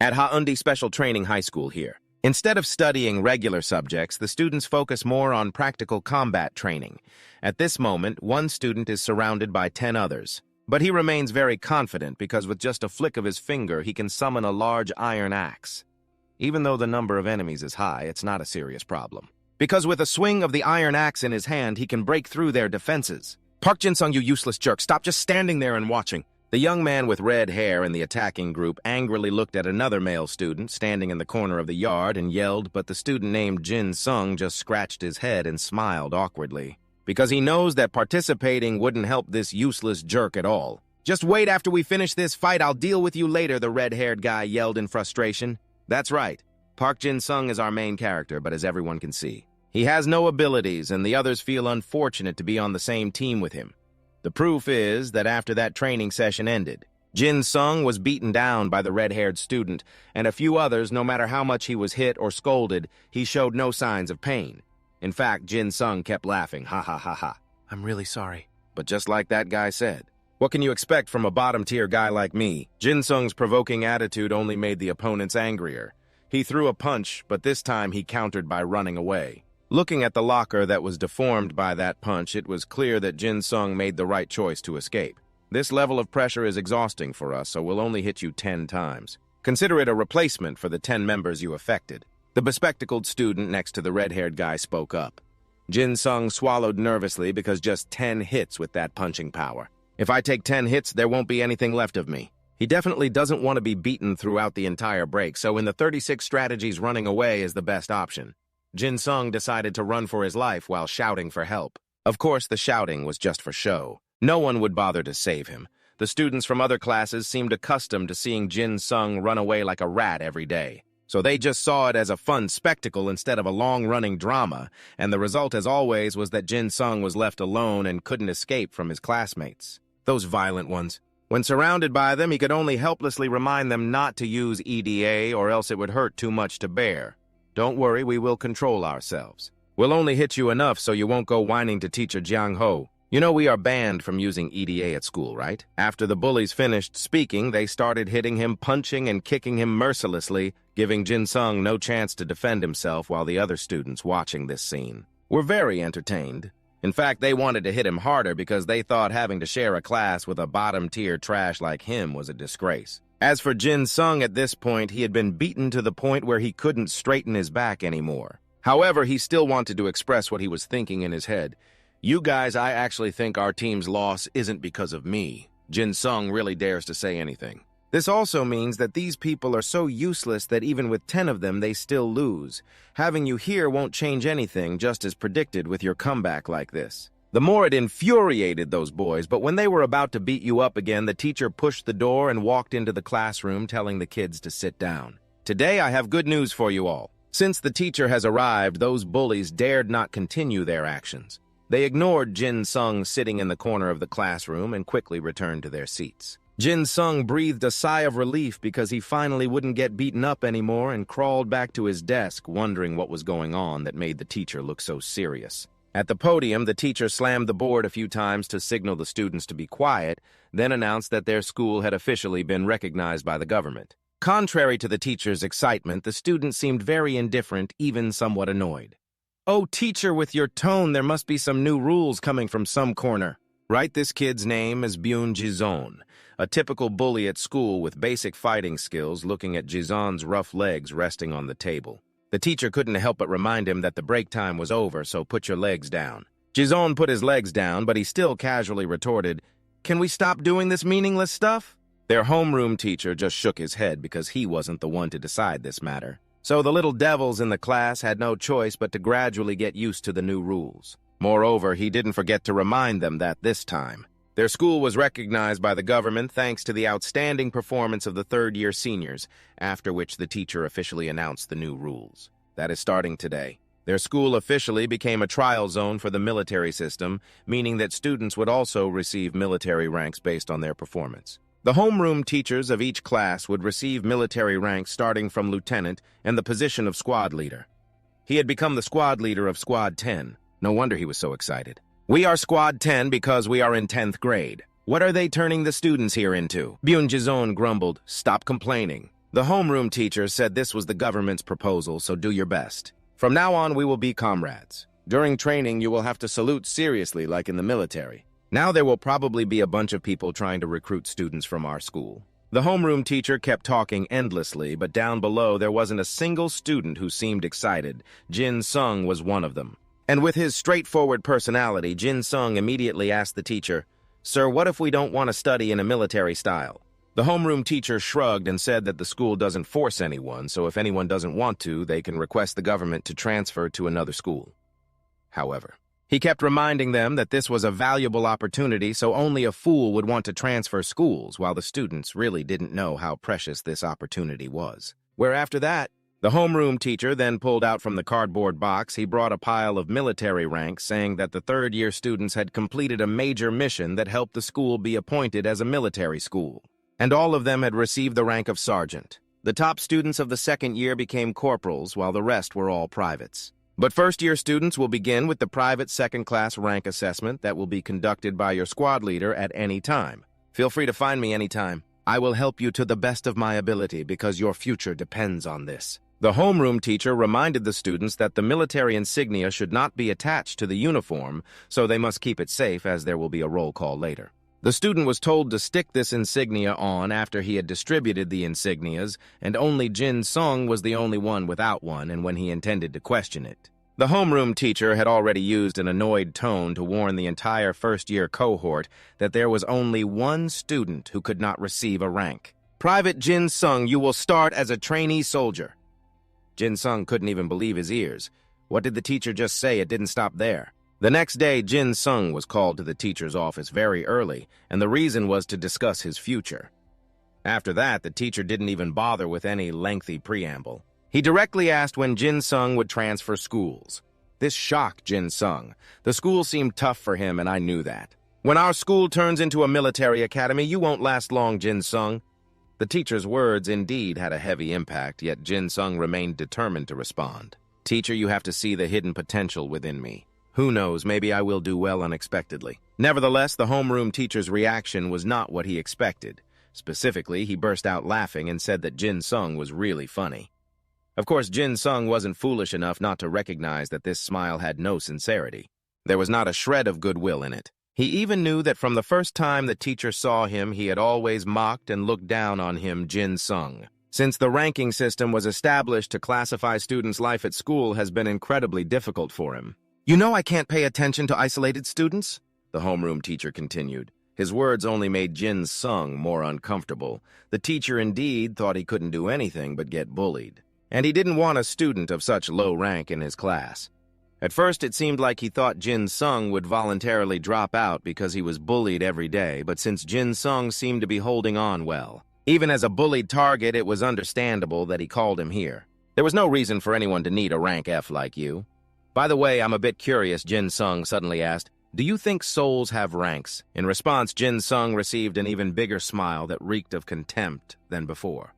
At Haundi Special Training High School here. Instead of studying regular subjects, the students focus more on practical combat training. At this moment, one student is surrounded by 10 others. But he remains very confident because with just a flick of his finger, he can summon a large iron axe. Even though the number of enemies is high, it's not a serious problem. Because with a swing of the iron axe in his hand, he can break through their defenses. Park Jyn Sung, you useless jerk, stop just standing there and watching. The young man with red hair in the attacking group angrily looked at another male student standing in the corner of the yard and yelled, but the student named Jyn Sung just scratched his head and smiled awkwardly. Because he knows that participating wouldn't help this useless jerk at all. Just wait after we finish this fight, I'll deal with you later, the red-haired guy yelled in frustration. That's right. Park Jyn Sung is our main character, but as everyone can see, he has no abilities, and the others feel unfortunate to be on the same team with him. The proof is that after that training session ended, Jyn Sung was beaten down by the red-haired student, and a few others, no matter how much he was hit or scolded, he showed no signs of pain. In fact, Jyn Sung kept laughing, ha ha ha ha. I'm really sorry. But just like that guy said, what can you expect from a bottom-tier guy like me? Jyn Sung's provoking attitude only made the opponents angrier. He threw a punch, but this time he countered by running away. Looking at the locker that was deformed by that punch, it was clear that Jyn Sung made the right choice to escape. This level of pressure is exhausting for us, so we'll only hit you 10 times. Consider it a replacement for the 10 members you affected. The bespectacled student next to the red-haired guy spoke up. Jyn Sung swallowed nervously because just 10 hits with that punching power. If I take 10 hits, there won't be anything left of me. He definitely doesn't want to be beaten throughout the entire break, so in the 36 strategies, running away is the best option. Jyn Sung decided to run for his life while shouting for help. Of course, the shouting was just for show. No one would bother to save him. The students from other classes seemed accustomed to seeing Jyn Sung run away like a rat every day. So they just saw it as a fun spectacle instead of a long-running drama, and the result, as always, was that Jyn Sung was left alone and couldn't escape from his classmates. Those violent ones. When surrounded by them, he could only helplessly remind them not to use EDA or else it would hurt too much to bear. Don't worry, we will control ourselves. We'll only hit you enough so you won't go whining to teacher Jiang Ho. You know we are banned from using EDA at school, right? After the bullies finished speaking, they started hitting him, punching and kicking him mercilessly, giving Jyn Sung no chance to defend himself while the other students watching this scene were very entertained. In fact, they wanted to hit him harder because they thought having to share a class with a bottom-tier trash like him was a disgrace. As for Jyn Sung, at this point, he had been beaten to the point where he couldn't straighten his back anymore. However, he still wanted to express what he was thinking in his head. You guys, I actually think our team's loss isn't because of me. Jyn Sung really dares to say anything. This also means that these people are so useless that even with 10 of them, they still lose. Having you here won't change anything, just as predicted with your comeback like this. The more it infuriated those boys, but when they were about to beat you up again, the teacher pushed the door and walked into the classroom, telling the kids to sit down. Today, I have good news for you all. Since the teacher has arrived, those bullies dared not continue their actions. They ignored Jyn Sung sitting in the corner of the classroom and quickly returned to their seats. Jyn Sung breathed a sigh of relief because he finally wouldn't get beaten up anymore and crawled back to his desk, wondering what was going on that made the teacher look so serious. At the podium, the teacher slammed the board a few times to signal the students to be quiet, then announced that their school had officially been recognized by the government. Contrary to the teacher's excitement, the students seemed very indifferent, even somewhat annoyed. Oh, teacher, with your tone, there must be some new rules coming from some corner. Write this kid's name as Byun Jizon, a typical bully at school with basic fighting skills, looking at Jizon's rough legs resting on the table. The teacher couldn't help but remind him that the break time was over, so put your legs down. Jizon put his legs down, but he still casually retorted, "Can we stop doing this meaningless stuff?" Their homeroom teacher just shook his head because he wasn't the one to decide this matter. So the little devils in the class had no choice but to gradually get used to the new rules. Moreover, he didn't forget to remind them that this time, their school was recognized by the government thanks to the outstanding performance of the third-year seniors, after which the teacher officially announced the new rules. That is starting today. Their school officially became a trial zone for the military system, meaning that students would also receive military ranks based on their performance. The homeroom teachers of each class would receive military ranks starting from lieutenant and the position of squad leader. He had become the squad leader of Squad 10. No wonder he was so excited. We are Squad 10 because we are in 10th grade. What are they turning the students here into? Byun Jizon grumbled, "Stop complaining. The homeroom teacher said this was the government's proposal, so do your best. From now on, we will be comrades. During training, you will have to salute seriously like in the military. Now there will probably be a bunch of people trying to recruit students from our school. The homeroom teacher kept talking endlessly, but down below there wasn't a single student who seemed excited. Jyn Sung was one of them. And with his straightforward personality, Jyn Sung immediately asked the teacher, "Sir, what if we don't want to study in a military style?" The homeroom teacher shrugged and said that the school doesn't force anyone, so if anyone doesn't want to, they can request the government to transfer to another school. However, he kept reminding them that this was a valuable opportunity, so only a fool would want to transfer schools, while the students really didn't know how precious this opportunity was. Where after that, the homeroom teacher then pulled out from the cardboard box, he brought a pile of military ranks saying that the third-year students had completed a major mission that helped the school be appointed as a military school. And all of them had received the rank of sergeant. The top students of the second year became corporals, while the rest were all privates. But first-year students will begin with the private second-class rank assessment that will be conducted by your squad leader at any time. Feel free to find me anytime. I will help you to the best of my ability because your future depends on this. The homeroom teacher reminded the students that the military insignia should not be attached to the uniform, so they must keep it safe as there will be a roll call later. The student was told to stick this insignia on after he had distributed the insignias, and only Jyn Sung was the only one without one and when he intended to question it. The homeroom teacher had already used an annoyed tone to warn the entire first-year cohort that there was only one student who could not receive a rank. "Private Jyn Sung, you will start as a trainee soldier." Jyn Sung couldn't even believe his ears. What did the teacher just say? It didn't stop there. The next day, Jyn Sung was called to the teacher's office very early, and the reason was to discuss his future. After that, the teacher didn't even bother with any lengthy preamble. He directly asked when Jyn Sung would transfer schools. This shocked Jyn Sung. The school seemed tough for him, and I knew that. "When our school turns into a military academy, you won't last long, Jyn Sung." The teacher's words indeed had a heavy impact, yet Jyn Sung remained determined to respond. "Teacher, you have to see the hidden potential within me. Who knows, maybe I will do well unexpectedly." Nevertheless, the homeroom teacher's reaction was not what he expected. Specifically, he burst out laughing and said that Jyn Sung was really funny. Of course, Jyn Sung wasn't foolish enough not to recognize that this smile had no sincerity. There was not a shred of goodwill in it. He even knew that from the first time the teacher saw him, he had always mocked and looked down on him, Jyn Sung. Since the ranking system was established to classify students' life at school has been incredibly difficult for him. "You know I can't pay attention to isolated students," the homeroom teacher continued. His words only made Jyn Sung more uncomfortable. The teacher indeed thought he couldn't do anything but get bullied. And he didn't want a student of such low rank in his class. At first, it seemed like he thought Jyn Sung would voluntarily drop out because he was bullied every day, but since Jyn Sung seemed to be holding on well. Even as a bullied target, it was understandable that he called him here. There was no reason for anyone to need a rank F like you. "By the way, I'm a bit curious," Jyn Sung suddenly asked. "Do you think souls have ranks?" In response, Jyn Sung received an even bigger smile that reeked of contempt than before.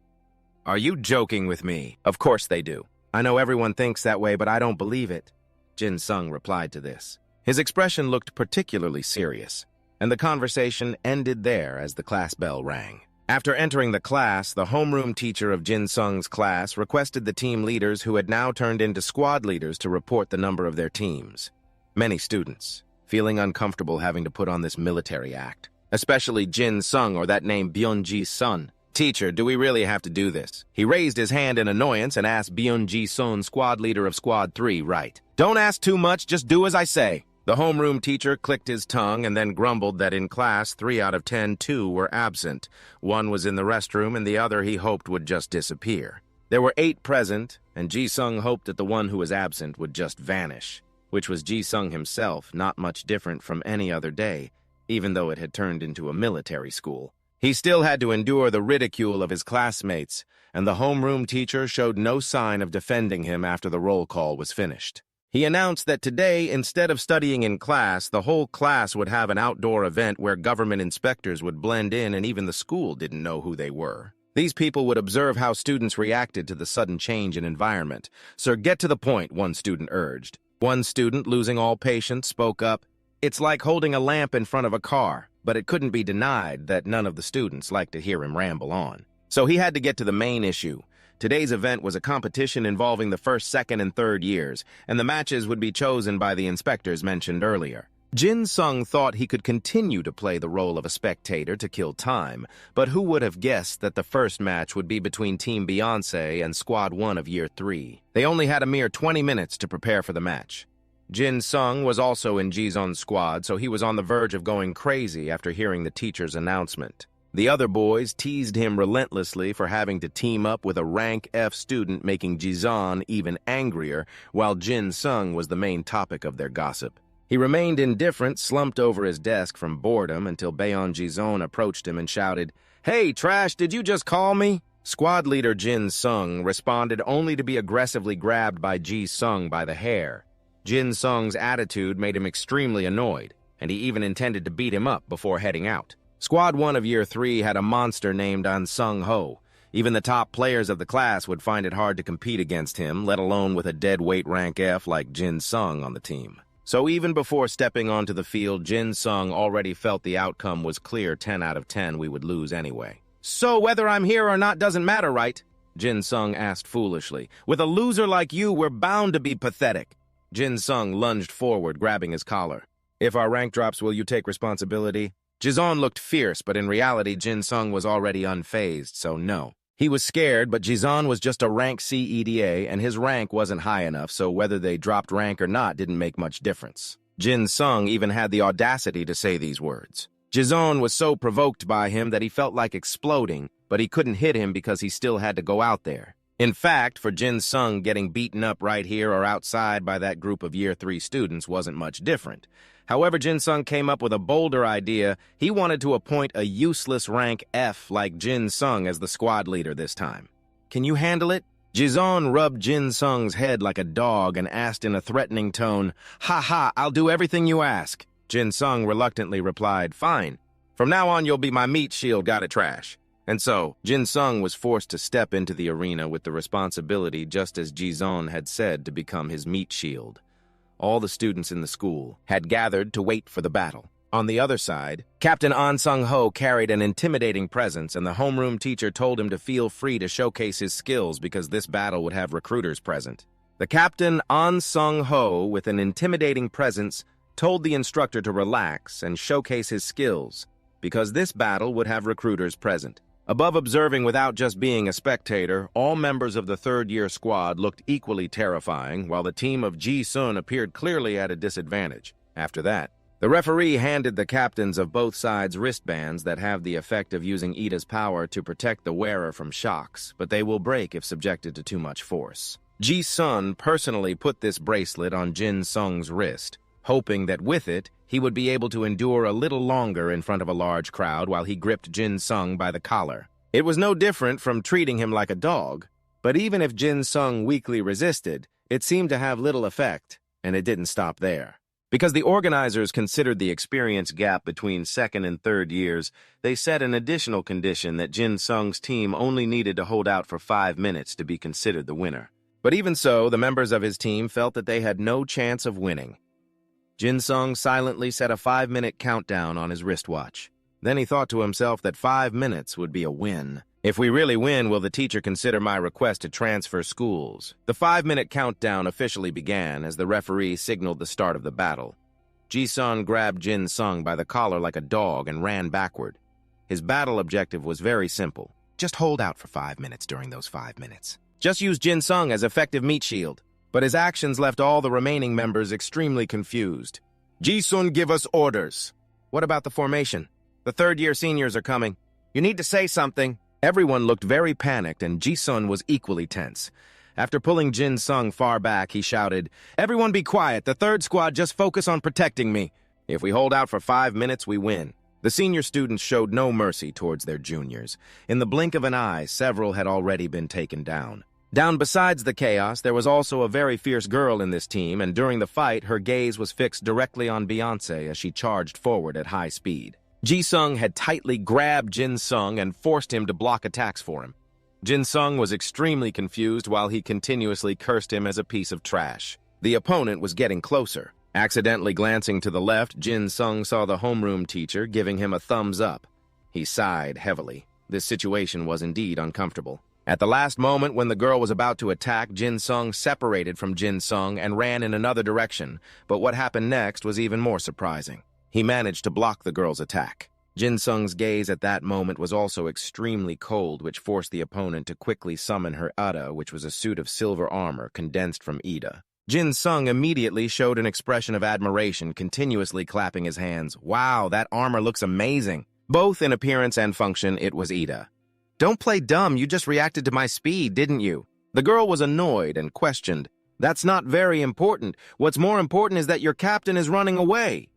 "Are you joking with me?" "Of course they do. I know everyone thinks that way, but I don't believe it," Jyn Sung replied to this. His expression looked particularly serious, and the conversation ended there as the class bell rang. After entering the class, the homeroom teacher of Jyn Sung's class requested the team leaders who had now turned into squad leaders to report the number of their teams. Many students, feeling uncomfortable having to put on this military act, especially Jyn Sung or that name Byung-ji's son. "Teacher, do we really have to do this?" He raised his hand in annoyance and asked Byung-ji Son, squad leader of Squad 3, right. "Don't ask too much, just do as I say." The homeroom teacher clicked his tongue and then grumbled that in class, 3 out of 10, 2 were absent. One was in the restroom and the other he hoped would just disappear. There were 8 present, and Ji-sung hoped that the one who was absent would just vanish, which was Ji-sung himself, not much different from any other day, even though it had turned into a military school. He still had to endure the ridicule of his classmates, and the homeroom teacher showed no sign of defending him after the roll call was finished. He announced that today, instead of studying in class, the whole class would have an outdoor event where government inspectors would blend in and even the school didn't know who they were. These people would observe how students reacted to the sudden change in environment. "Sir, get to the point," one student urged. One student, losing all patience, spoke up. "It's like holding a lamp in front of a car," but it couldn't be denied that none of the students liked to hear him ramble on. So he had to get to the main issue. Today's event was a competition involving the first, second, and third years, and the matches would be chosen by the inspectors mentioned earlier. Jyn Sung thought he could continue to play the role of a spectator to kill time, but who would have guessed that the first match would be between Team Beyonce and Squad 1 of Year 3? They only had a mere 20 minutes to prepare for the match. Jyn Sung was also in Jison's squad, so he was on the verge of going crazy after hearing the teacher's announcement. The other boys teased him relentlessly for having to team up with a rank F student, making Jison even angrier, while Jyn Sung was the main topic of their gossip. He remained indifferent, slumped over his desk from boredom until Bayon Jison approached him and shouted, "Hey, Trash, did you just call me?" Squad leader Jyn Sung responded only to be aggressively grabbed by Ji Sung by the hair. Jyn Sung's attitude made him extremely annoyed, and he even intended to beat him up before heading out. Squad 1 of Year 3 had a monster named An Sung Ho. Even the top players of the class would find it hard to compete against him, let alone with a deadweight rank F like Jyn Sung on the team. So even before stepping onto the field, Jyn Sung already felt the outcome was clear. 10 out of 10 we would lose anyway. "So whether I'm here or not doesn't matter, right?" Jyn Sung asked foolishly. "With a loser like you, we're bound to be pathetic." Jyn Sung lunged forward, grabbing his collar. "If our rank drops, will you take responsibility?" Jison looked fierce, but in reality, Jyn Sung was already unfazed, so no. He was scared, but Jison was just a rank C EDA, and his rank wasn't high enough, so whether they dropped rank or not didn't make much difference. Jyn Sung even had the audacity to say these words. Jison was so provoked by him that he felt like exploding, but he couldn't hit him because he still had to go out there. In fact, for Jyn Sung, getting beaten up right here or outside by that group of Year 3 students wasn't much different. However, Jyn Sung came up with a bolder idea. He wanted to appoint a useless rank F like Jyn Sung as the squad leader this time. "Can you handle it?" Jison rubbed Jyn Sung's head like a dog and asked in a threatening tone, "Ha ha, I'll do everything you ask." Jyn Sung reluctantly replied, "Fine. From now on, you'll be my meat shield, got it, Trash." And so, Jyn Sung was forced to step into the arena with the responsibility, just as Jison had said, to become his meat shield. All the students in the school had gathered to wait for the battle. On the other side, Captain An Sung Ho carried an intimidating presence, and the homeroom teacher told him to feel free to showcase his skills because this battle would have recruiters present. The Captain An Sung Ho, with an intimidating presence, told the instructor to relax and showcase his skills because this battle would have recruiters present. Above observing without just being a spectator, all members of the third-year squad looked equally terrifying, while the team of Ji Sun appeared clearly at a disadvantage. After that, the referee handed the captains of both sides wristbands that have the effect of using Ida's power to protect the wearer from shocks, but they will break if subjected to too much force. Ji Sun personally put this bracelet on Jyn Sung's wrist, hoping that with it, he would be able to endure a little longer in front of a large crowd while he gripped Jyn Sung by the collar. It was no different from treating him like a dog, but even if Jyn Sung weakly resisted, it seemed to have little effect, and it didn't stop there. Because the organizers considered the experience gap between second and third years, they set an additional condition that Jyn Sung's team only needed to hold out for 5 minutes to be considered the winner. But even so, the members of his team felt that they had no chance of winning. Jyn Sung silently set a 5-minute countdown on his wristwatch. Then he thought to himself that 5 minutes would be a win. If we really win, will the teacher consider my request to transfer schools? The 5-minute countdown officially began as the referee signaled the start of the battle. Ji-sun grabbed Jyn Sung by the collar like a dog and ran backward. His battle objective was very simple. Just hold out for 5 minutes during those 5 minutes. Just use Jyn Sung as effective meat shield. But his actions left all the remaining members extremely confused. Ji-sun, give us orders. What about the formation? The third-year seniors are coming. You need to say something. Everyone looked very panicked, and Ji-sun was equally tense. After pulling Jyn Sung far back, he shouted, "Everyone be quiet. The third squad just focus on protecting me. If we hold out for 5 minutes, we win." The senior students showed no mercy towards their juniors. In the blink of an eye, several had already been taken down. Down besides the chaos, there was also a very fierce girl in this team, and during the fight, her gaze was fixed directly on Beyonce as she charged forward at high speed. Ji-sung had tightly grabbed Jyn Sung and forced him to block attacks for him. Jyn Sung was extremely confused while he continuously cursed him as a piece of trash. The opponent was getting closer. Accidentally glancing to the left, Jyn Sung saw the homeroom teacher giving him a thumbs up. He sighed heavily. This situation was indeed uncomfortable. At the last moment when the girl was about to attack, Jyn Sung separated from Jyn Sung and ran in another direction, but what happened next was even more surprising. He managed to block the girl's attack. Jyn Sung's gaze at that moment was also extremely cold, which forced the opponent to quickly summon her Ida, which was a suit of silver armor condensed from Ida. Jyn Sung immediately showed an expression of admiration, continuously clapping his hands. Wow, that armor looks amazing. Both in appearance and function, it was Ida. Don't play dumb, you just reacted to my speed, didn't you? The girl was annoyed and questioned. That's not very important. What's more important is that your captain is running away.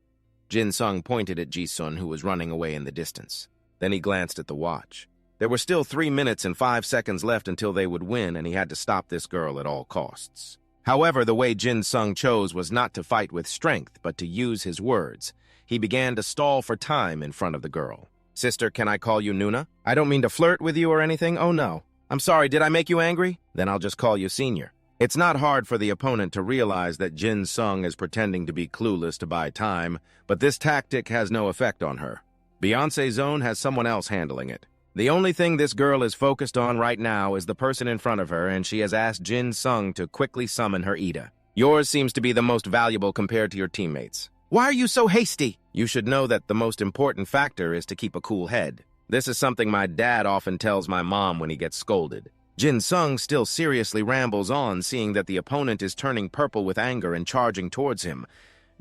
Jyn Sung pointed at Ji-sun, who was running away in the distance. Then he glanced at the watch. There were still 3 minutes and 5 seconds left until they would win, and he had to stop this girl at all costs. However, the way Jyn Sung chose was not to fight with strength, but to use his words. He began to stall for time in front of the girl. Sister, can I call you Nuna? I don't mean to flirt with you or anything. Oh, no. I'm sorry, did I make you angry? Then I'll just call you Senior. It's not hard for the opponent to realize that Jyn Sung is pretending to be clueless to buy time, but this tactic has no effect on her. Beyonce Zone has someone else handling it. The only thing this girl is focused on right now is the person in front of her, and she has asked Jyn Sung to quickly summon her Ida. Yours seems to be the most valuable compared to your teammates. Why are you so hasty? You should know that the most important factor is to keep a cool head. This is something my dad often tells my mom when he gets scolded. Jyn Sung still seriously rambles on, seeing that the opponent is turning purple with anger and charging towards him.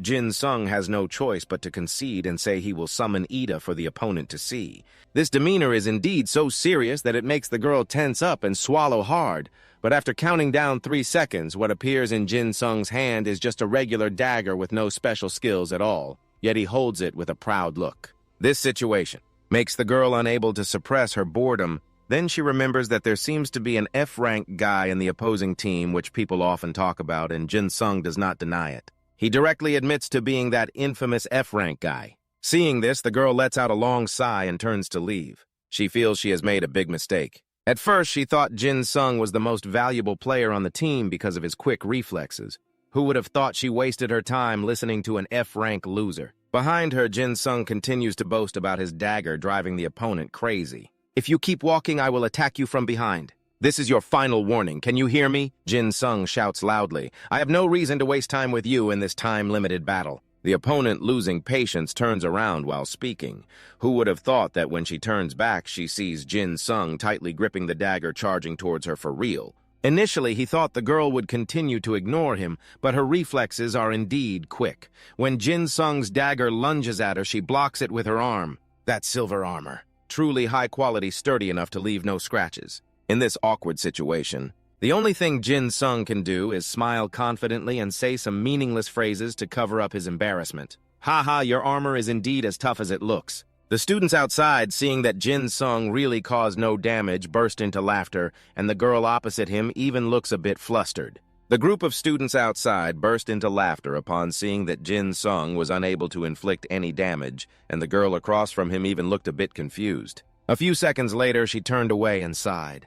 Jyn Sung has no choice but to concede and say he will summon Ida for the opponent to see. This demeanor is indeed so serious that it makes the girl tense up and swallow hard. But after counting down 3 seconds, what appears in Jyn Sung's hand is just a regular dagger with no special skills at all, yet he holds it with a proud look. This situation makes the girl unable to suppress her boredom. Then she remembers that there seems to be an F-rank guy in the opposing team, which people often talk about, and Jyn Sung does not deny it. He directly admits to being that infamous F-rank guy. Seeing this, the girl lets out a long sigh and turns to leave. She feels she has made a big mistake. At first, she thought Jyn Sung was the most valuable player on the team because of his quick reflexes. Who would have thought she wasted her time listening to an F-rank loser? Behind her, Jyn Sung continues to boast about his dagger driving the opponent crazy. If you keep walking, I will attack you from behind. This is your final warning. Can you hear me? Jyn Sung shouts loudly. I have no reason to waste time with you in this time-limited battle. The opponent, losing patience, turns around while speaking. Who would have thought that when she turns back, she sees Jyn Sung tightly gripping the dagger charging towards her for real? Initially, he thought the girl would continue to ignore him, but her reflexes are indeed quick. When Jyn Sung's dagger lunges at her, she blocks it with her arm. That's silver armor. Truly high quality, sturdy enough to leave no scratches. In this awkward situation, the only thing Jyn Sung can do is smile confidently and say some meaningless phrases to cover up his embarrassment. Haha, your armor is indeed as tough as it looks. The students outside, seeing that Jyn Sung really caused no damage, burst into laughter, and the girl opposite him even looks a bit flustered. The group of students outside burst into laughter upon seeing that Jyn Sung was unable to inflict any damage, and the girl across from him even looked a bit confused. A few seconds later, she turned away and sighed.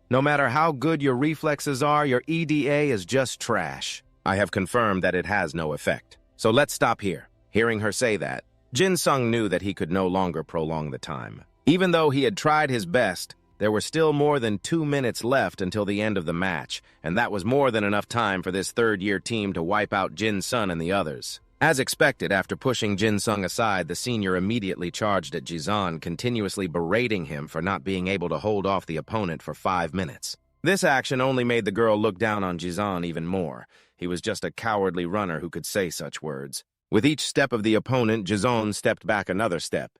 No matter how good your reflexes are, your EDA is just trash. I have confirmed that it has no effect. So let's stop here. Hearing her say that, Jyn Sung knew that he could no longer prolong the time. Even though he had tried his best, there were still more than 2 minutes left until the end of the match, and that was more than enough time for this third-year team to wipe out Jyn Sung and the others. As expected, after pushing Jyn Sung aside, the senior immediately charged at Jizan, continuously berating him for not being able to hold off the opponent for 5 minutes. This action only made the girl look down on Jizan even more. He was just a cowardly runner who could say such words. With each step of the opponent, Jizan stepped back another step.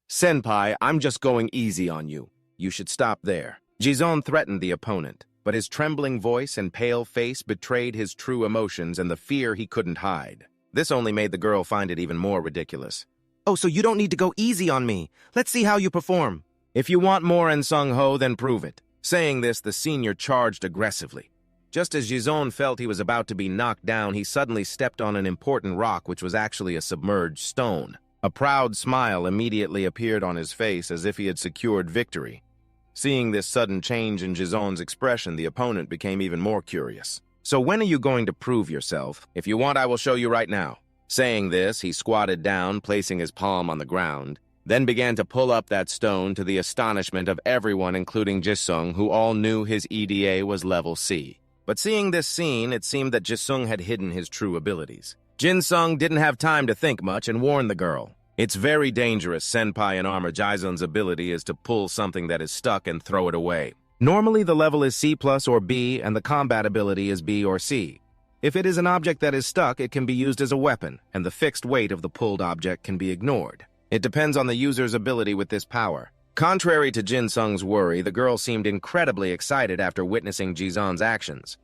Senpai, I'm just going easy on you. You should stop there. Jizan threatened the opponent, but his trembling voice and pale face betrayed his true emotions and the fear he couldn't hide. This only made the girl find it even more ridiculous. Oh, so you don't need to go easy on me. Let's see how you perform. If you want more in Sung-ho, then prove it. Saying this, the senior charged aggressively. Just as Jizon felt he was about to be knocked down, he suddenly stepped on an important rock, which was actually a submerged stone. A proud smile immediately appeared on his face as if he had secured victory. Seeing this sudden change in Jizon's expression, the opponent became even more curious. So when are you going to prove yourself? If you want, I will show you right now. Saying this, he squatted down, placing his palm on the ground. then began to pull up that stone to the astonishment of everyone including Jyn Sung, who all knew his EDA was level C. But seeing this scene, it seemed that Jyn Sung had hidden his true abilities. Jyn Sung didn't have time to think much and warned the girl. It's very dangerous. Senpai in armor Jisung's ability is to pull something that is stuck and throw it away. Normally the level is C+ or B and the combat ability is B or C. If it is an object that is stuck, it can be used as a weapon, and the fixed weight of the pulled object can be ignored. It depends on the user's ability with this power. Contrary to Jyn Sung's worry, the girl seemed incredibly excited after witnessing Jisung's actions.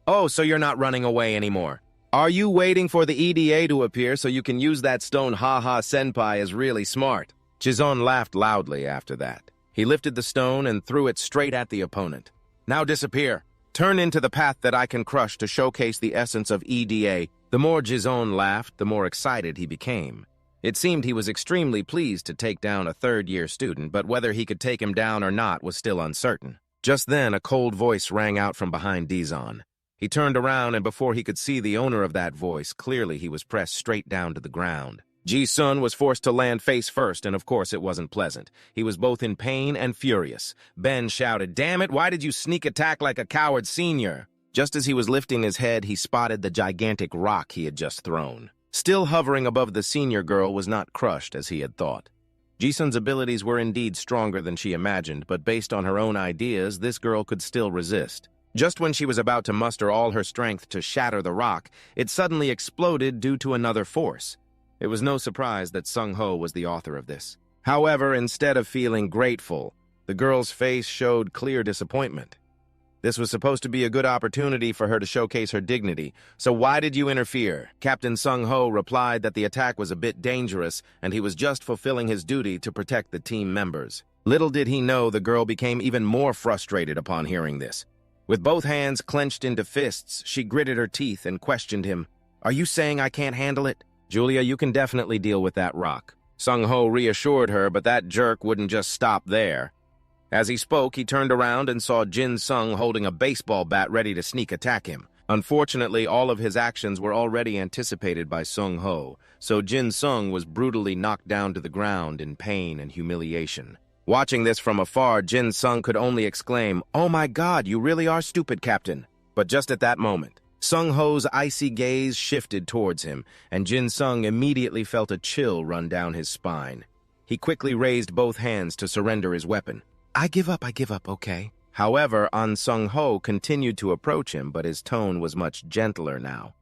Oh, so you're not running away anymore. Are you waiting for the EDA to appear so you can use that stone? Haha, senpai is really smart. Jisung laughed loudly after that. He lifted the stone and threw it straight at the opponent. Now disappear. Turn into the path that I can crush to showcase the essence of EDA. The more Jisung laughed, the more excited he became. It seemed he was extremely pleased to take down a third-year student, but whether he could take him down or not was still uncertain. Just then, a cold voice rang out from behind Jisung. He turned around, and before he could see the owner of that voice, clearly he was pressed straight down to the ground. Jyn Sung was forced to land face first, and of course it wasn't pleasant. He was both in pain and furious. Ben shouted, "Damn it, why did you sneak attack like a coward, senior?" Just as he was lifting his head, he spotted the gigantic rock he had just thrown. Still hovering above the senior girl was not crushed as he had thought. Jisung's abilities were indeed stronger than she imagined, but based on her own ideas, this girl could still resist. Just when she was about to muster all her strength to shatter the rock, it suddenly exploded due to another force. It was no surprise that Sung Ho was the author of this. However, instead of feeling grateful, the girl's face showed clear disappointment. This was supposed to be a good opportunity for her to showcase her dignity. So why did you interfere? Captain Sung Ho replied that the attack was a bit dangerous and he was just fulfilling his duty to protect the team members. Little did he know the girl became even more frustrated upon hearing this. With both hands clenched into fists, she gritted her teeth and questioned him. "Are you saying I can't handle it?" "Julia, you can definitely deal with that rock." Sung Ho reassured her, but that jerk wouldn't just stop there. As he spoke, he turned around and saw Jyn Sung holding a baseball bat ready to sneak attack him. Unfortunately, all of his actions were already anticipated by Sung Ho, so Jyn Sung was brutally knocked down to the ground in pain and humiliation. Watching this from afar, Jyn Sung could only exclaim, "Oh my God, you really are stupid, Captain." But just at that moment, Sung Ho's icy gaze shifted towards him, and Jyn Sung immediately felt a chill run down his spine. He quickly raised both hands to surrender his weapon. I give up, okay?" However, Sung Ho continued to approach him, but his tone was much gentler now.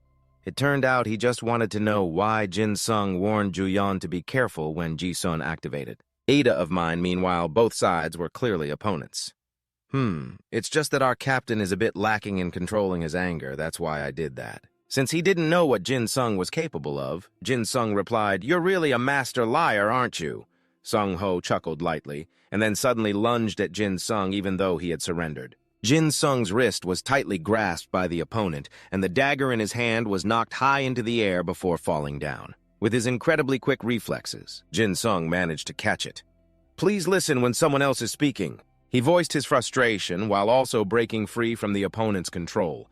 It turned out he just wanted to know why Jyn Sung warned Juyeon to be careful when Jisung activated. Ada of mine, meanwhile, both sides were clearly opponents. It's just that our captain is a bit lacking in controlling his anger, that's why I did that. Since he didn't know what Jyn Sung was capable of, Jyn Sung replied, "You're really a master liar, aren't you?" Sung Ho chuckled lightly, and then suddenly lunged at Jyn Sung even though he had surrendered. Jyn Sung's wrist was tightly grasped by the opponent, and the dagger in his hand was knocked high into the air before falling down. With his incredibly quick reflexes, Jyn Sung managed to catch it. "Please listen when someone else is speaking." He voiced his frustration while also breaking free from the opponent's control.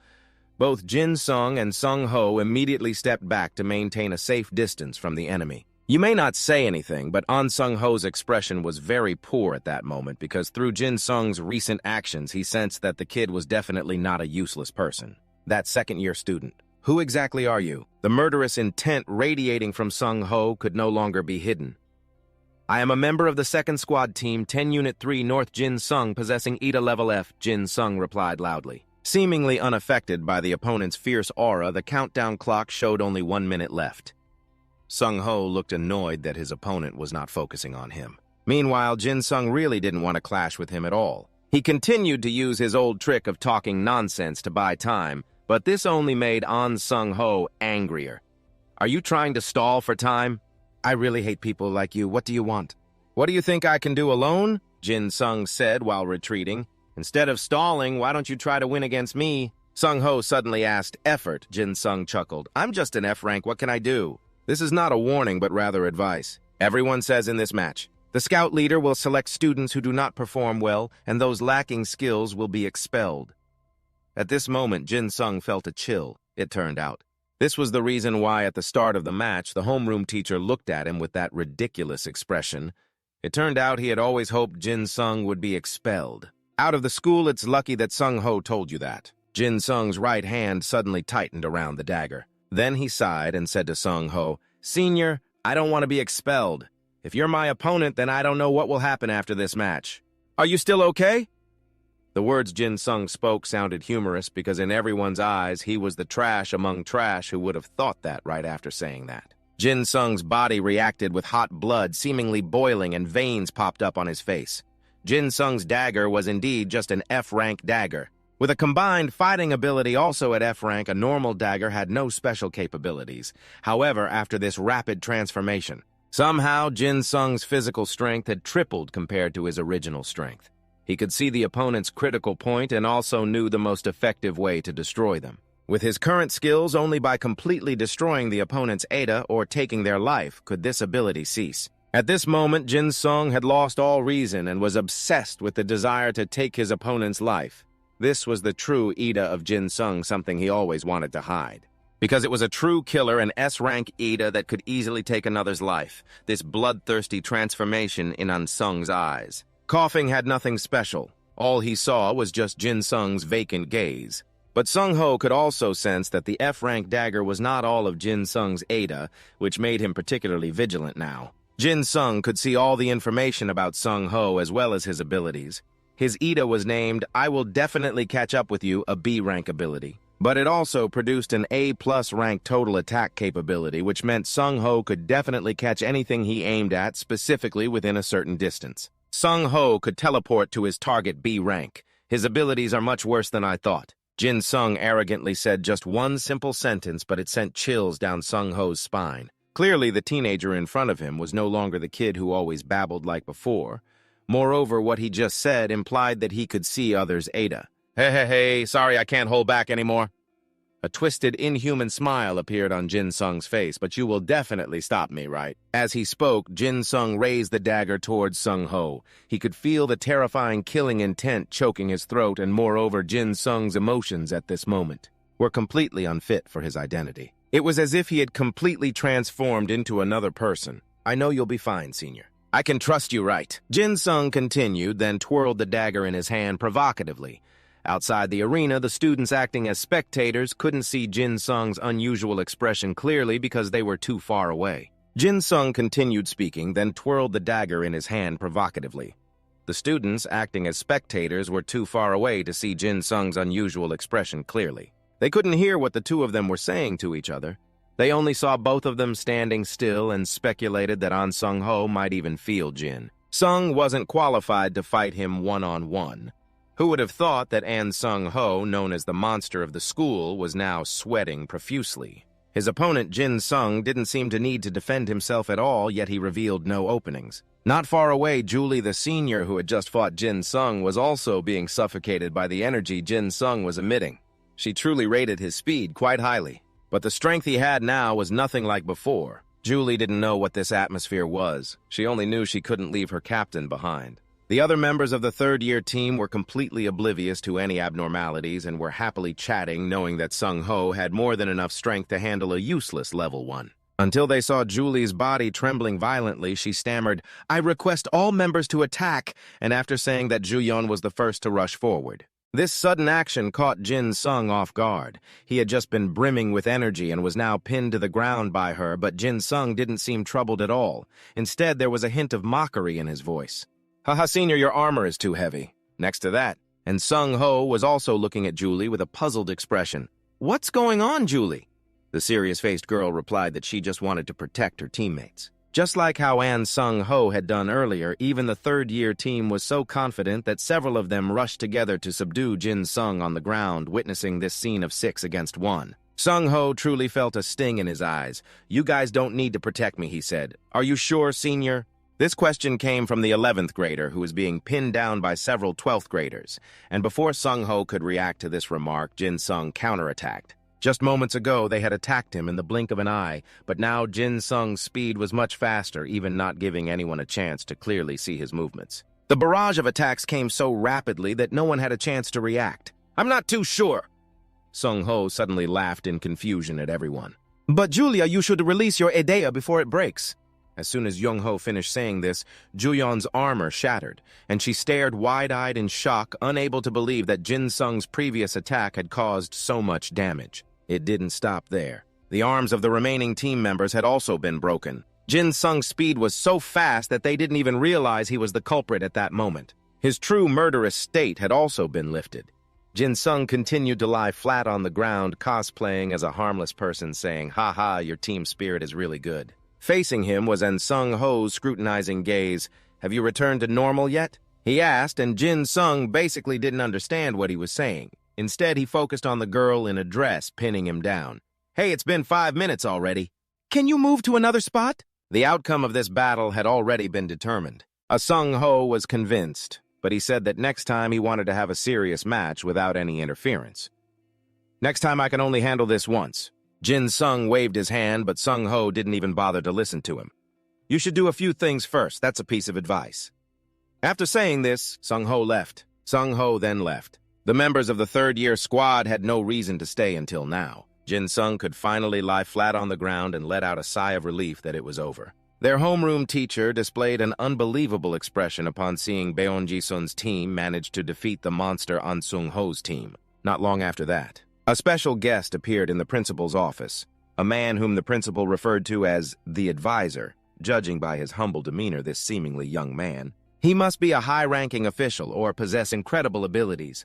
Both Jyn Sung and Sung Ho immediately stepped back to maintain a safe distance from the enemy. You may not say anything, but Sung Ho's expression was very poor at that moment because through Jyn Sung's recent actions, he sensed that the kid was definitely not a useless person. That second-year student. "Who exactly are you?" The murderous intent radiating from Sung Ho could no longer be hidden. "I am a member of the 2nd Squad Team, 10 Unit 3 North Jyn Sung, possessing ETA Level F," Jyn Sung replied loudly. Seemingly unaffected by the opponent's fierce aura, the countdown clock showed only 1 minute left. Sung Ho looked annoyed that his opponent was not focusing on him. Meanwhile, Jyn Sung really didn't want to clash with him at all. He continued to use his old trick of talking nonsense to buy time, but this only made Sung Ho angrier. "Are you trying to stall for time?" "I really hate people like you. What do you want?" "What do you think I can do alone?" Jyn Sung said while retreating. "Instead of stalling, why don't you try to win against me?" Sung Ho suddenly asked. "Effort," Jyn Sung chuckled. "I'm just an F rank. What can I do?" This is not a warning, but rather advice. Everyone says in this match, the scout leader will select students who do not perform well, and those lacking skills will be expelled. At this moment, Jyn Sung felt a chill, it turned out. This was the reason why at the start of the match, the homeroom teacher looked at him with that ridiculous expression. It turned out he had always hoped Jyn Sung would be expelled. Out of the school, it's lucky that Sung Ho told you that. Jyn Sung's right hand suddenly tightened around the dagger. Then he sighed and said to Sung Ho, "Senior, I don't want to be expelled. If you're my opponent, then I don't know what will happen after this match. Are you still okay?" The words Jyn Sung spoke sounded humorous because in everyone's eyes, he was the trash among trash who would have thought that right after saying that. Jyn Sung's body reacted with hot blood seemingly boiling and veins popped up on his face. Jyn Sung's dagger was indeed just an F-rank dagger. With a combined fighting ability also at F-rank, a normal dagger had no special capabilities. However, after this rapid transformation, somehow Jyn Sung's physical strength had tripled compared to his original strength. He could see the opponent's critical point and also knew the most effective way to destroy them. With his current skills, only by completely destroying the opponent's Ada or taking their life could this ability cease. At this moment, Jyn Sung had lost all reason and was obsessed with the desire to take his opponent's life. This was the true Ida of Jyn Sung, something he always wanted to hide. Because it was a true killer, an S-rank Ida that could easily take another's life, this bloodthirsty transformation in An Sung's eyes. Coughing had nothing special. All he saw was just Jyn Sung's vacant gaze. But Sung Ho could also sense that the F-rank dagger was not all of Jyn Sung's Ada, which made him particularly vigilant now. Jyn Sung could see all the information about Sung Ho as well as his abilities. His Ida was named, "I will definitely catch up with you," a B-rank ability. But it also produced an A+ rank total attack capability, which meant Sung Ho could definitely catch anything he aimed at, specifically within a certain distance. Sung Ho could teleport to his target B rank. "His abilities are much worse than I thought." Jyn Sung arrogantly said just one simple sentence, but it sent chills down Sung Ho's spine. Clearly, the teenager in front of him was no longer the kid who always babbled like before. Moreover, what he just said implied that he could see others' Ada. Hey, sorry I can't hold back anymore." A twisted, inhuman smile appeared on Jyn Sung's face, "But you will definitely stop me, right?" As he spoke, Jyn Sung raised the dagger towards Sung Ho. He could feel the terrifying killing intent choking his throat, and moreover, Jyn Sung's emotions at this moment were completely unfit for his identity. It was as if he had completely transformed into another person. "I know you'll be fine, Senior. I can trust you, right?" Jyn Sung continued, then twirled the dagger in his hand provocatively. Outside the arena, the students acting as spectators couldn't see Jyn Sung's unusual expression clearly because they were too far away. Jyn Sung continued speaking, then twirled the dagger in his hand provocatively. The students acting as spectators were too far away to see Jyn Sung's unusual expression clearly. They couldn't hear what the two of them were saying to each other. They only saw both of them standing still and speculated that An Sung Ho might even feel Jyn. Sung wasn't qualified to fight him one-on-one. Who would have thought that An Sung Ho, known as the monster of the school, was now sweating profusely? His opponent, Jyn Sung, didn't seem to need to defend himself at all, yet he revealed no openings. Not far away, Julie, the senior who had just fought Jyn Sung, was also being suffocated by the energy Jyn Sung was emitting. She truly rated his speed quite highly. But the strength he had now was nothing like before. Julie didn't know what this atmosphere was. She only knew she couldn't leave her captain behind. The other members of the third-year team were completely oblivious to any abnormalities and were happily chatting, knowing that Sung Ho had more than enough strength to handle a useless level 1. Until they saw Julie's body trembling violently, she stammered, "I request all members to attack," and after saying that Juyeon was the first to rush forward. This sudden action caught Jyn Sung off guard. He had just been brimming with energy and was now pinned to the ground by her, but Jyn Sung didn't seem troubled at all. Instead, there was a hint of mockery in his voice. "Haha, Senior, your armor is too heavy." Next to that, and Sung Ho was also looking at Julie with a puzzled expression. "What's going on, Julie?" The serious-faced girl replied that she just wanted to protect her teammates. Just like how An Sung Ho had done earlier, even the third-year team was so confident that several of them rushed together to subdue Jyn Sung on the ground, witnessing this scene of 6 against 1. Sung Ho truly felt a sting in his eyes. "You guys don't need to protect me," he said. "Are you sure, Senior?" This question came from the 11th grader who was being pinned down by several 12th graders, and before Sung Ho could react to this remark, Jyn Sung counterattacked. Just moments ago, they had attacked him in the blink of an eye, but now Jyn Sung's speed was much faster, even not giving anyone a chance to clearly see his movements. The barrage of attacks came so rapidly that no one had a chance to react. "I'm not too sure." Sung Ho suddenly laughed in confusion at everyone. "But Julia, you should release your idea before it breaks." As soon as Young-ho finished saying this, Ju-yeon's armor shattered, and she stared wide-eyed in shock, unable to believe that Jyn Sung's previous attack had caused so much damage. It didn't stop there. The arms of the remaining team members had also been broken. Jyn Sung's speed was so fast that they didn't even realize he was the culprit at that moment. His true murderous state had also been lifted. Jyn Sung continued to lie flat on the ground, cosplaying as a harmless person, saying, "Ha ha, your team spirit is really good." Facing him was Sung-ho's scrutinizing gaze. "Have you returned to normal yet?" he asked, and Jyn Sung basically didn't understand what he was saying. Instead, he focused on the girl in a dress, pinning him down. "Hey, it's been 5 minutes already. Can you move to another spot?" The outcome of this battle had already been determined. Sung-ho was convinced, but he said that next time he wanted to have a serious match without any interference. "Next time I can only handle this once." Jyn Sung waved his hand, but Sung-ho didn't even bother to listen to him. "You should do a few things first. That's a piece of advice." After saying this, Sung-ho left. Sung-ho then left. The members of the third-year squad had no reason to stay until now. Jyn Sung could finally lie flat on the ground and let out a sigh of relief that it was over. Their homeroom teacher displayed an unbelievable expression upon seeing Baeon Ji-sun's team manage to defeat the monster An Sung-ho's team. Not long after that, a special guest appeared in the principal's office, a man whom the principal referred to as the advisor, judging by his humble demeanor, this seemingly young man. He must be a high-ranking official or possess incredible abilities.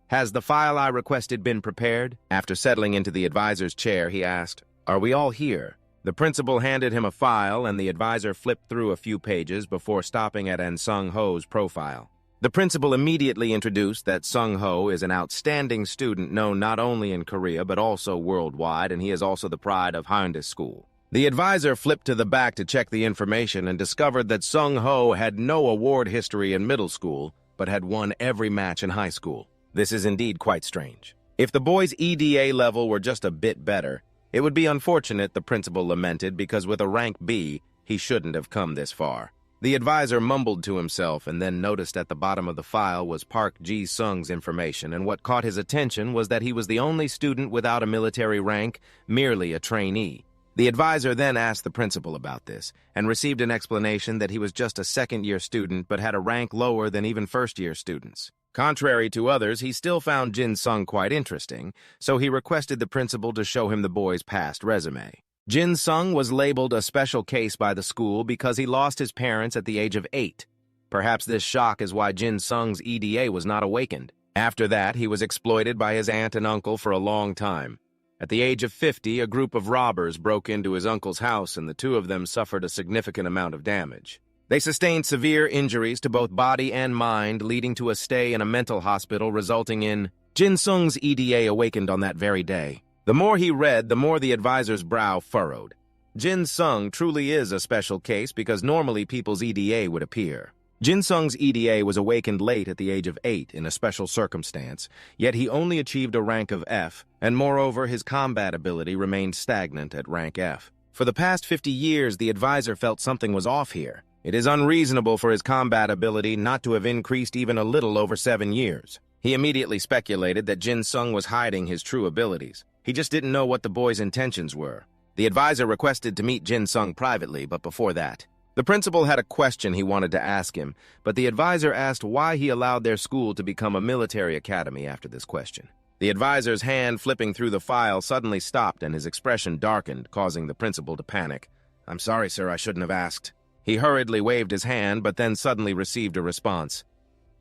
"Has the file I requested been prepared?" After settling into the advisor's chair, he asked, "Are we all here?" The principal handed him a file, and the advisor flipped through a few pages before stopping at An Sung-ho's profile. The principal immediately introduced that Sung-ho is an outstanding student known not only in Korea but also worldwide, and he is also the pride of Hyundai School. The advisor flipped to the back to check the information and discovered that Sung-ho had no award history in middle school, but had won every match in high school. This is indeed quite strange. If the boy's EDA level were just a bit better, it would be unfortunate, the principal lamented, because with a rank B, he shouldn't have come this far. The advisor mumbled to himself and then noticed at the bottom of the file was Park Ji-sung's information, and what caught his attention was that he was the only student without a military rank, merely a trainee. The advisor then asked the principal about this, and received an explanation that he was just a second-year student but had a rank lower than even first-year students. Contrary to others, he still found Jyn Sung quite interesting, so he requested the principal to show him the boy's past resume. Jyn Sung was labeled a special case by the school because he lost his parents at the age of 8. Perhaps this shock is why Jyn Sung's EDA was not awakened. After that, he was exploited by his aunt and uncle for a long time. At the age of 50, a group of robbers broke into his uncle's house, and the two of them suffered a significant amount of damage. They sustained severe injuries to both body and mind, leading to a stay in a mental hospital, resulting in Jyn Sung's EDA awakened on that very day. The more he read, the more the advisor's brow furrowed. Jyn Sung truly is a special case because normally people's EDA would appear. Jyn Sung's EDA was awakened late at the age of 8 in a special circumstance, yet he only achieved a rank of F, and moreover his combat ability remained stagnant at rank F. For the past 50 years, the advisor felt something was off here. It is unreasonable for his combat ability not to have increased even a little over 7 years. He immediately speculated that Jyn Sung was hiding his true abilities. He just didn't know what the boy's intentions were. The advisor requested to meet Jyn Sung privately, but before that, the principal had a question he wanted to ask him, but the advisor asked why he allowed their school to become a military academy after this question. The advisor's hand flipping through the file suddenly stopped and his expression darkened, causing the principal to panic. "I'm sorry, sir, I shouldn't have asked." He hurriedly waved his hand, but then suddenly received a response.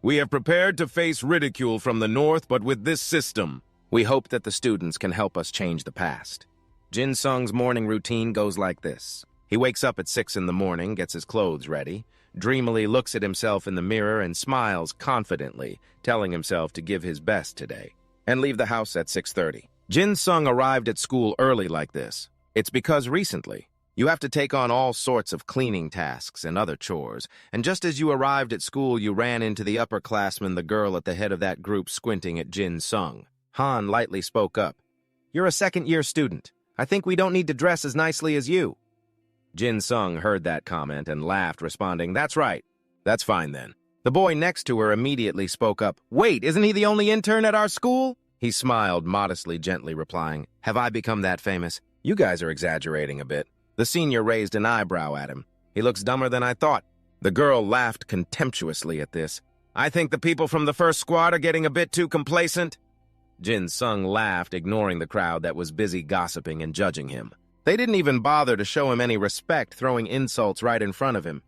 "We have prepared to face ridicule from the north, but with this system, we hope that the students can help us change the past." Jyn Sung's morning routine goes like this. He wakes up at 6 in the morning, gets his clothes ready, dreamily looks at himself in the mirror and smiles confidently, telling himself to give his best today, and leave the house at 6:30. Jyn Sung arrived at school early like this. It's because recently, you have to take on all sorts of cleaning tasks and other chores, and just as you arrived at school, you ran into the upperclassman, the girl at the head of that group, squinting at Jyn Sung. Han lightly spoke up. "You're a second-year student. I think we don't need to dress as nicely as you." Jyn Sung heard that comment and laughed, responding, "That's right. That's fine then." The boy next to her immediately spoke up. "Wait, isn't he the only intern at our school?" He smiled, modestly, gently replying, "Have I become that famous? You guys are exaggerating a bit." The senior raised an eyebrow at him. He looks dumber than I thought." The girl laughed contemptuously at this. "I think the people from the first squad are getting a bit too complacent." Jyn Sung laughed, ignoring the crowd that was busy gossiping and judging him. They didn't even bother to show him any respect, throwing insults right in front of him.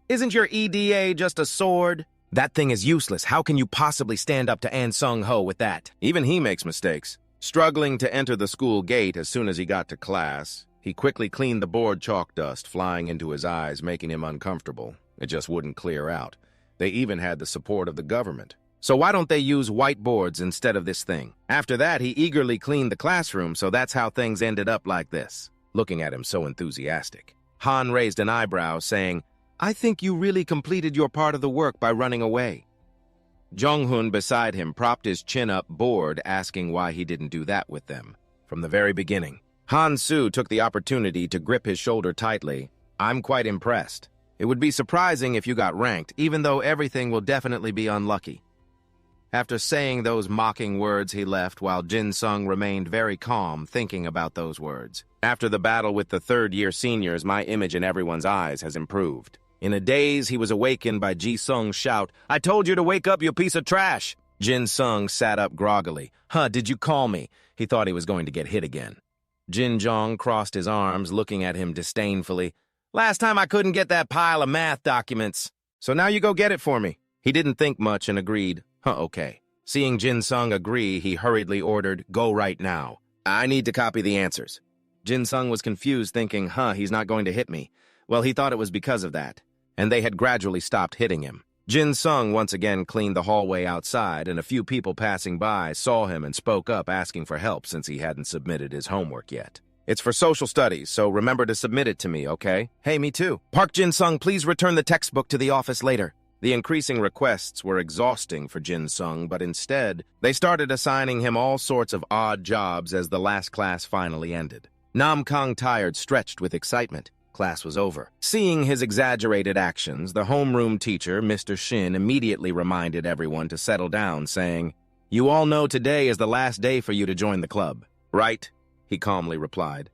"Isn't your EDA just a sword?" "That thing is useless. How can you possibly stand up to An Sung-ho with that?" Even he makes mistakes. Struggling to enter the school gate as soon as he got to class, he quickly cleaned the board chalk dust flying into his eyes, making him uncomfortable. It just wouldn't clear out. They even had the support of the government. So why don't they use whiteboards instead of this thing? After that, he eagerly cleaned the classroom, so that's how things ended up like this. Looking at him so enthusiastic, Han raised an eyebrow, saying, "I think you really completed your part of the work by running away." Jong-hun beside him propped his chin up, bored, asking why he didn't do that with them. From the very beginning, Han-soo took the opportunity to grip his shoulder tightly. "I'm quite impressed. It would be surprising if you got ranked, even though everything will definitely be unlucky." After saying those mocking words, he left, while Jyn Sung remained very calm, thinking about those words. After the battle with the third-year seniors, my image in everyone's eyes has improved. In a daze, he was awakened by Ji Sung's shout, "I told you to wake up, you piece of trash!" Jyn Sung sat up groggily. "Huh, did you call me?" He thought he was going to get hit again. Jin Jong crossed his arms, looking at him disdainfully. "Last time I couldn't get that pile of math documents, so now you go get it for me." He didn't think much and agreed. Okay. Seeing Jyn Sung agree, he hurriedly ordered, "Go right now. I need to copy the answers." Jyn Sung was confused, thinking, he's not going to hit me. Well, he thought it was because of that, and they had gradually stopped hitting him. Jyn Sung once again cleaned the hallway outside, and a few people passing by saw him and spoke up, asking for help since he hadn't submitted his homework yet. "It's for social studies, so remember to submit it to me, okay?" "Hey, me too." "Park Jyn Sung, please return the textbook to the office later." The increasing requests were exhausting for Jyn Sung, but instead, they started assigning him all sorts of odd jobs as the last class finally ended. Nam Kang tired, stretched with excitement. Class was over. Seeing his exaggerated actions, the homeroom teacher, Mr. Shin, immediately reminded everyone to settle down, saying, "You all know today is the last day for you to join the club, right?" He calmly replied.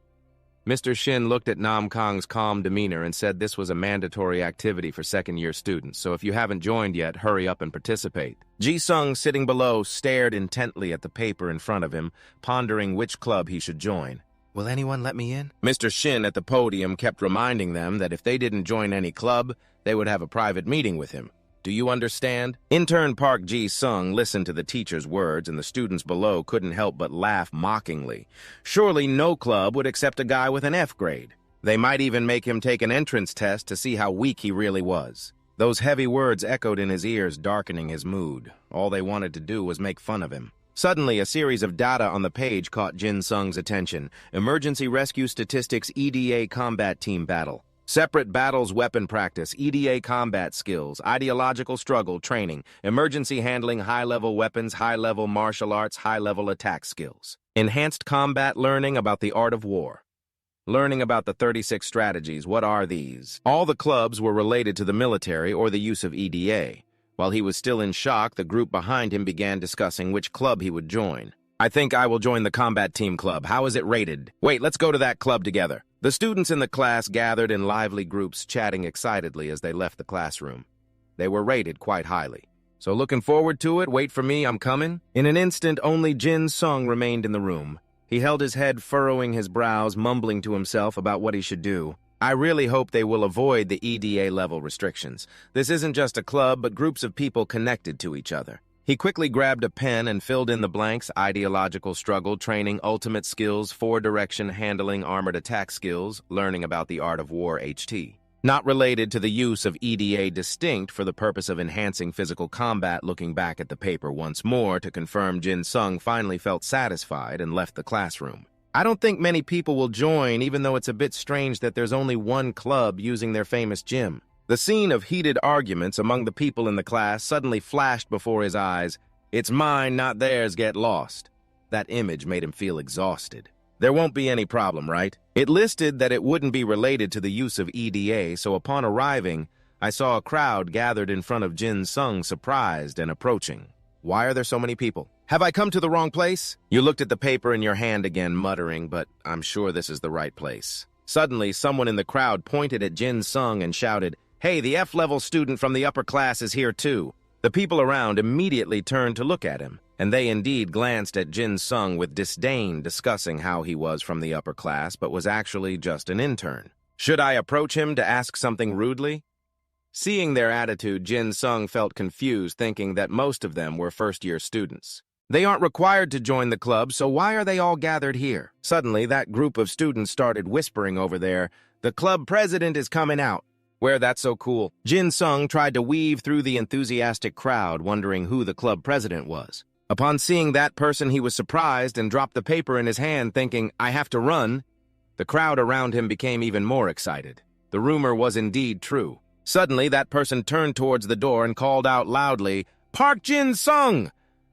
Mr. Shin looked at Nam Kang's calm demeanor and said this was a mandatory activity for second-year students, so if you haven't joined yet, hurry up and participate. Ji Sung, sitting below, stared intently at the paper in front of him, pondering which club he should join. "Will anyone let me in?" Mr. Shin at the podium kept reminding them that if they didn't join any club, they would have a private meeting with him. "Do you understand?" Intern Park Ji Sung listened to the teacher's words, and the students below couldn't help but laugh mockingly. Surely no club would accept a guy with an F grade. They might even make him take an entrance test to see how weak he really was. Those heavy words echoed in his ears, darkening his mood. All they wanted to do was make fun of him. Suddenly, a series of data on the page caught Jyn Sung's attention. Emergency Rescue Statistics EDA Combat Team Battle. Separate battles, weapon practice, EDA combat skills, ideological struggle, training, emergency handling, high-level weapons, high-level martial arts, high-level attack skills. Enhanced combat learning about the art of war. Learning about the 36 strategies. What are these? All the clubs were related to the military or the use of EDA. While he was still in shock, the group behind him began discussing which club he would join. "I think I will join the combat team club. How is it rated?" "Wait, let's go to that club together." The students in the class gathered in lively groups, chatting excitedly as they left the classroom. They were rated quite highly. "So looking forward to it. Wait for me, I'm coming." In an instant, only Jyn Sung remained in the room. He held his head, furrowing his brows, mumbling to himself about what he should do. "I really hope they will avoid the EDA level restrictions. This isn't just a club, but groups of people connected to each other." He quickly grabbed a pen and filled in the blanks: ideological struggle, training, ultimate skills, four-direction handling, armored attack skills, learning about the art of war, HT. Not related to the use of EDA, distinct for the purpose of enhancing physical combat. Looking back at the paper once more to confirm, Jyn Sung finally felt satisfied and left the classroom. I don't think many people will join, even though it's a bit strange that there's only one club using their famous gym. The scene of heated arguments among the people in the class suddenly flashed before his eyes. "It's mine, not theirs, get lost." That image made him feel exhausted. There won't be any problem, right? It listed that it wouldn't be related to the use of EDA, so upon arriving, I saw a crowd gathered in front of Jyn Sung, surprised and approaching. Why are there so many people? Have I come to the wrong place? You looked at the paper in your hand again, muttering, but I'm sure this is the right place. Suddenly, someone in the crowd pointed at Jyn Sung and shouted, "Hey, the F-level student from the upper class is here too." The people around immediately turned to look at him, and they indeed glanced at Jyn Sung with disdain, discussing how he was from the upper class but was actually just an intern. Should I approach him to ask something rudely? Seeing their attitude, Jyn Sung felt confused, thinking that most of them were first-year students. They aren't required to join the club, so why are they all gathered here? Suddenly, that group of students started whispering over there, "The club president is coming out." Where that's so cool. Jyn Sung tried to weave through the enthusiastic crowd, wondering who the club president was. Upon seeing that person, he was surprised and dropped the paper in his hand, thinking, "I have to run." The crowd around him became even more excited. The rumor was indeed true. Suddenly, that person turned towards the door and called out loudly, "Park Jyn Sung!"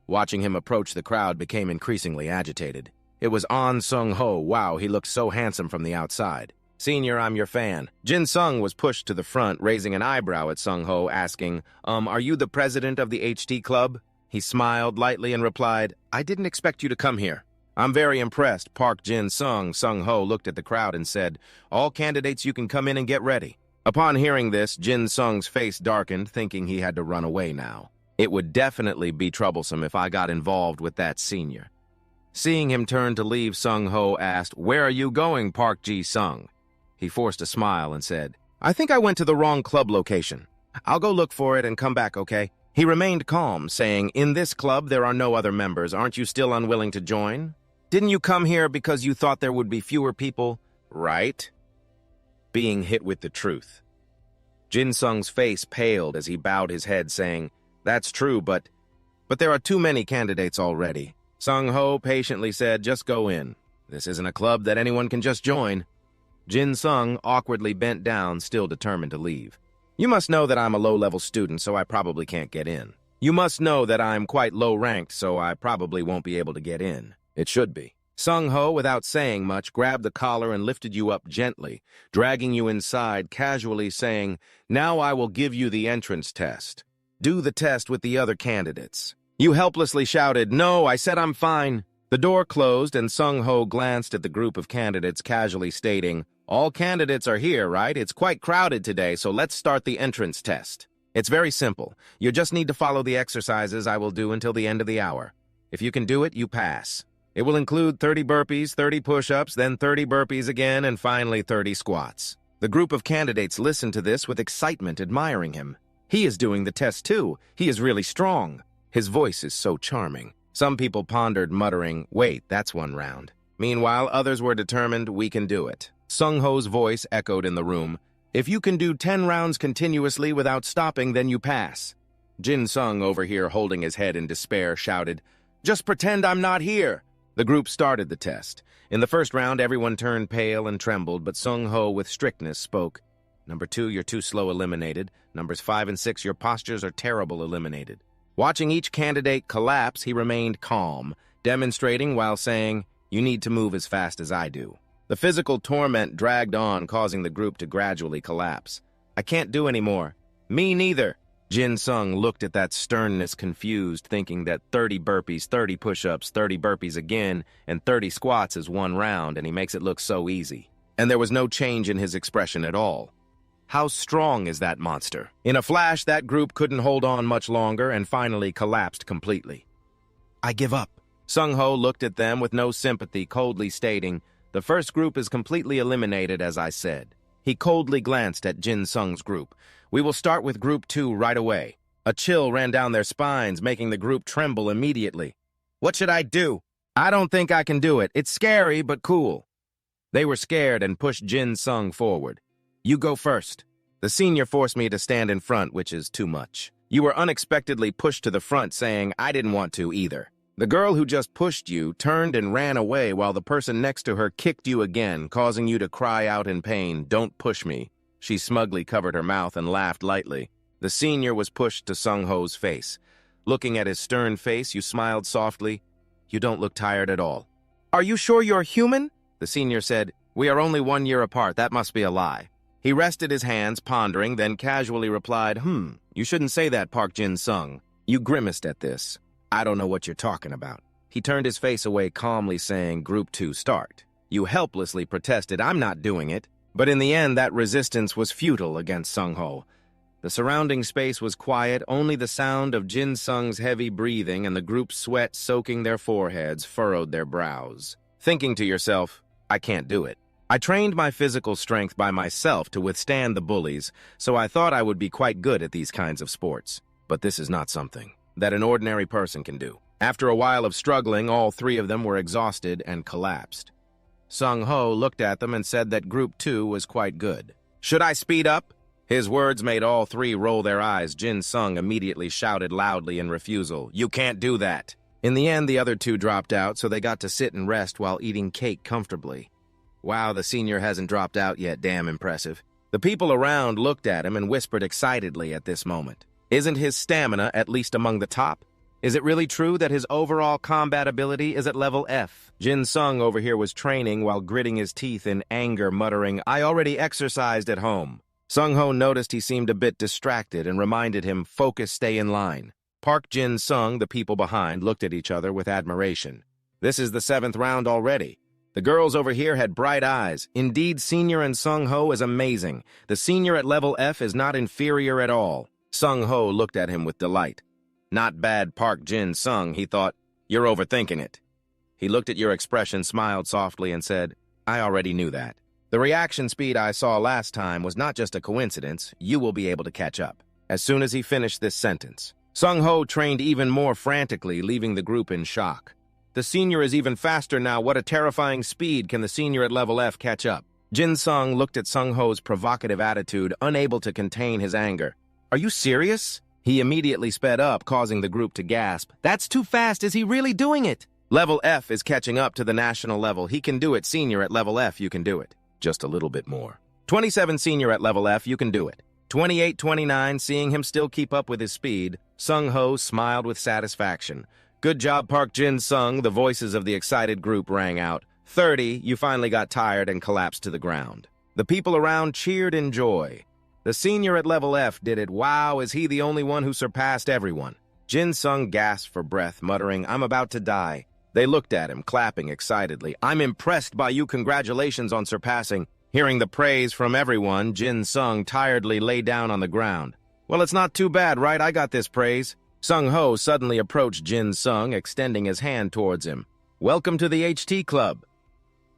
Watching him approach, the crowd became increasingly agitated. It was An Sung-ho. Wow, he looked so handsome from the outside. "Senior, I'm your fan." Jyn Sung was pushed to the front, raising an eyebrow at Sung-ho, asking, Are you the president of the HT club?" He smiled lightly and replied, "I didn't expect you to come here." "I'm very impressed, Park Jyn Sung." Sung-ho looked at the crowd and said, "All candidates, you can come in and get ready." Upon hearing this, Jyn Sung's face darkened, thinking he had to run away now. It would definitely be troublesome if I got involved with that senior. Seeing him turn to leave, Sung-ho asked, "Where are you going, Park Ji-sung?" He forced a smile and said, "I think I went to the wrong club location. I'll go look for it and come back, okay?" He remained calm, saying, "In this club there are no other members. Aren't you still unwilling to join? Didn't you come here because you thought there would be fewer people, right?" Being hit with the truth. Jyn Sung's face paled as he bowed his head, saying, "That's true, but there are too many candidates already." Sung-ho patiently said, "Just go in. This isn't a club that anyone can just join." Jyn Sung awkwardly bent down, still determined to leave. "You must know that I'm a low-level student, so I probably can't get in. You must know that I'm quite low-ranked, so I probably won't be able to get in. It should be." Sung-ho, without saying much, grabbed the collar and lifted you up gently, dragging you inside, casually saying, "Now I will give you the entrance test. Do the test with the other candidates." You helplessly shouted, "No, I said I'm fine." The door closed, and Sung-ho glanced at the group of candidates, casually stating, "All candidates are here, right? It's quite crowded today, so let's start the entrance test. It's very simple. You just need to follow the exercises I will do until the end of the hour. If you can do it, you pass. It will include 30 burpees, 30 push-ups, then 30 burpees again, and finally 30 squats." The group of candidates listened to this with excitement, admiring him. He is doing the test too. He is really strong. His voice is so charming. Some people pondered, muttering, "Wait, that's one round." Meanwhile, others were determined, "We can do it." Sung-ho's voice echoed in the room. "If you can do 10 rounds continuously without stopping, then you pass." Jyn Sung, over here holding his head in despair, shouted, "Just pretend I'm not here." The group started the test. In the first round, everyone turned pale and trembled, but Sung-ho, with strictness, spoke. "Number 2, you're too slow, eliminated. Numbers 5 and 6, your postures are terrible, eliminated." Watching each candidate collapse, he remained calm, demonstrating while saying, "You need to move as fast as I do." The physical torment dragged on, causing the group to gradually collapse. "I can't do any more." "Me neither." Jyn Sung looked at that sternness confused, thinking that 30 burpees, 30 push-ups, 30 burpees again, and 30 squats is one round, and he makes it look so easy. And there was no change in his expression at all. How strong is that monster? In a flash, that group couldn't hold on much longer and finally collapsed completely. "I give up." Sung-ho looked at them with no sympathy, coldly stating, "The first group is completely eliminated, as I said." He coldly glanced at Jyn Sung's group. "We will start with Group 2 right away." A chill ran down their spines, making the group tremble immediately. "What should I do?" "I don't think I can do it. It's scary, but cool." They were scared and pushed Jyn Sung forward. "You go first." "The senior forced me to stand in front, which is too much." "You were unexpectedly pushed to the front, saying, 'I didn't want to either.'" The girl who just pushed you turned and ran away while the person next to her kicked you again, causing you to cry out in pain, "Don't push me." She smugly covered her mouth and laughed lightly. The senior was pushed to Sung-ho's face. Looking at his stern face, you smiled softly. "You don't look tired at all." "Are you sure you're human?" The senior said, "We are only 1 year apart. That must be a lie." He rested his hands, pondering, then casually replied, You shouldn't say that, Park Jyn Sung." You grimaced at this. "I don't know what you're talking about." He turned his face away calmly, saying, "Group 2, start." You helplessly protested, "I'm not doing it." But in the end, that resistance was futile against Sung-ho. The surrounding space was quiet, only the sound of Jyn Sung's heavy breathing and the group's sweat soaking their foreheads furrowed their brows. Thinking to yourself, I can't do it. I trained my physical strength by myself to withstand the bullies, so I thought I would be quite good at these kinds of sports. But this is not something that an ordinary person can do. After a while of struggling, all three of them were exhausted and collapsed. Sung-ho looked at them and said that Group 2 was quite good. Should I speed up? His words made all three roll their eyes. Jyn Sung immediately shouted loudly in refusal, "You can't do that." In the end, the other two dropped out, so they got to sit and rest while eating cake comfortably. Wow, the senior hasn't dropped out yet, damn impressive. The people around looked at him and whispered excitedly at this moment. Isn't his stamina at least among the top? Is it really true that his overall combat ability is at level F? Jyn Sung over here was training while gritting his teeth in anger, muttering, "I already exercised at home." Sung-ho noticed he seemed a bit distracted and reminded him, "Focus, stay in line." Park Jin Sung, the people behind, looked at each other with admiration. This is the 7th round already. The girls over here had bright eyes. Indeed, Senior and Sung-ho is amazing. The senior at level F is not inferior at all. Sung-ho looked at him with delight. Not bad, Park Jin Sung, he thought. You're overthinking it. He looked at your expression, smiled softly, and said, I already knew that. The reaction speed I saw last time was not just a coincidence. You will be able to catch up. As soon as he finished this sentence, Sung-ho trained even more frantically, leaving the group in shock. The senior is even faster now. What a terrifying speed. Can the senior at level F catch up? Jin Sung looked at Sung-ho's provocative attitude, unable to contain his anger. Are you serious? He immediately sped up, causing the group to gasp. That's too fast. Is he really doing it? Level F is catching up to the national level. He can do it. Senior at level F, you can do it. Just a little bit more. 27 senior at level F, you can do it. 28-29, seeing him still keep up with his speed, Sung-ho smiled with satisfaction. Good job, Park Jin Sung, the voices of the excited group rang out. 30, you finally got tired and collapsed to the ground. The people around cheered in joy. The senior at level F did it. Wow, is he the only one who surpassed everyone? Jin Sung gasped for breath, muttering, I'm about to die. They looked at him, clapping excitedly. I'm impressed by you. Congratulations on surpassing. Hearing the praise from everyone, Jin Sung tiredly lay down on the ground. Well, it's not too bad, right? I got this praise. Sung-ho suddenly approached Jin Sung, extending his hand towards him. Welcome to the HT Club.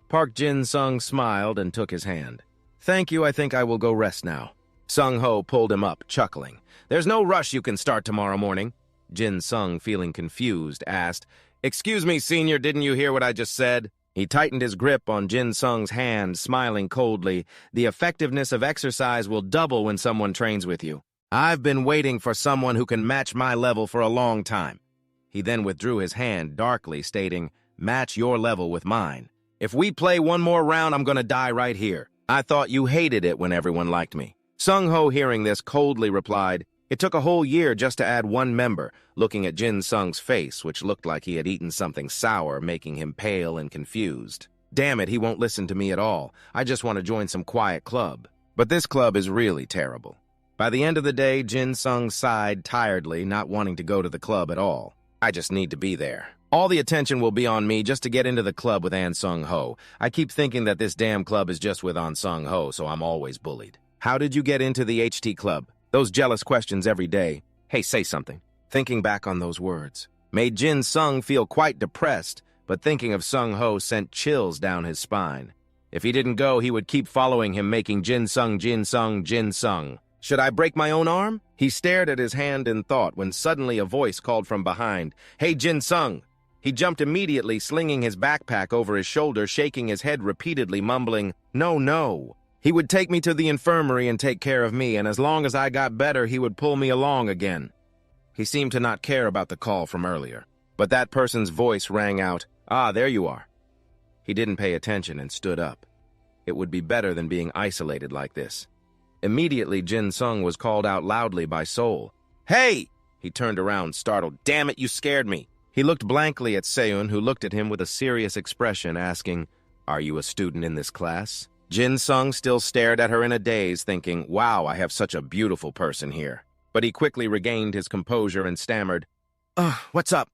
Park Jin Sung smiled and took his hand. Thank you, I think I will go rest now. Sung-ho pulled him up, chuckling. There's no rush, you can start tomorrow morning. Jin Sung, feeling confused, asked, Excuse me, senior, didn't you hear what I just said? He tightened his grip on Jin Sung's hand, smiling coldly. The effectiveness of exercise will double when someone trains with you. I've been waiting for someone who can match my level for a long time. He then withdrew his hand darkly, stating, Match your level with mine. If we play one more round, I'm gonna die right here. I thought you hated it when everyone liked me. Sung-ho, hearing this, coldly replied, It took a whole year just to add one member, looking at Jin Sung's face, which looked like he had eaten something sour, making him pale and confused. Damn it, he won't listen to me at all. I just want to join some quiet club. But this club is really terrible. By the end of the day, Jin Sung sighed tiredly, not wanting to go to the club at all. I just need to be there. All the attention will be on me just to get into the club with An Sung-ho. I keep thinking that this damn club is just with An Sung-ho, so I'm always bullied. How did you get into the HT club? Those jealous questions every day. Hey, say something. Thinking back on those words made Jin Sung feel quite depressed, but thinking of Sung-ho sent chills down his spine. If he didn't go, he would keep following him, making Jin Sung, Jin Sung, Jin Sung. Should I break my own arm? He stared at his hand in thought when suddenly a voice called from behind, Hey, Jin Sung! He jumped immediately, slinging his backpack over his shoulder, shaking his head repeatedly, mumbling, No, no. He would take me to the infirmary and take care of me, and as long as I got better, he would pull me along again. He seemed to not care about the call from earlier, but that person's voice rang out, Ah, there you are. He didn't pay attention and stood up. It would be better than being isolated like this. Immediately, Jin Sung was called out loudly by Seol. Hey! He turned around, startled. Damn it, you scared me. He looked blankly at Seun, who looked at him with a serious expression, asking, Are you a student in this class? Jin Sung still stared at her in a daze, thinking, Wow, I have such a beautiful person here. But he quickly regained his composure and stammered, What's up?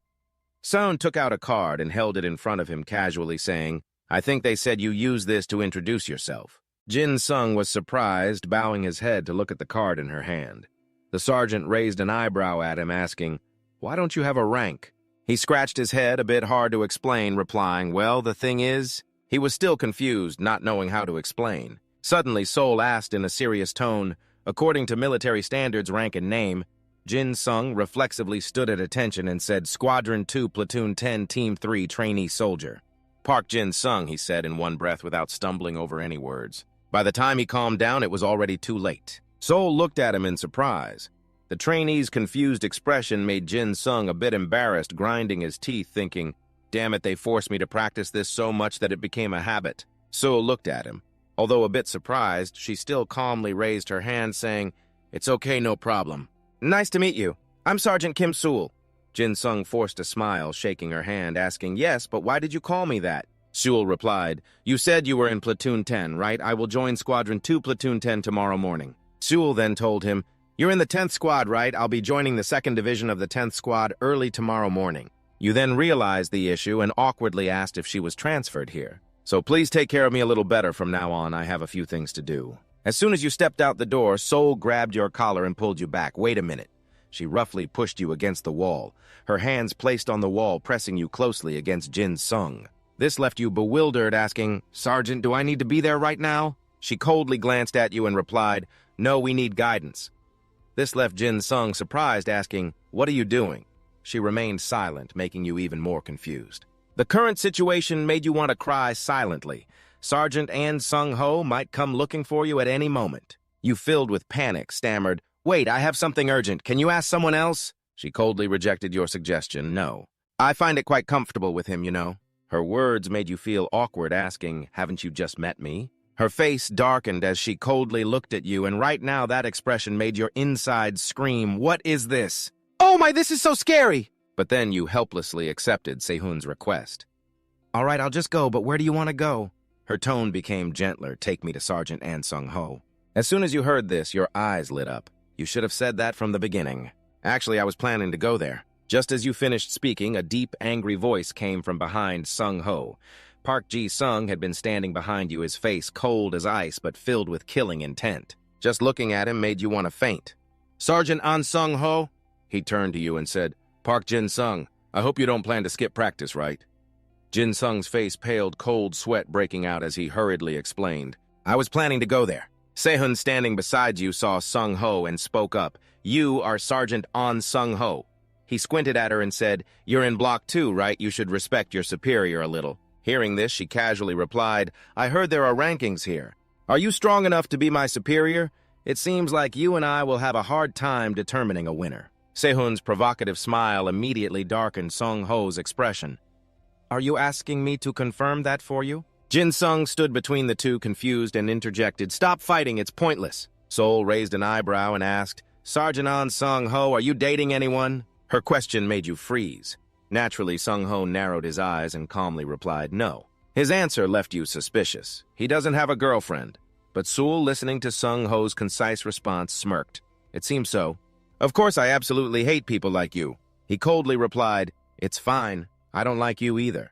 Seun took out a card and held it in front of him, casually saying, I think they said you use this to introduce yourself. Jyn Sung was surprised, bowing his head to look at the card in her hand. The sergeant raised an eyebrow at him, asking, "Why don't you have a rank?" He scratched his head, a bit hard to explain, replying, "Well, the thing is..." He was still confused, not knowing how to explain. Suddenly, Seoul asked in a serious tone, "According to military standards, rank and name." Jyn Sung reflexively stood at attention and said, "Squadron 2, Platoon 10, Team 3, Trainee Soldier." "Park Jyn Sung," he said in one breath without stumbling over any words. By the time he calmed down, it was already too late. Seoul looked at him in surprise. The trainee's confused expression made Jyn Sung a bit embarrassed, grinding his teeth, thinking, "Damn it, they forced me to practice this so much that it became a habit." Seoul looked at him. Although a bit surprised, she still calmly raised her hand, saying, "It's okay, no problem." "Nice to meet you. I'm Sergeant Kim Seoul." Jyn Sung forced a smile, shaking her hand, asking, "Yes, but why did you call me that?" Seoul replied, "You said you were in Platoon 10, right? I will join Squadron 2, Platoon 10 tomorrow morning." Seoul then told him, "You're in the 10th Squad, right? I'll be joining the 2nd Division of the 10th Squad early tomorrow morning." You then realized the issue and awkwardly asked if she was transferred here. "So please take care of me a little better from now on. I have a few things to do." As soon as you stepped out the door, Seoul grabbed your collar and pulled you back. "Wait a minute." She roughly pushed you against the wall, her hands placed on the wall, pressing you closely against Jyn Sung. This left you bewildered, asking, "Sergeant, do I need to be there right now?" She coldly glanced at you and replied, "No, we need guidance." This left Jyn Sung surprised, asking, "What are you doing?" She remained silent, making you even more confused. The current situation made you want to cry silently. Sergeant An Sung-ho might come looking for you at any moment. You, filled with panic, stammered, "Wait, I have something urgent. Can you ask someone else?" She coldly rejected your suggestion. "No. I find it quite comfortable with him, you know." Her words made you feel awkward, asking, "Haven't you just met me?" Her face darkened as she coldly looked at you, and right now that expression made your insides scream, "What is this? Oh my, this is so scary!" But then you helplessly accepted Sehun's request. "All right, I'll just go, but where do you want to go?" Her tone became gentler. "Take me to Sergeant An Sung-ho." As soon as you heard this, your eyes lit up. You should have said that from the beginning. "Actually, I was planning to go there." Just as you finished speaking, a deep, angry voice came from behind Sung-ho. Park Ji-sung had been standing behind you, his face cold as ice but filled with killing intent. Just looking at him made you want to faint. "Sergeant An Sung-ho?" He turned to you and said, "Park Jyn Sung, I hope you don't plan to skip practice, right?" Jyn Sung's face paled, cold sweat breaking out as he hurriedly explained, "I was planning to go there." Sehun, standing beside you, saw Sung-ho and spoke up, "You are Sergeant An Sung-ho." He squinted at her and said, "You're in Block 2, right? You should respect your superior a little." Hearing this, she casually replied, "I heard there are rankings here. Are you strong enough to be my superior? It seems like you and I will have a hard time determining a winner." Sehun's provocative smile immediately darkened Sung-ho's expression. "Are you asking me to confirm that for you?" Jyn Sung stood between the two, confused, and interjected, "Stop fighting, it's pointless." Seoul raised an eyebrow and asked, "Sergeant An Sung-ho, are you dating anyone?" Her question made you freeze. Naturally, Sung-ho narrowed his eyes and calmly replied, "No." His answer left you suspicious. He doesn't have a girlfriend. But Seoul, listening to Sung-ho's concise response, smirked. "It seems so." "Of course I absolutely hate people like you." He coldly replied, "It's fine. I don't like you either."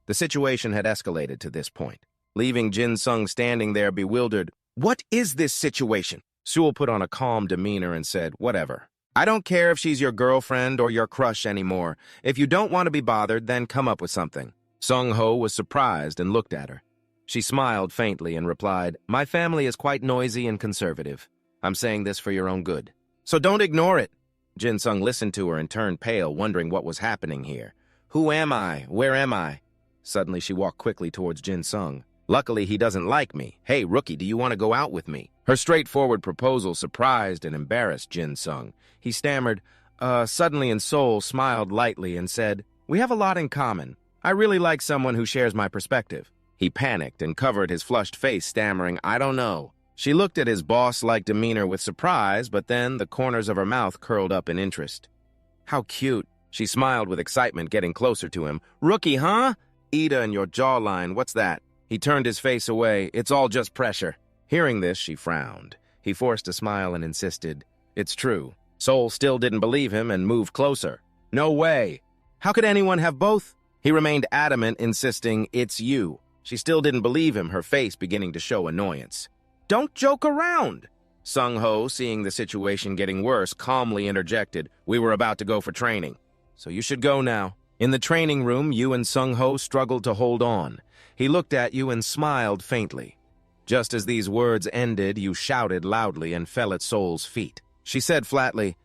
The situation had escalated to this point, leaving Jyn Sung standing there bewildered. "What is this situation?" Seoul put on a calm demeanor and said, "Whatever. I don't care if she's your girlfriend or your crush anymore. If you don't want to be bothered, then come up with something." Sung-ho was surprised and looked at her. She smiled faintly and replied, "My family is quite noisy and conservative. I'm saying this for your own good. So don't ignore it." Jyn Sung listened to her and turned pale, wondering what was happening here. "Who am I? Where am I?" Suddenly, she walked quickly towards Jyn Sung. "Luckily, he doesn't like me. Hey, rookie, do you want to go out with me?" Her straightforward proposal surprised and embarrassed Jyn Sung. He stammered, suddenly, and Seoul smiled lightly and said, "We have a lot in common. I really like someone who shares my perspective." He panicked and covered his flushed face, stammering, "I don't know." She looked at his boss-like demeanor with surprise, but then the corners of her mouth curled up in interest. "How cute." She smiled with excitement, getting closer to him. "Rookie, huh? Ida and your jawline, what's that?" He turned his face away. "It's all just pressure." Hearing this, she frowned. He forced a smile and insisted, "It's true." Seoul still didn't believe him and moved closer. "No way. How could anyone have both?" He remained adamant, insisting, "It's you." She still didn't believe him, her face beginning to show annoyance. "Don't joke around!" Sung-ho, seeing the situation getting worse, calmly interjected. "We were about to go for training, so you should go now." In the training room, you and Sung-ho struggled to hold on. He looked at you and smiled faintly. Just as these words ended, you shouted loudly and fell at Seol's feet. She said flatly,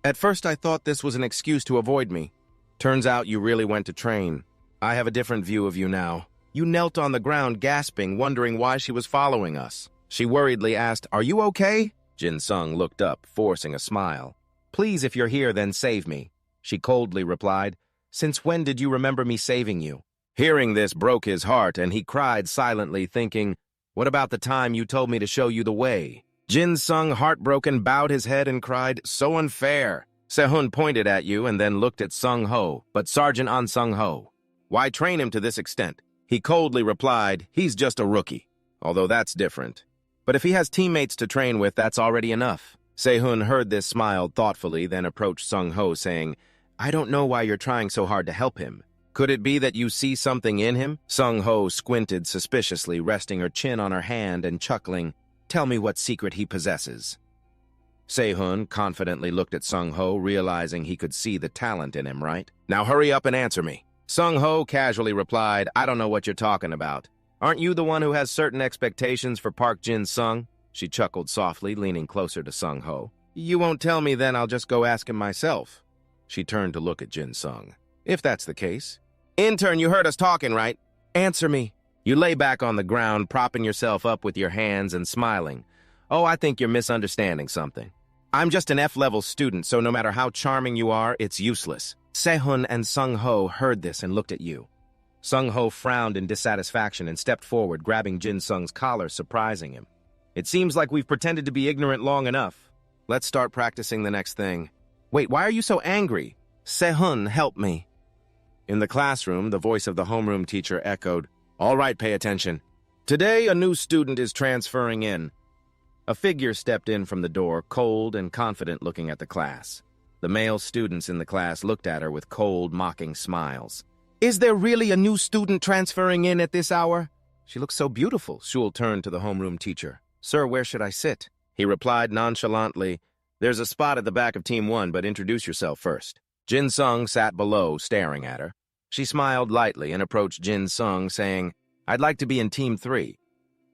"At first I thought this was an excuse to avoid me. Turns out you really went to train. I have a different view of you now." You knelt on the ground, gasping, wondering why she was following us. She worriedly asked, "Are you okay?" Jyn Sung looked up, forcing a smile. "Please, if you're here, then save me." She coldly replied, "Since when did you remember me saving you?" Hearing this broke his heart, and he cried silently, thinking, "What about the time you told me to show you the way?" Jyn Sung, heartbroken, bowed his head and cried, "So unfair." Sehun pointed at you and then looked at Sung-ho, but Sergeant An Sung-ho. "Why train him to this extent?" He coldly replied, "He's just a rookie." Although that's different. But if he has teammates to train with, that's already enough. Sehun heard this, smiled thoughtfully, then approached Sung-ho, saying, "I don't know why you're trying so hard to help him. Could it be that you see something in him?" Sung-ho squinted suspiciously, resting her chin on her hand and chuckling. "Tell me what secret he possesses." Sehun confidently looked at Sung-ho, realizing he could see the talent in him, right? "Now hurry up and answer me." Sung-ho casually replied, "I don't know what you're talking about. Aren't you the one who has certain expectations for Park Jin Sung?" She chuckled softly, leaning closer to Sung-ho. "You won't tell me, then I'll just go ask him myself." She turned to look at Jyn Sung. "If that's the case." "Intern, you heard us talking, right? Answer me." You lay back on the ground, propping yourself up with your hands and smiling. "Oh, I think you're misunderstanding something. I'm just an F-level student, so no matter how charming you are, it's useless." Sehun and Sung-ho heard this and looked at you. Sung-ho frowned in dissatisfaction and stepped forward, grabbing Jyn Sung's collar, surprising him. "It seems like we've pretended to be ignorant long enough. Let's start practicing the next thing." "Wait, why are you so angry?" "Sehun, help me." In the classroom, the voice of the homeroom teacher echoed, "All right, pay attention. Today, a new student is transferring in." A figure stepped in from the door, cold and confident, looking at the class. The male students in the class looked at her with cold, mocking smiles. "Is there really a new student transferring in at this hour?" "She looks so beautiful." Shul turned to the homeroom teacher. "Sir, where should I sit?" He replied nonchalantly, "There's a spot at the back of Team 1, but introduce yourself first." Jyn Sung sat below, staring at her. She smiled lightly and approached Jyn Sung, saying, "I'd like to be in Team 3.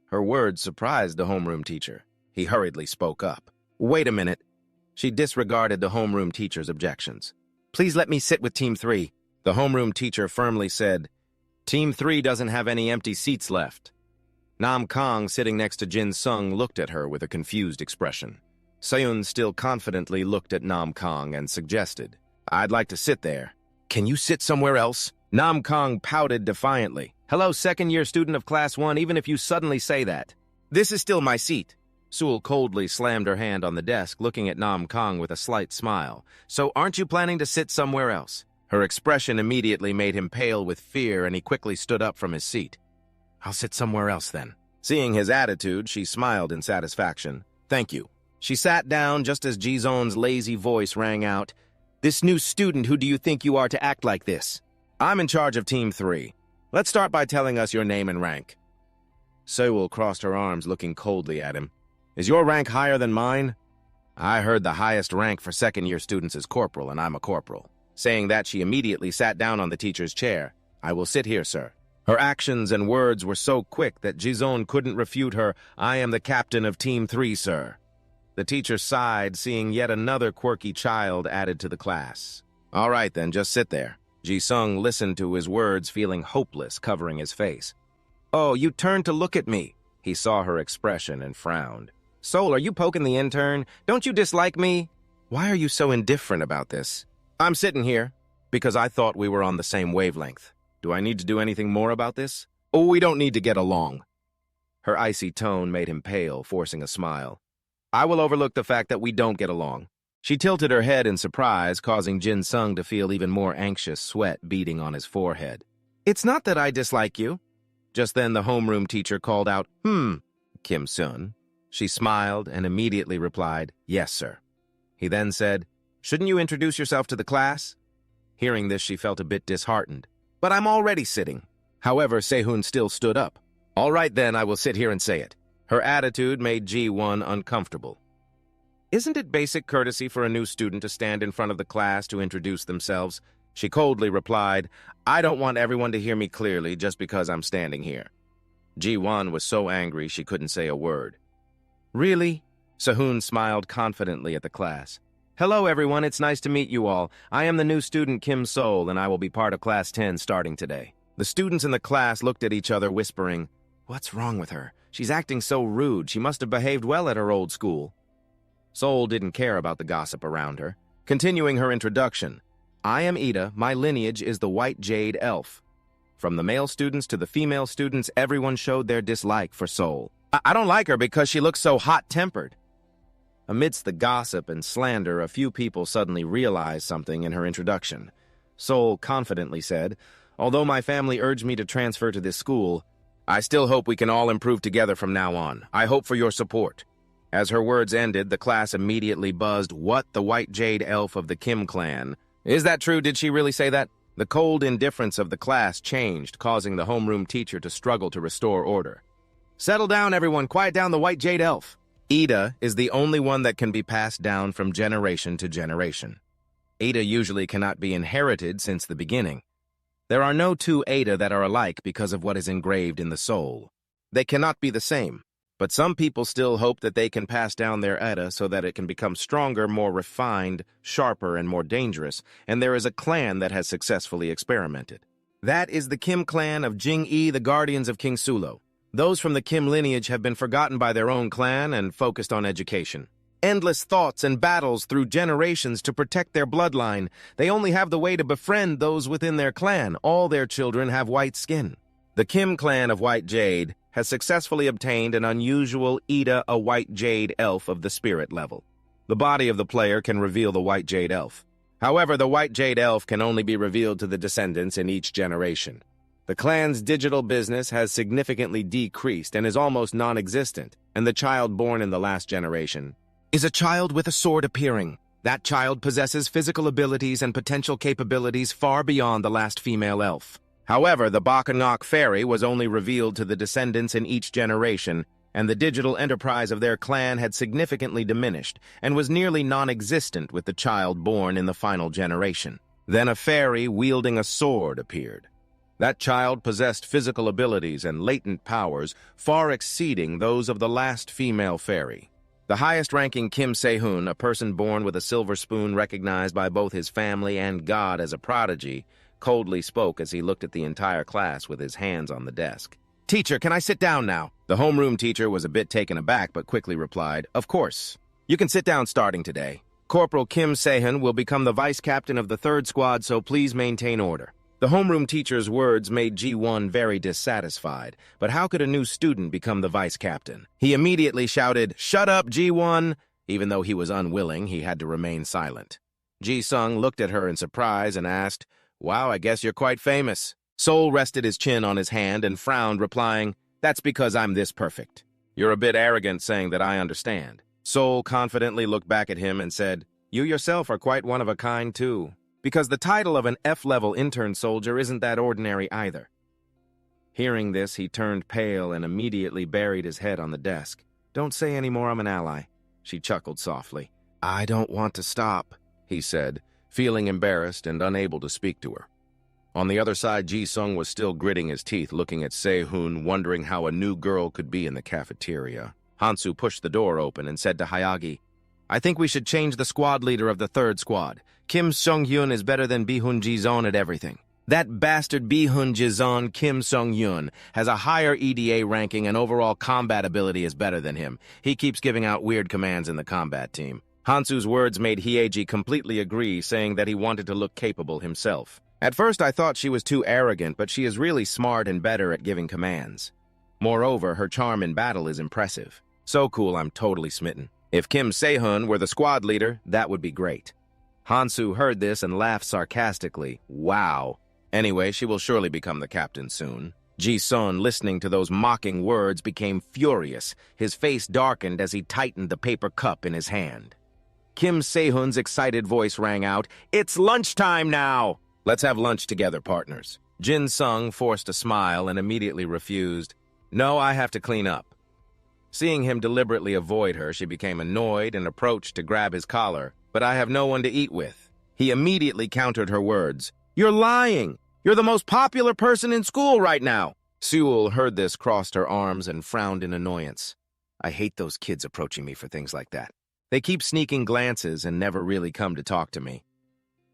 Her words surprised the homeroom teacher. He hurriedly spoke up. "Wait a minute." She disregarded the homeroom teacher's objections. "Please let me sit with Team 3. The homeroom teacher firmly said, "Team 3 doesn't have any empty seats left." Nam Kang, sitting next to Jyn Sung, looked at her with a confused expression. Seun still confidently looked at Nam Kang and suggested, "I'd like to sit there." "Can you sit somewhere else?" Nam Kang pouted defiantly. "Hello, second-year student of Class 1, even if you suddenly say that. This is still my seat." Sewell coldly slammed her hand on the desk, looking at Nam Kang with a slight smile. "So aren't you planning to sit somewhere else?" Her expression immediately made him pale with fear, and he quickly stood up from his seat. "I'll sit somewhere else, then." Seeing his attitude, she smiled in satisfaction. "Thank you." She sat down just as Ji-zon's lazy voice rang out. "This new student, who do you think you are to act like this?" "I'm in charge of Team 3. Let's start by telling us your name and rank." Sewell crossed her arms, looking coldly at him. "Is your rank higher than mine?" "I heard the highest rank for second-year students is corporal, and I'm a corporal." Saying that, she immediately sat down on the teacher's chair. "I will sit here, sir." Her actions and words were so quick that Ji-zon couldn't refute her. "I am the captain of Team 3, sir." The teacher sighed, seeing yet another quirky child added to the class. "All right, then, just sit there." Ji-sung listened to his words, feeling hopeless, covering his face. "Oh, you turned to look at me." He saw her expression and frowned. "Sol, are you poking the intern? Don't you dislike me? Why are you so indifferent about this?" "I'm sitting here because I thought we were on the same wavelength. Do I need to do anything more about this?" "Oh, we don't need to get along." Her icy tone made him pale, forcing a smile. "I will overlook the fact that we don't get along." She tilted her head in surprise, causing Jyn Sung to feel even more anxious, sweat beading on his forehead. "It's not that I dislike you." Just then the homeroom teacher called out, Kim Sun." She smiled and immediately replied, "Yes, sir." He then said, "Shouldn't you introduce yourself to the class?" Hearing this, she felt a bit disheartened. "But I'm already sitting." However, Sehun still stood up. All right then, I will sit here and say it. Her attitude made Ji-won uncomfortable. Isn't it basic courtesy for a new student to stand in front of the class to introduce themselves? She coldly replied, I don't want everyone to hear me clearly just because I'm standing here. Ji-won was so angry she couldn't say a word. Really? Sehun smiled confidently at the class. Hello everyone, it's nice to meet you all. I am the new student Kim Sol and I will be part of class 10 starting today. The students in the class looked at each other whispering, What's wrong with her? She's acting so rude. She must have behaved well at her old school. Sol didn't care about the gossip around her. Continuing her introduction, I am Ida. My lineage is the White Jade Elf. From the male students to the female students, everyone showed their dislike for Sol. I don't like her because she looks so hot-tempered. Amidst the gossip and slander, a few people suddenly realized something in her introduction. Sol confidently said, Although my family urged me to transfer to this school, I still hope we can all improve together from now on. I hope for your support. As her words ended, the class immediately buzzed, What, the White Jade Elf of the Kim clan? Is that true? Did she really say that? The cold indifference of the class changed, causing the homeroom teacher to struggle to restore order. Settle down, everyone. Quiet down the White Jade Elf. Ida is the only one that can be passed down from generation to generation. Ida usually cannot be inherited since the beginning. There are no two Ada that are alike because of what is engraved in the soul. They cannot be the same, but some people still hope that they can pass down their Ada so that it can become stronger, more refined, sharper, and more dangerous, and there is a clan that has successfully experimented. That is the Kim clan of Jing-e, the guardians of King Sulo. Those from the Kim lineage have been forgotten by their own clan and focused on education. Endless thoughts and battles through generations to protect their bloodline. They only have the way to befriend those within their clan. All their children have white skin. The Kim clan of White Jade has successfully obtained an unusual Ida, a White Jade Elf of the spirit level. The body of the player can reveal the White Jade Elf. However, the White Jade Elf can only be revealed to the descendants in each generation. The clan's digital business has significantly decreased and is almost non-existent, and the child born in the last generation is a child with a sword appearing. That child possesses physical abilities and potential capabilities far beyond the last female elf. However, the Bakanok fairy was only revealed to the descendants in each generation, and the digital enterprise of their clan had significantly diminished and was nearly non-existent with the child born in the final generation. Then a fairy wielding a sword appeared. That child possessed physical abilities and latent powers far exceeding those of the last female fairy. The highest-ranking Kim Sehun, a person born with a silver spoon recognized by both his family and God as a prodigy, coldly spoke as he looked at the entire class with his hands on the desk. Teacher, can I sit down now? The homeroom teacher was a bit taken aback but quickly replied, Of course. You can sit down starting today. Corporal Kim Sehun will become the vice captain of the 3rd squad, so please maintain order. The homeroom teacher's words made Ji-won very dissatisfied, but how could a new student become the vice captain? He immediately shouted, Shut up, Ji-won! Even though he was unwilling, he had to remain silent. Jyn Sung looked at her in surprise and asked, Wow, I guess you're quite famous. Sol rested his chin on his hand and frowned, replying, That's because I'm this perfect. You're a bit arrogant saying that I understand. Sol confidently looked back at him and said, You yourself are quite one of a kind, too. Because the title of an F-level intern soldier isn't that ordinary either. Hearing this, he turned pale and immediately buried his head on the desk. Don't say any more, I'm an ally. She chuckled softly. I don't want to stop, he said, feeling embarrassed and unable to speak to her. On the other side, Jyn Sung was still gritting his teeth, looking at Sehun, wondering how a new girl could be in the cafeteria. Hansu pushed the door open and said to Hyagi, I think we should change the squad leader of the 3rd squad. Kim Sung-hyun is better than Bihun Jizon at everything. That bastard Bihun Jizon, Kim Sung-hyun, has a higher EDA ranking and overall combat ability is better than him. He keeps giving out weird commands in the combat team. Hansu's words made Hyeji completely agree, saying that he wanted to look capable himself. At first I thought she was too arrogant, but she is really smart and better at giving commands. Moreover, her charm in battle is impressive. So cool, I'm totally smitten. If Kim Sehun were the squad leader, that would be great. Hansu heard this and laughed sarcastically. Wow. Anyway, she will surely become the captain soon. Ji-sun, listening to those mocking words, became furious. His face darkened as he tightened the paper cup in his hand. Kim Sehun's excited voice rang out, It's lunchtime now! Let's have lunch together, partners. Jyn Sung forced a smile and immediately refused. No, I have to clean up. Seeing him deliberately avoid her, she became annoyed and approached to grab his collar. But I have no one to eat with. He immediately countered her words. You're lying! You're the most popular person in school right now! Sewell heard this, crossed her arms, and frowned in annoyance. I hate those kids approaching me for things like that. They keep sneaking glances and never really come to talk to me.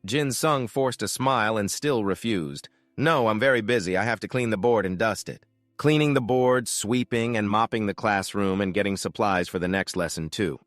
Jyn Sung forced a smile and still refused. No, I'm very busy. I have to clean the board and dust it. Cleaning the board, sweeping, and mopping the classroom, and getting supplies for the next lesson, too.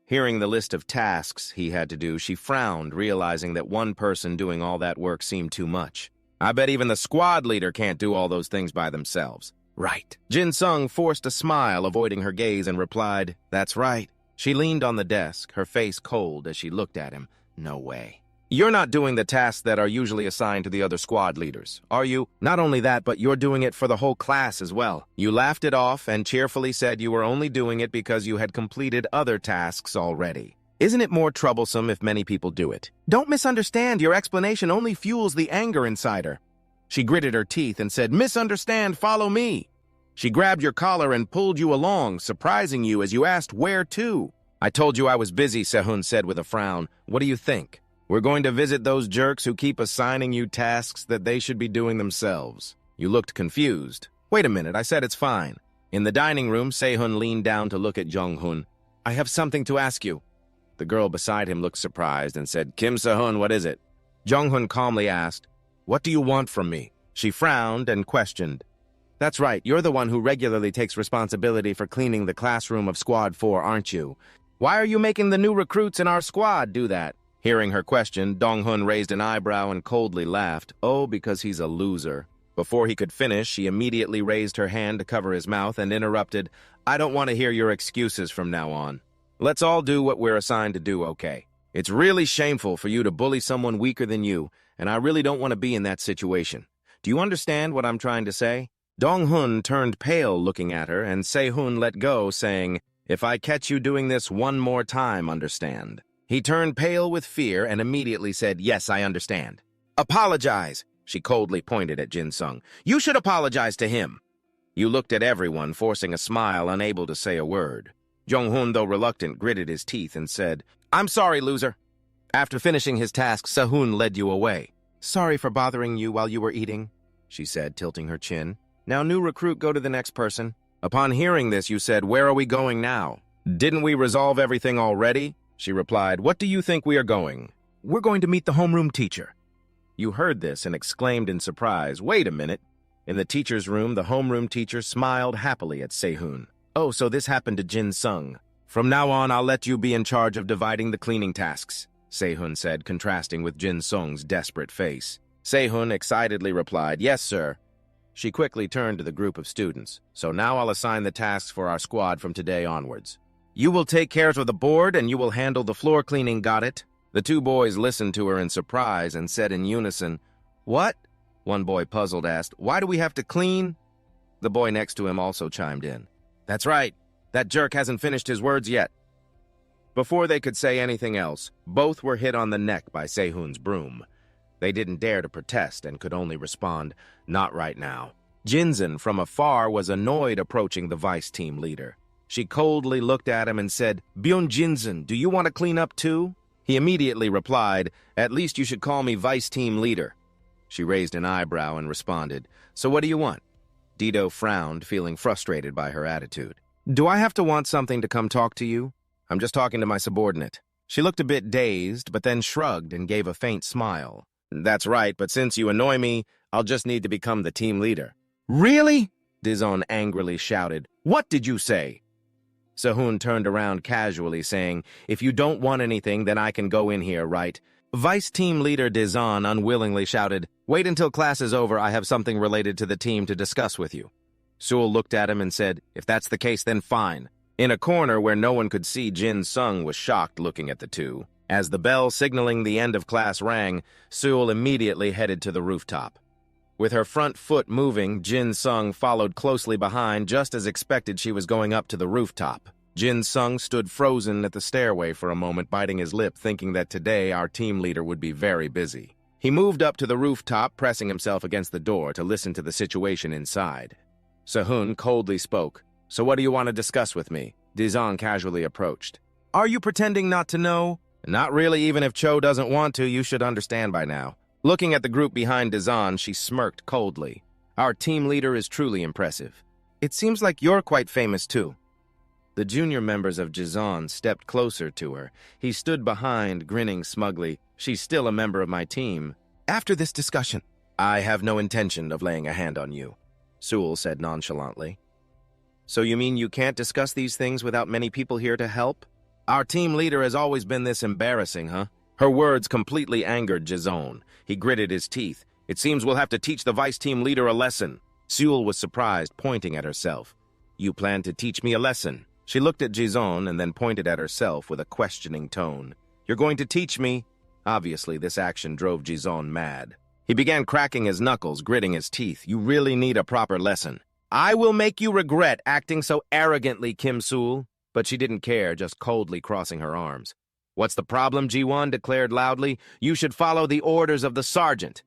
Hearing the list of tasks he had to do, she frowned, realizing that one person doing all that work seemed too much. I bet even the squad leader can't do all those things by themselves. Right. Jyn Sung forced a smile, avoiding her gaze, and replied, That's right. She leaned on the desk, her face cold as she looked at him. No way. You're not doing the tasks that are usually assigned to the other squad leaders, are you? Not only that, but you're doing it for the whole class as well. You laughed it off and cheerfully said you were only doing it because you had completed other tasks already. Isn't it more troublesome if many people do it? Don't misunderstand, your explanation only fuels the anger inside her. She gritted her teeth and said, Misunderstand, follow me. She grabbed your collar and pulled you along, surprising you as you asked where to. I told you I was busy, Sehun said with a frown. What do you think? We're going to visit those jerks who keep assigning you tasks that they should be doing themselves. You looked confused. Wait a minute, I said it's fine. In the dining room, Sehun leaned down to look at Jong-hun. I have something to ask you. The girl beside him looked surprised and said, Kim Sehun, what is it? Jong-hun calmly asked, What do you want from me? She frowned and questioned. That's right, you're the one who regularly takes responsibility for cleaning the classroom of Squad 4, aren't you? Why are you making the new recruits in our squad do that? Hearing her question, Dong-hun raised an eyebrow and coldly laughed. Oh, because he's a loser. Before he could finish, she immediately raised her hand to cover his mouth and interrupted, I don't want to hear your excuses from now on. Let's all do what we're assigned to do, okay? It's really shameful for you to bully someone weaker than you, and I really don't want to be in that situation. Do you understand what I'm trying to say? Dong-hun turned pale looking at her, and Se-hun let go, saying, If I catch you doing this one more time, understand. He turned pale with fear and immediately said, Yes, I understand. Apologize, she coldly pointed at Jyn Sung. You should apologize to him. You looked at everyone, forcing a smile, unable to say a word. Jong-hun, though reluctant, gritted his teeth and said, I'm sorry, loser. After finishing his task, Sehun led you away. Sorry for bothering you while you were eating, she said, tilting her chin. Now, new recruit, go to the next person. Upon hearing this, you said, Where are we going now? Didn't we resolve everything already? She replied, What do you think we are going? We're going to meet the homeroom teacher. You heard this and exclaimed in surprise, Wait a minute. In the teacher's room, the homeroom teacher smiled happily at Sehun. Oh, so this happened to Jyn Sung. From now on, I'll let you be in charge of dividing the cleaning tasks, Sehun said, contrasting with Jyn Sung's desperate face. Sehun excitedly replied, Yes, sir. She quickly turned to the group of students. So now I'll assign the tasks for our squad from today onwards. You will take care of the board, and you will handle the floor cleaning, got it? The two boys listened to her in surprise and said in unison, What? One boy puzzled asked, Why do we have to clean? The boy next to him also chimed in. That's right. That jerk hasn't finished his words yet. Before they could say anything else, both were hit on the neck by Sehun's broom. They didn't dare to protest and could only respond, Not right now. Jinzin from afar was annoyed approaching the vice team leader. She coldly looked at him and said, Byun Jinzin, do you want to clean up too? He immediately replied, At least you should call me vice team leader. She raised an eyebrow and responded, So what do you want? Dido frowned, feeling frustrated by her attitude. Do I have to want something to come talk to you? I'm just talking to my subordinate. She looked a bit dazed, but then shrugged and gave a faint smile. That's right, but since you annoy me, I'll just need to become the team leader. Really? Dizon angrily shouted. What did you say? Sehun turned around casually, saying, If you don't want anything, then I can go in here, right? Vice team leader Dizon unwillingly shouted, Wait until class is over, I have something related to the team to discuss with you. Sewell looked at him and said, If that's the case, then fine. In a corner where no one could see, Jyn Sung was shocked looking at the two. As the bell signaling the end of class rang, Sewell immediately headed to the rooftop. With her front foot moving, Jyn Sung followed closely behind. Just as expected, she was going up to the rooftop. Jyn Sung stood frozen at the stairway for a moment, biting his lip, thinking that today our team leader would be very busy. He moved up to the rooftop, pressing himself against the door to listen to the situation inside. Sehun coldly spoke. "So what do you want to discuss with me?" Jyn casually approached. "Are you pretending not to know?" "Not really, even if Cho doesn't want to, you should understand by now." Looking at the group behind Jyn, she smirked coldly. "Our team leader is truly impressive. It seems like you're quite famous too." The junior members of Jyn stepped closer to her. He stood behind, grinning smugly. "She's still a member of my team." "After this discussion, I have no intention of laying a hand on you," Sewell said nonchalantly. "So you mean you can't discuss these things without many people here to help? Our team leader has always been this embarrassing, huh?" Her words completely angered Jyn. He gritted his teeth. "It seems we'll have to teach the vice team leader a lesson." Sewell was surprised, pointing at herself. "You plan to teach me a lesson?" She looked at Jyn and then pointed at herself with a questioning tone. "You're going to teach me?" Obviously, this action drove Jyn mad. He began cracking his knuckles, gritting his teeth. "You really need a proper lesson." "I will make you regret acting so arrogantly, Kim Sewell." But she didn't care, just coldly crossing her arms. "What's the problem?" Ji-won declared loudly. "You should follow the orders of the sergeant."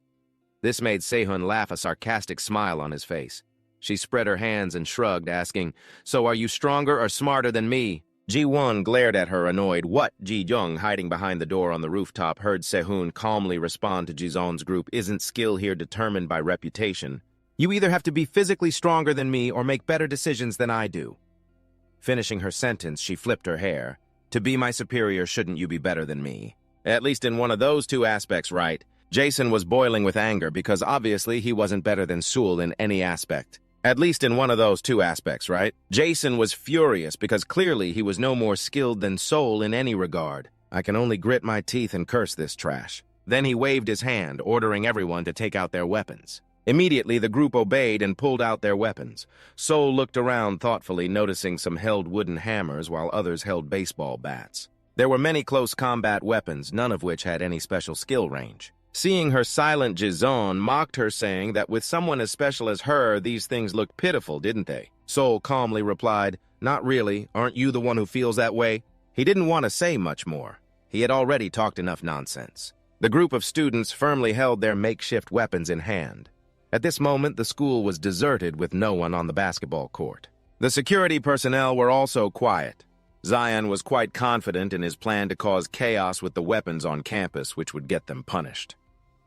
This made Sehun laugh, a sarcastic smile on his face. She spread her hands and shrugged, asking, "So are you stronger or smarter than me?" Ji-won glared at her, annoyed. "What?" Ji-young, hiding behind the door on the rooftop, heard Sehun calmly respond to Jizon's group. "Isn't skill here determined by reputation? You either have to be physically stronger than me or make better decisions than I do." Finishing her sentence, she flipped her hair. "To be my superior, shouldn't you be better than me? At least in one of those two aspects, right?" Jason was boiling with anger because obviously he wasn't better than Sewell in any aspect. At least in one of those two aspects, right? Jason was furious because clearly he was no more skilled than Seoul in any regard. "I can only grit my teeth and curse this trash." Then he waved his hand, ordering everyone to take out their weapons. Immediately, the group obeyed and pulled out their weapons. Seoul looked around thoughtfully, noticing some held wooden hammers while others held baseball bats. There were many close combat weapons, none of which had any special skill range. Seeing her silent, Jizon mocked her, saying that with someone as special as her, these things looked pitiful, didn't they? Seoul calmly replied, "Not really. Aren't you the one who feels that way?" He didn't want to say much more. He had already talked enough nonsense. The group of students firmly held their makeshift weapons in hand. At this moment, the school was deserted with no one on the basketball court. The security personnel were also quiet. Zion was quite confident in his plan to cause chaos with the weapons on campus, which would get them punished.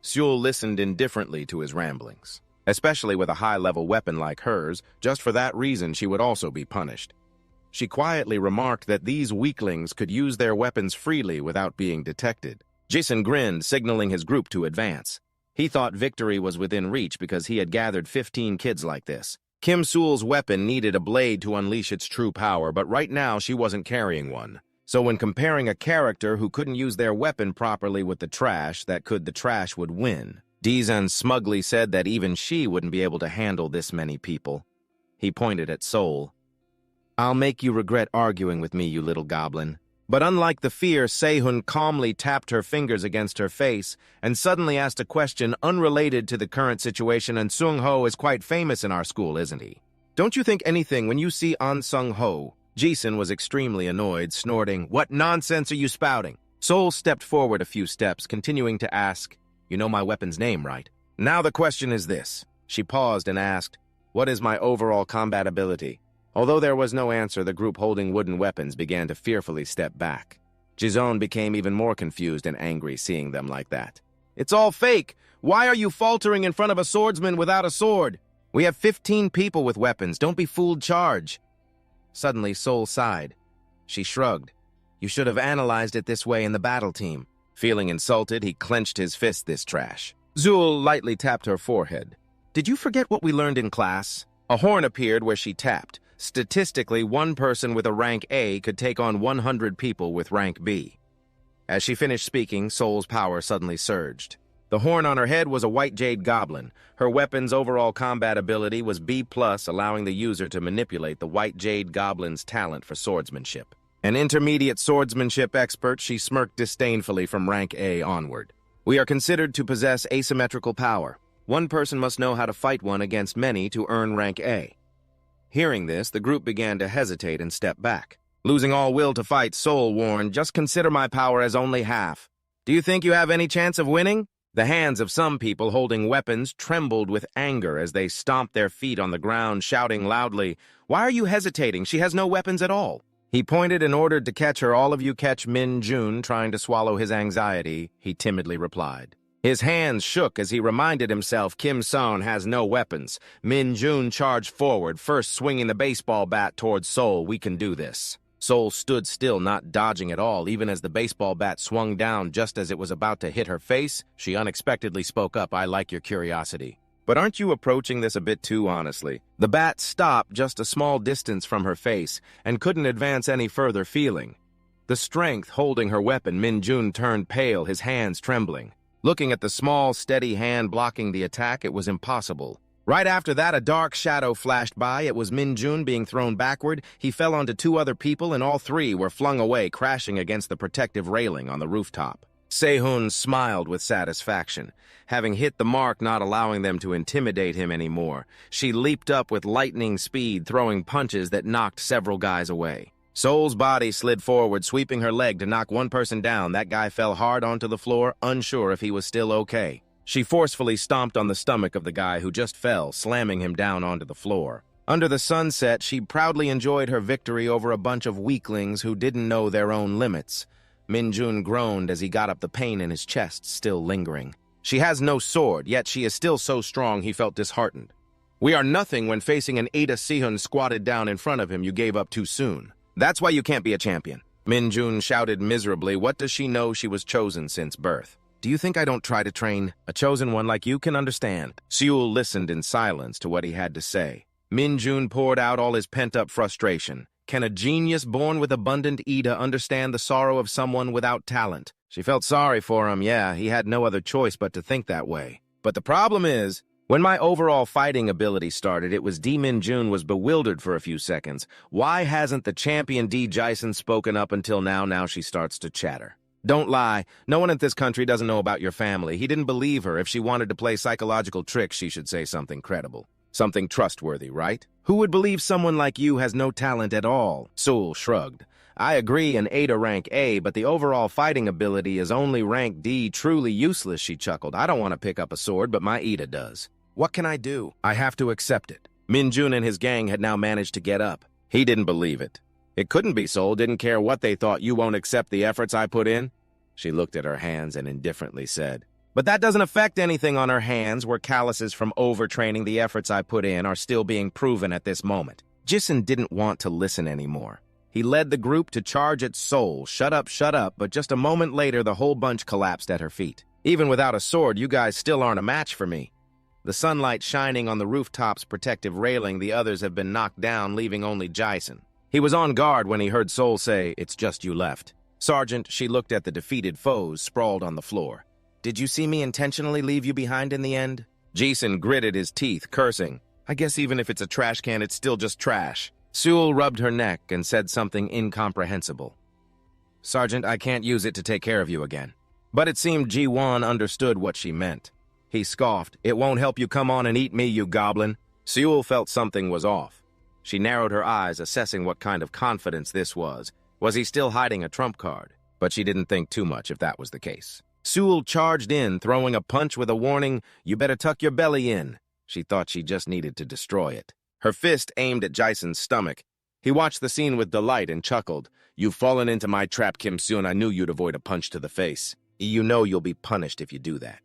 Sewell listened indifferently to his ramblings. Especially with a high-level weapon like hers, just for that reason she would also be punished. She quietly remarked that these weaklings could use their weapons freely without being detected. Jason grinned, signaling his group to advance. He thought victory was within reach because he had gathered 15 kids like this. Kim Sewell's weapon needed a blade to unleash its true power, but right now she wasn't carrying one. So when comparing a character who couldn't use their weapon properly with the trash the trash would win. Jizon smugly said that even she wouldn't be able to handle this many people. He pointed at Seoul. "I'll make you regret arguing with me, you little goblin." But unlike the fear, Sehun calmly tapped her fingers against her face and suddenly asked a question unrelated to the current situation. "And Sung-ho is quite famous in our school, isn't he? Don't you think anything when you see An Sung-ho?" Jason was extremely annoyed, snorting, "What nonsense are you spouting?" Seoul stepped forward a few steps, continuing to ask, "You know my weapon's name, right? Now the question is this." She paused and asked, "What is my overall combat ability?" Although there was no answer, the group holding wooden weapons began to fearfully step back. Jizon became even more confused and angry seeing them like that. "It's all fake! Why are you faltering in front of a swordsman without a sword? We have 15 people with weapons. Don't be fooled, charge!" Suddenly, Seoul sighed. She shrugged. "You should have analyzed it this way in the battle team." Feeling insulted, he clenched his fist, this trash. Zul lightly tapped her forehead. "Did you forget what we learned in class?" A horn appeared where she tapped. Statistically, one person with a rank A could take on 100 people with rank B. As she finished speaking, Seoul's power suddenly surged. The horn on her head was a white jade goblin. Her weapon's overall combat ability was B+, allowing the user to manipulate the white jade goblin's talent for swordsmanship. An intermediate swordsmanship expert, she smirked disdainfully from rank A onward. "We are considered to possess asymmetrical power. One person must know how to fight one against many to earn rank A." Hearing this, the group began to hesitate and step back. Losing all will to fight, Seoul warned, "Just consider my power as only half. Do you think you have any chance of winning?" The hands of some people holding weapons trembled with anger as they stomped their feet on the ground, shouting loudly, "Why are you hesitating? She has no weapons at all." He pointed and ordered to catch her. "All of you catch Min Jun," trying to swallow his anxiety, he timidly replied. His hands shook as he reminded himself Kim Sung has no weapons. Min Jun charged forward, first swinging the baseball bat towards Seoul. "We can do this." Seoul stood still, not dodging at all. Even as the baseball bat swung down just as it was about to hit her face, she unexpectedly spoke up, "I like your curiosity. But aren't you approaching this a bit too honestly?" The bat stopped just a small distance from her face and couldn't advance any further, feeling the strength holding her weapon. Min Jun turned pale, his hands trembling. Looking at the small, steady hand blocking the attack, it was impossible. Right after that, a dark shadow flashed by. It was Min Jun being thrown backward. He fell onto two other people, and all three were flung away, crashing against the protective railing on the rooftop. Sehun smiled with satisfaction, having hit the mark, not allowing them to intimidate him anymore. She leaped up with lightning speed, throwing punches that knocked several guys away. Seoul's body slid forward, sweeping her leg to knock one person down. That guy fell hard onto the floor, unsure if he was still okay. She forcefully stomped on the stomach of the guy who just fell, slamming him down onto the floor. Under the sunset, she proudly enjoyed her victory over a bunch of weaklings who didn't know their own limits. Min Jun groaned as he got up, the pain in his chest still lingering. She has no sword, yet she is still so strong he felt disheartened. "We are nothing when facing an Ada Sehun squatted down in front of him. You gave up too soon. That's why you can't be a champion." Min Jun shouted miserably. What does she know? She was chosen since birth. "Do you think I don't try to train? A chosen one like you can understand." Seul listened in silence to what he had to say. Min Jun poured out all his pent-up frustration. Can a genius born with abundant Ida understand the sorrow of someone without talent? She felt sorry for him. Yeah, he had no other choice but to think that way. But the problem is, when my overall fighting ability started, it was Min Jun was bewildered for a few seconds. Why hasn't the champion Jyn Sung spoken up until now? Now she starts to chatter. Don't lie. No one in this country doesn't know about your family. He didn't believe her. If she wanted to play psychological tricks, she should say something credible. Something trustworthy, right? Who would believe someone like you has no talent at all? Seul shrugged. I agree in Ada rank A, but the overall fighting ability is only rank D. Truly useless, she chuckled. I don't want to pick up a sword, but my Ida does. What can I do? I have to accept it. Min Jun and his gang had now managed to get up. He didn't believe it. It couldn't be. Seoul didn't care what they thought. You won't accept the efforts I put in? She looked at her hands and indifferently said, "But that doesn't affect anything on her hands. Were calluses from overtraining. The efforts I put in are still being proven at this moment." Jisung didn't want to listen anymore. He led the group to charge at Seoul. Shut up, but just a moment later, the whole bunch collapsed at her feet. "Even without a sword, you guys still aren't a match for me." The sunlight shining on the rooftop's protective railing, the others have been knocked down, leaving only Jyn. He was on guard when he heard Seoul say, "It's just you left." "Sergeant," she looked at the defeated foes sprawled on the floor. "Did you see me intentionally leave you behind in the end?" Jisung gritted his teeth, cursing. "I guess even if it's a trash can, it's still just trash." Seul rubbed her neck and said something incomprehensible. "Sergeant, I can't use it to take care of you again." But it seemed Ji-won understood what she meant. He scoffed. "It won't help you come on and eat me, you goblin." Seul felt something was off. She narrowed her eyes, assessing what kind of confidence this was. Was he still hiding a trump card? But she didn't think too much if that was the case. Seul charged in, throwing a punch with a warning, "You better tuck your belly in." She thought she just needed to destroy it. Her fist aimed at Jisung's stomach. He watched the scene with delight and chuckled. "You've fallen into my trap, Kim Sung. I knew you'd avoid a punch to the face. You know you'll be punished if you do that."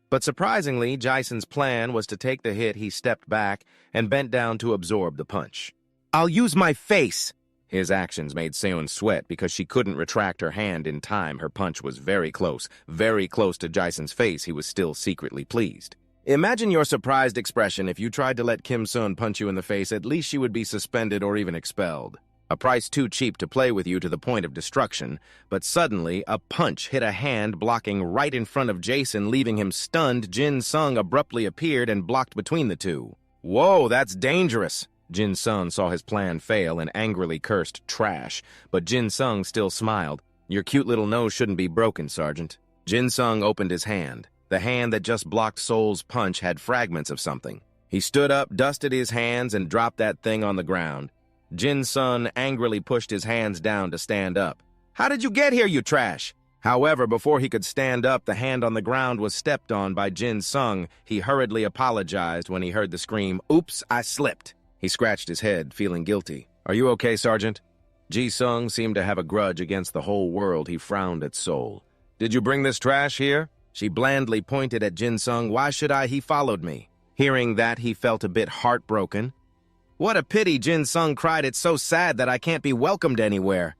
But surprisingly, Jisung's plan was to take the hit. He stepped back and bent down to absorb the punch. "I'll use my face!" His actions made Seon sweat because she couldn't retract her hand in time. Her punch was very close to Jisung's face. He was still secretly pleased. Imagine your surprised expression if you tried to let Kim Sung punch you in the face. At least she would be suspended or even expelled. A price too cheap to play with you to the point of destruction. But suddenly, a punch hit a hand blocking right in front of Jisung, leaving him stunned. Jyn Sung abruptly appeared and blocked between the two. "Whoa, that's dangerous." Jyn Sung saw his plan fail and angrily cursed trash, but Jyn Sung still smiled. "Your cute little nose shouldn't be broken, Sergeant." Jyn Sung opened his hand. The hand that just blocked Seoul's punch had fragments of something. He stood up, dusted his hands, and dropped that thing on the ground. Jyn Sung angrily pushed his hands down to stand up. "How did you get here, you trash?" However, before he could stand up, the hand on the ground was stepped on by Jyn Sung. He hurriedly apologized when he heard the scream, "Oops, I slipped." He scratched his head, feeling guilty. "Are you okay, Sergeant?" Jyn Sung seemed to have a grudge against the whole world. He frowned at Seol. "Did you bring this trash here?" She blandly pointed at Jyn Sung. "Why should I? He followed me." Hearing that, he felt a bit heartbroken. "What a pity," Jyn Sung cried. "It's so sad that I can't be welcomed anywhere."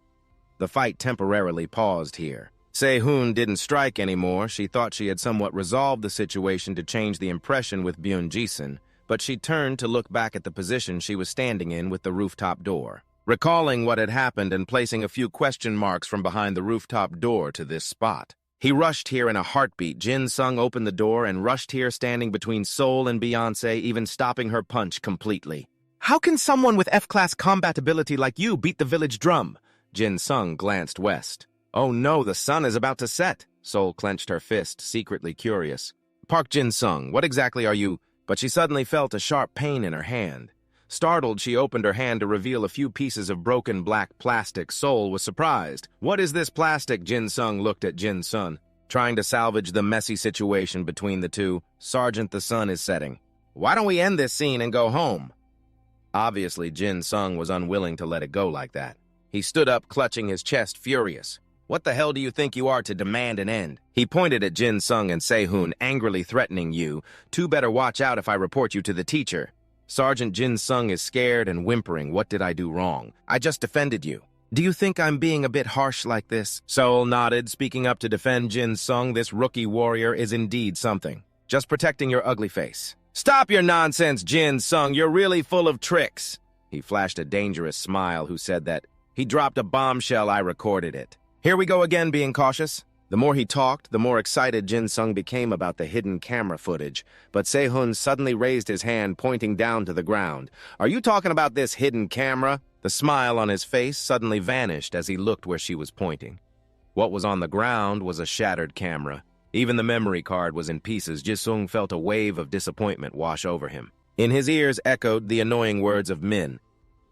The fight temporarily paused here. Se-hoon didn't strike anymore. She thought she had somewhat resolved the situation to change the impression with Byun-jisun, but she turned to look back at the position she was standing in with the rooftop door. Recalling what had happened and placing a few question marks from behind the rooftop door to this spot. He rushed here in a heartbeat. Jyn Sung opened the door and rushed here, standing between Seol and Beyonce, even stopping her punch completely. "How can someone with F-class combat ability like you beat the village drum?" Jyn Sung glanced west. "Oh no, the sun is about to set." Seol clenched her fist, secretly curious. "Park Jyn Sung, what exactly are you—" But she suddenly felt a sharp pain in her hand. Startled, she opened her hand to reveal a few pieces of broken black plastic. Seol was surprised. "What is this plastic?" Jyn Sung looked at Jyn Sung, trying to salvage the messy situation between the two. "Sergeant, the sun is setting. Why don't we end this scene and go home?" Obviously, Jyn Sung was unwilling to let it go like that. He stood up, clutching his chest, furious. "What the hell do you think you are to demand an end?" He pointed at Jyn Sung and Se-hoon, angrily threatening, "You two better watch out if I report you to the teacher." Sergeant Jyn Sung is scared and whimpering. "What did I do wrong? I just defended you." "Do you think I'm being a bit harsh like this?" Seol nodded, speaking up to defend Jyn Sung. "This rookie warrior is indeed something. Just protecting your ugly face." "Stop your nonsense, Jyn Sung. You're really full of tricks." He flashed a dangerous smile. "Who said that?" "He dropped a bombshell. I recorded it." "Here we go again, being cautious." The more he talked, the more excited Jyn Sung became about the hidden camera footage. But Se-hoon suddenly raised his hand, pointing down to the ground. "Are you talking about this hidden camera?" The smile on his face suddenly vanished as he looked where she was pointing. What was on the ground was a shattered camera. Even the memory card was in pieces. Jyn Sung felt a wave of disappointment wash over him. In his ears echoed the annoying words of Min.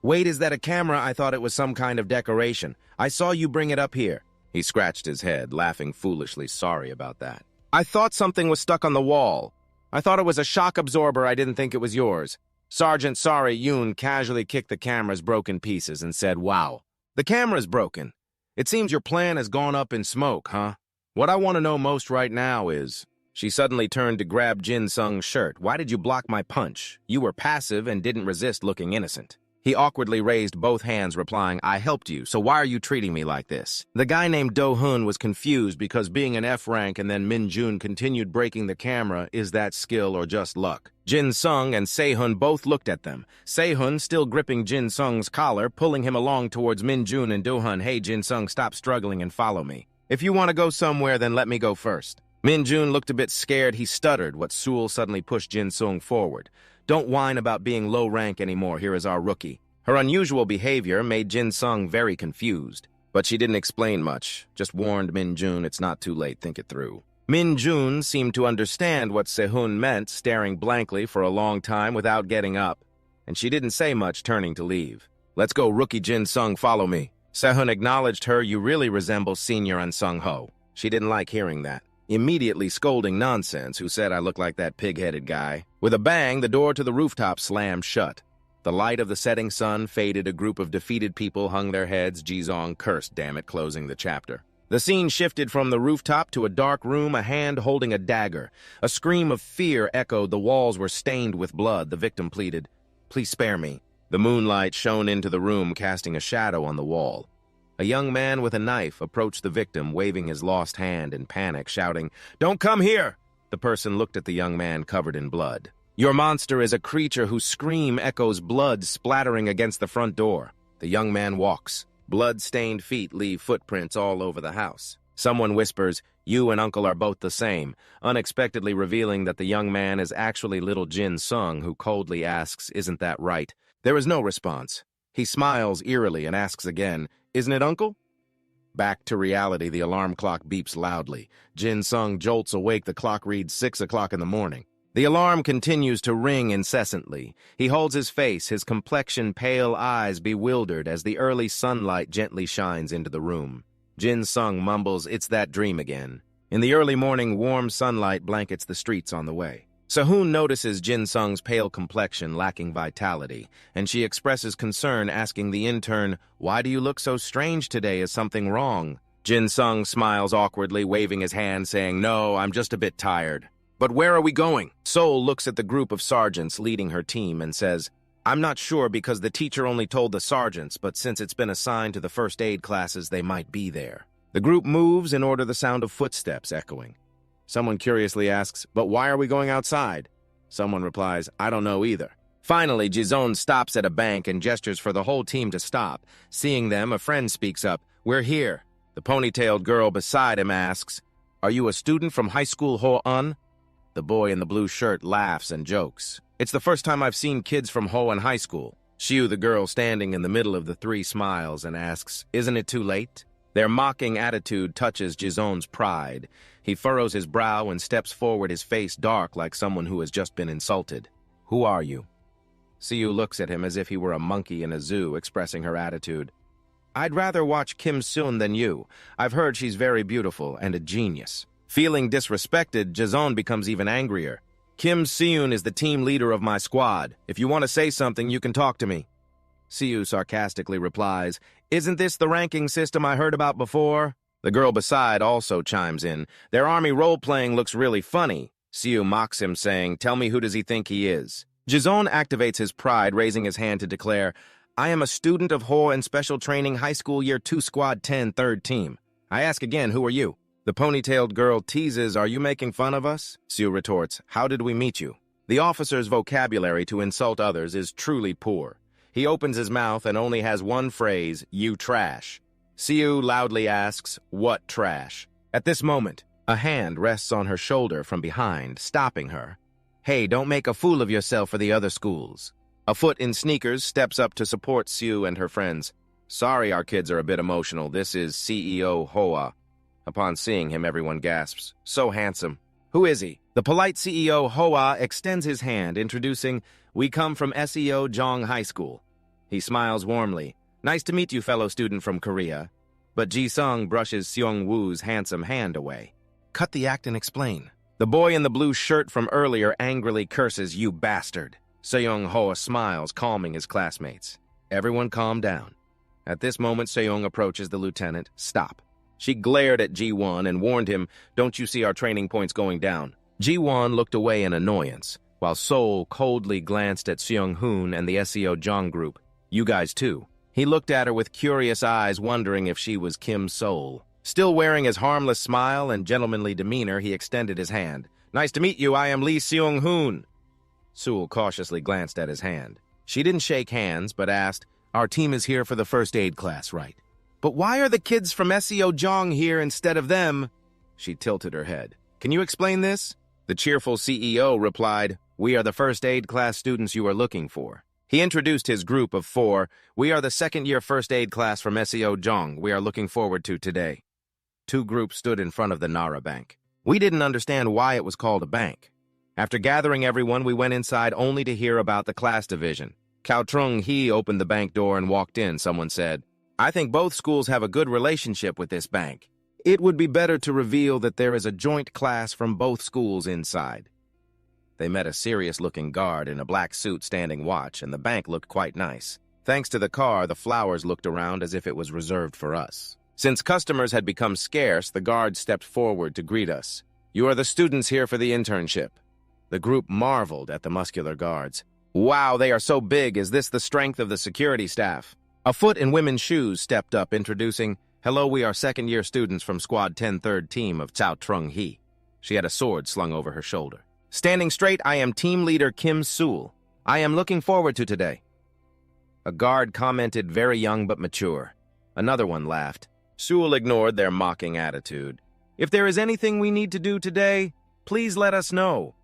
"Wait, is that a camera? I thought it was some kind of decoration. I saw you bring it up here." He scratched his head, laughing foolishly. "Sorry about that. I thought something was stuck on the wall. I thought it was a shock absorber. I didn't think it was yours." "Sergeant, sorry." Yoon casually kicked the camera's broken pieces and said, "Wow. The camera's broken. It seems your plan has gone up in smoke, huh? What I want to know most right now is..." She suddenly turned to grab Jyn Sung's shirt. "Why did you block my punch? You were passive and didn't resist, looking innocent." He awkwardly raised both hands, replying, "I helped you, so why are you treating me like this?" The guy named Do-hoon was confused because being an F rank and then Min-jun continued breaking the camera, is that skill or just luck? Jyn Sung and Se-hoon both looked at them. Se-hoon still gripping Jyn Sung's collar, pulling him along towards Min-jun and Do-hoon. "Hey, Jyn Sung, stop struggling and follow me. If you want to go somewhere, then let me go first." Min-jun looked a bit scared. He stuttered. What Seol suddenly pushed Jyn Sung forward. "Don't whine about being low rank anymore. Here is our rookie." Her unusual behavior made Jyn Sung very confused, but she didn't explain much, just warned Min-jun it's not too late, think it through. Min-jun seemed to understand what Se-hoon meant, staring blankly for a long time without getting up, and she didn't say much, turning to leave. "Let's go, rookie Jyn Sung, follow me." Se-hoon acknowledged her. "You really resemble Senior Unsung Ho." She didn't like hearing that, immediately scolding Nonsense, who said I look like that pig-headed guy. With a bang, the door to the rooftop slammed shut. The light of the setting sun faded. A group of defeated people hung their heads. Jizong cursed, damn it, closing the chapter. The scene shifted from the rooftop to a dark room, a hand holding a dagger. A scream of fear echoed. The walls were stained with blood. The victim pleaded, "Please spare me." The moonlight shone into the room, casting a shadow on the wall. A young man with a knife approached the victim, waving his lost hand in panic, shouting, "Don't come here!" The person looked at the young man covered in blood. "Your monster is a creature whose scream echoes blood splattering against the front door." The young man walks. Blood-stained feet leave footprints all over the house. Someone whispers, "You and Uncle are both the same," unexpectedly revealing that the young man is actually little Jyn Sung, who coldly asks, "Isn't that right?" There is no response. He smiles eerily and asks again, "Isn't it, Uncle?" Back to reality, the alarm clock beeps loudly. Jyn Sung jolts awake. The clock reads 6 o'clock in the morning. The alarm continues to ring incessantly. He holds his face, his complexion pale, eyes bewildered as the early sunlight gently shines into the room. Jyn Sung mumbles, "It's that dream again." In the early morning, warm sunlight blankets the streets on the way. Sehun notices Jyn Sung's pale complexion lacking vitality, and she expresses concern, asking the intern, "Why do you look so strange today? Is something wrong?" Jyn Sung smiles awkwardly, waving his hand, saying, "No, I'm just a bit tired." "But where are we going?" Seol looks at the group of sergeants leading her team and says, "I'm not sure because the teacher only told the sergeants, but since it's been assigned to the first aid classes, they might be there." The group moves in order, the sound of footsteps echoing. Someone curiously asks, "But why are we going outside?" Someone replies, "I don't know either." Finally, Jizon stops at a bank and gestures for the whole team to stop. Seeing them, a friend speaks up, "We're here." The ponytailed girl beside him asks, "Are you a student from high school Ho-an?" The boy in the blue shirt laughs and jokes. "It's the first time I've seen kids from Ho-an high school." Xiu, the girl standing in the middle of the three, smiles and asks, "Isn't it too late?" Their mocking attitude touches Jizon's pride. He furrows his brow and steps forward, his face dark like someone who has just been insulted. "Who are you?" Xiu looks at him as if he were a monkey in a zoo, expressing her attitude. "I'd rather watch Kim Soon than you. I've heard she's very beautiful and a genius." Feeling disrespected, Jizon becomes even angrier. "Kim Seun is the team leader of my squad. If you want to say something, you can talk to me." Xiu sarcastically replies, "Isn't this the ranking system I heard about before?" The girl beside also chimes in, "Their army role-playing looks really funny." Xiu mocks him, saying, "Tell me, who does he think he is?" Jizon activates his pride, raising his hand to declare, "I am a student of Ho and Special Training High School Year 2 Squad 10 3rd Team. I ask again, who are you?" The ponytailed girl teases, "Are you making fun of us?" Xiu retorts, "How did we meet you?" The officer's vocabulary to insult others is truly poor. He opens his mouth and only has one phrase, "You trash." Xiu loudly asks, "What trash?" At this moment, a hand rests on her shoulder from behind, stopping her. "Hey, don't make a fool of yourself for the other schools." A foot in sneakers steps up to support Xiu and her friends. "Sorry, our kids are a bit emotional. This is CEO Hoa." Upon seeing him, everyone gasps, "So handsome." "Who is he?" The polite CEO Hoa extends his hand, introducing, "We come from SEO Jong High School." He smiles warmly. "Nice to meet you, fellow student from Korea." But Ji Sung brushes Seong Woo's handsome hand away. "Cut the act and explain." The boy in the blue shirt from earlier angrily curses, "You bastard." Seong Hoa smiles, calming his classmates. Everyone calm down. At this moment, Seong approaches the lieutenant. "Stop." She glared at Ji-won and warned him, "Don't you see our training points going down?" Ji-won looked away in annoyance, while Seol coldly glanced at Seong-hoon and the SEO Jong group. "You guys too." He looked at her with curious eyes, wondering if she was Kim Seol. Still wearing his harmless smile and gentlemanly demeanor, he extended his hand. "Nice to meet you, I am Lee Seong-hoon." Seol cautiously glanced at his hand. She didn't shake hands, but asked, "Our team is here for the first aid class, right? But why are the kids from SEO Jong here instead of them?" She tilted her head. "Can you explain this?" The cheerful CEO replied, "We are the first aid class students you are looking for." He introduced his group of 4. "We are the second-year first aid class from SEO Jong we are looking forward to today." 2 groups stood in front of the Nara Bank. We didn't understand why it was called a bank. After gathering everyone, we went inside only to hear about the class division. Cao Trung-hee opened the bank door and walked in. Someone said, "I think both schools have a good relationship with this bank. It would be better to reveal that there is a joint class from both schools inside." They met a serious-looking guard in a black suit standing watch, and the bank looked quite nice. Thanks to the car, the flowers looked around as if it was reserved for us. Since customers had become scarce, the guard stepped forward to greet us. "You are the students here for the internship." The group marveled at the muscular guards. "Wow, they are so big. Is this the strength of the security staff?" A foot in women's shoes stepped up, introducing, "Hello, we are second-year students from Squad 10 3rd Team of Cao Trung-hee." She had a sword slung over her shoulder. "Standing straight, I am team leader Kim Seul. I am looking forward to today." A guard commented, "Very young but mature." Another one laughed. Seul ignored their mocking attitude. "If there is anything we need to do today, please let us know."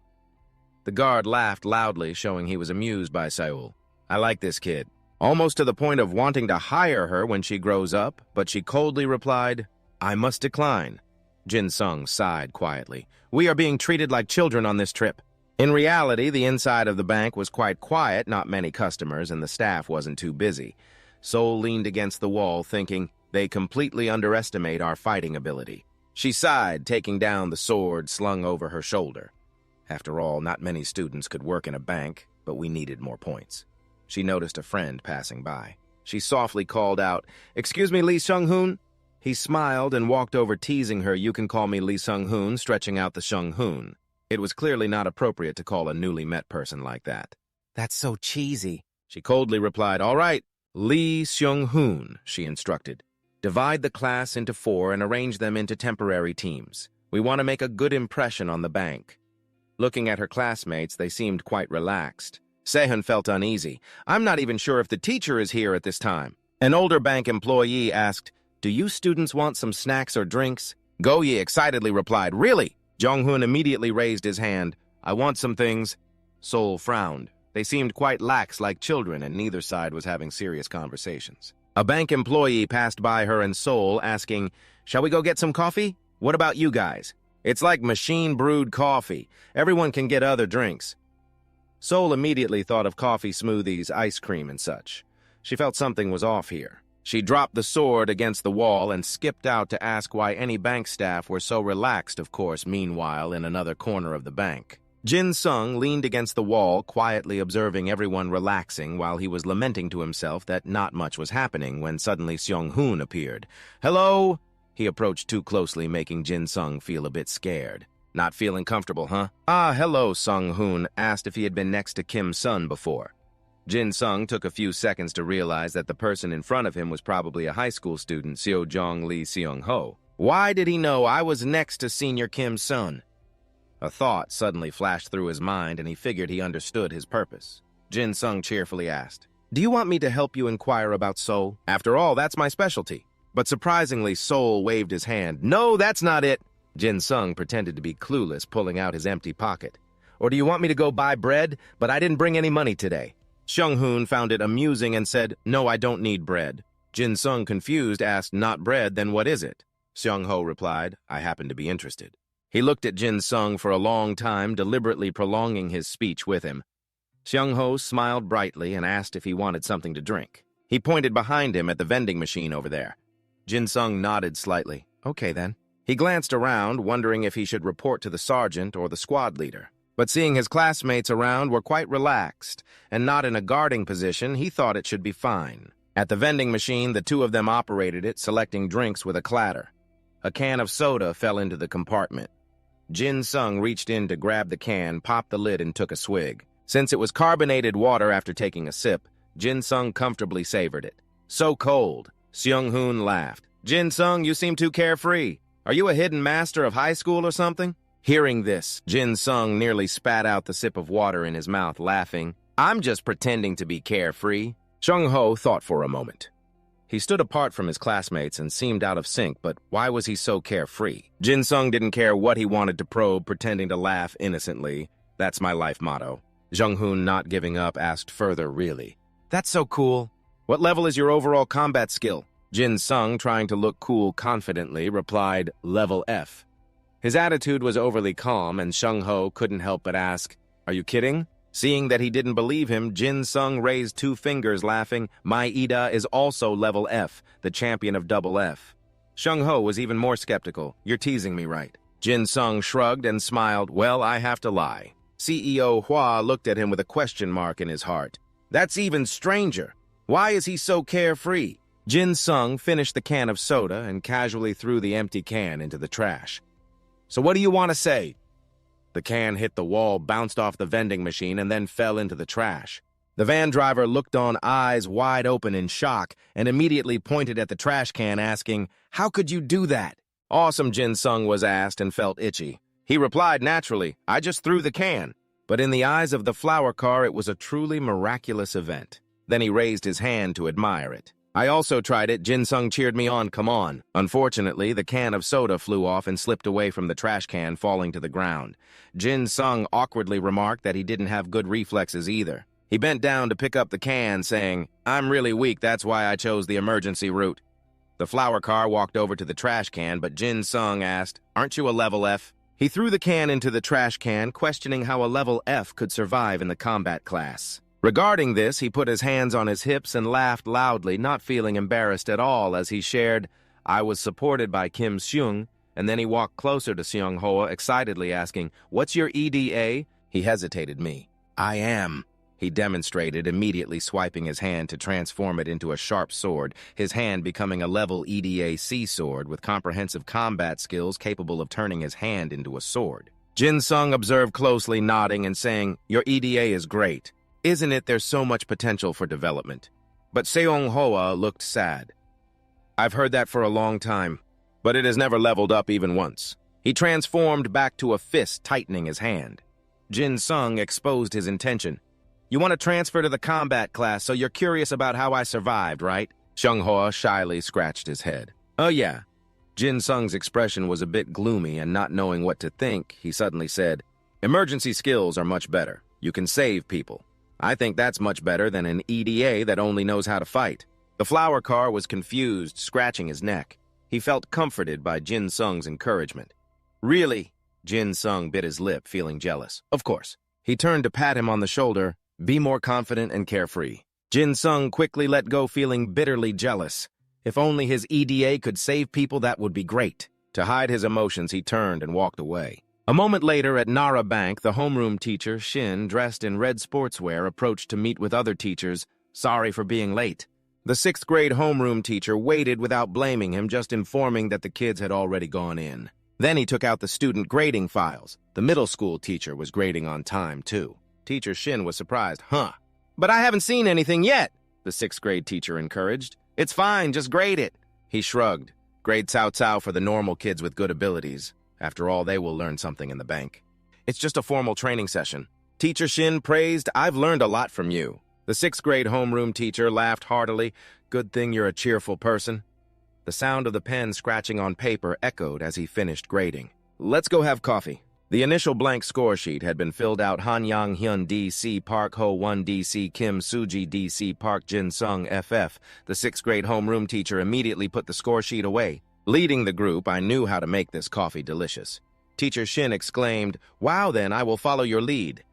The guard laughed loudly, showing he was amused by Seul. "I like this kid." Almost to the point of wanting to hire her when she grows up, but she coldly replied, "I must decline." Jyn Sung sighed quietly. "We are being treated like children on this trip." In reality, the inside of the bank was quite quiet, not many customers, and the staff wasn't too busy. Seol leaned against the wall, thinking, They completely underestimate our fighting ability. She sighed, taking down the sword slung over her shoulder. After all, not many students could work in a bank, but we needed more points. She noticed a friend passing by. She softly called out, "Excuse me, Lee Sung-hoon?" He smiled and walked over, teasing her, "You can call me Lee Sung-hoon," stretching out the Sung-hoon. It was clearly not appropriate to call a newly met person like that. "That's so cheesy." She coldly replied, "All right, Lee Sung-hoon," she instructed. "Divide the class into 4 and arrange them into temporary teams. We want to make a good impression on the bank." Looking at her classmates, they seemed quite relaxed. Sehun felt uneasy. "I'm not even sure if the teacher is here at this time." An older bank employee asked, "Do you students want some snacks or drinks?" Go-ye excitedly replied, "Really?" Jong-hoon immediately raised his hand. "I want some things." Sol frowned. They seemed quite lax, like children, and neither side was having serious conversations. A bank employee passed by her and Sol, asking, "Shall we go get some coffee? What about you guys?" "It's like machine-brewed coffee. Everyone can get other drinks." Sol immediately thought of coffee smoothies, ice cream, and such. She felt something was off here. She dropped the sword against the wall and skipped out to ask why any bank staff were so relaxed, of course, meanwhile, in another corner of the bank. Jyn Sung leaned against the wall, quietly observing everyone relaxing while he was lamenting to himself that not much was happening when suddenly Seong-hoon appeared. "Hello?" He approached too closely, making Jyn Sung feel a bit scared. "Not feeling comfortable, huh?" "Ah, hello," Sung-hoon asked if he had been next to Kim Sun before. Jyn Sung took a few seconds to realize that the person in front of him was probably a high school student, Seo Jong Lee Seong-ho. Why did he know I was next to senior Kim Sun? A thought suddenly flashed through his mind, and he figured he understood his purpose. Jyn Sung cheerfully asked, "Do you want me to help you inquire about Seoul? After all, that's my specialty." But surprisingly, Seoul waved his hand. "No, that's not it." Jyn Sung pretended to be clueless, pulling out his empty pocket. "Or do you want me to go buy bread? But I didn't bring any money today." Seong-hoon found it amusing and said, "No, I don't need bread." Jyn Sung, confused, asked, "Not bread, then what is it?" Seong-ho replied, "I happen to be interested." He looked at Jyn Sung for a long time, deliberately prolonging his speech with him. Seong-ho smiled brightly and asked if he wanted something to drink. He pointed behind him at the vending machine over there. Jyn Sung nodded slightly. "Okay, then." He glanced around, wondering if he should report to the sergeant or the squad leader. But seeing his classmates around were quite relaxed, and not in a guarding position, he thought it should be fine. At the vending machine, the two of them operated it, selecting drinks with a clatter. A can of soda fell into the compartment. Jyn Sung reached in to grab the can, popped the lid, and took a swig. Since it was carbonated water after taking a sip, Jyn Sung comfortably savored it. "So cold." Seong-hoon laughed. "Jyn Sung, you seem too carefree. Are you a hidden master of high school or something?" Hearing this, Jyn Sung nearly spat out the sip of water in his mouth, laughing. "I'm just pretending to be carefree." Seong-ho thought for a moment. He stood apart from his classmates and seemed out of sync, but why was he so carefree? Jyn Sung didn't care what he wanted to probe, pretending to laugh innocently. "That's my life motto." Jung-hoon, not giving up, asked further, "Really? That's so cool. What level is your overall combat skill?" Jyn Sung, trying to look cool confidently, replied, "Level F." His attitude was overly calm, and Seong-ho couldn't help but ask, "Are you kidding?" Seeing that he didn't believe him, Jyn Sung raised 2 fingers, laughing. "My Ida is also level F, the champion of double F." Seong-ho was even more skeptical. "You're teasing me, right?" Jyn Sung shrugged and smiled. "Well, I have to lie." CEO Hwa looked at him with a question mark in his heart. "That's even stranger. Why is he so carefree?" Jyn Sung finished the can of soda and casually threw the empty can into the trash. "So what do you want to say?" The can hit the wall, bounced off the vending machine, and then fell into the trash. The van driver looked on, eyes wide open in shock, and immediately pointed at the trash can, asking, "How could you do that?" Awesome, Jyn Sung was asked and felt itchy. He replied naturally, "I just threw the can." But in the eyes of the flower car, it was a truly miraculous event. Then he raised his hand to admire it. "I also tried it. Jyn Sung cheered me on. Come on." Unfortunately, the can of soda flew off and slipped away from the trash can, falling to the ground. Jyn Sung awkwardly remarked that he didn't have good reflexes either. He bent down to pick up the can, saying, "I'm really weak, that's why I chose the emergency route." The flower car walked over to the trash can, but Jyn Sung asked, "Aren't you a level F?" He threw the can into the trash can, questioning how a level F could survive in the combat class. Regarding this, he put his hands on his hips and laughed loudly, not feeling embarrassed at all as he shared, "I was supported by Kim Sung," and then he walked closer to Seung Hoa, excitedly asking, "What's your EDA?" He hesitated me. "I am," he demonstrated, immediately swiping his hand to transform it into a sharp sword, his hand becoming a level EDA-C sword with comprehensive combat skills capable of turning his hand into a sword. Jyn Sung observed closely, nodding and saying, "Your EDA is great. Isn't it there's so much potential for development?" But Seung Hoa looked sad. "I've heard that for a long time, but it has never leveled up even once." He transformed back to a fist, tightening his hand. Jyn Sung exposed his intention. "You want to transfer to the combat class, so you're curious about how I survived, right?" Seung Hoa shyly scratched his head. "Oh yeah." Jyn Sung's expression was a bit gloomy, and not knowing what to think, he suddenly said, "Emergency skills are much better. You can save people. I think that's much better than an EDA that only knows how to fight." The flower car was confused, scratching his neck. He felt comforted by Jyn Sung's encouragement. "Really?" Jyn Sung bit his lip, feeling jealous. "Of course." He turned to pat him on the shoulder. "Be more confident and carefree." Jyn Sung quickly let go, feeling bitterly jealous. If only his EDA could save people, that would be great. To hide his emotions, he turned and walked away. A moment later, at Nara Bank, the homeroom teacher, Shin, dressed in red sportswear, approached to meet with other teachers, sorry for being late. The sixth-grade homeroom teacher waited without blaming him, just informing that the kids had already gone in. Then he took out the student grading files. The middle school teacher was grading on time, too. Teacher Shin was surprised. "Huh. But I haven't seen anything yet," the sixth-grade teacher encouraged. "It's fine, just grade it." He shrugged. "Grade Cao Cao for the normal kids with good abilities. After all, they will learn something in the bank. It's just a formal training session." Teacher Shin praised, "I've learned a lot from you." The sixth-grade homeroom teacher laughed heartily. "Good thing you're a cheerful person." The sound of the pen scratching on paper echoed as he finished grading. "Let's go have coffee." The initial blank score sheet had been filled out. Han-Yang Hyun D.C. Park Ho 1 D.C. Kim Suji D.C. Park Jin Sung FF. The sixth-grade homeroom teacher immediately put the score sheet away. Leading the group, I knew how to make this coffee delicious. Teacher Shin exclaimed, "Wow, then I will follow your lead."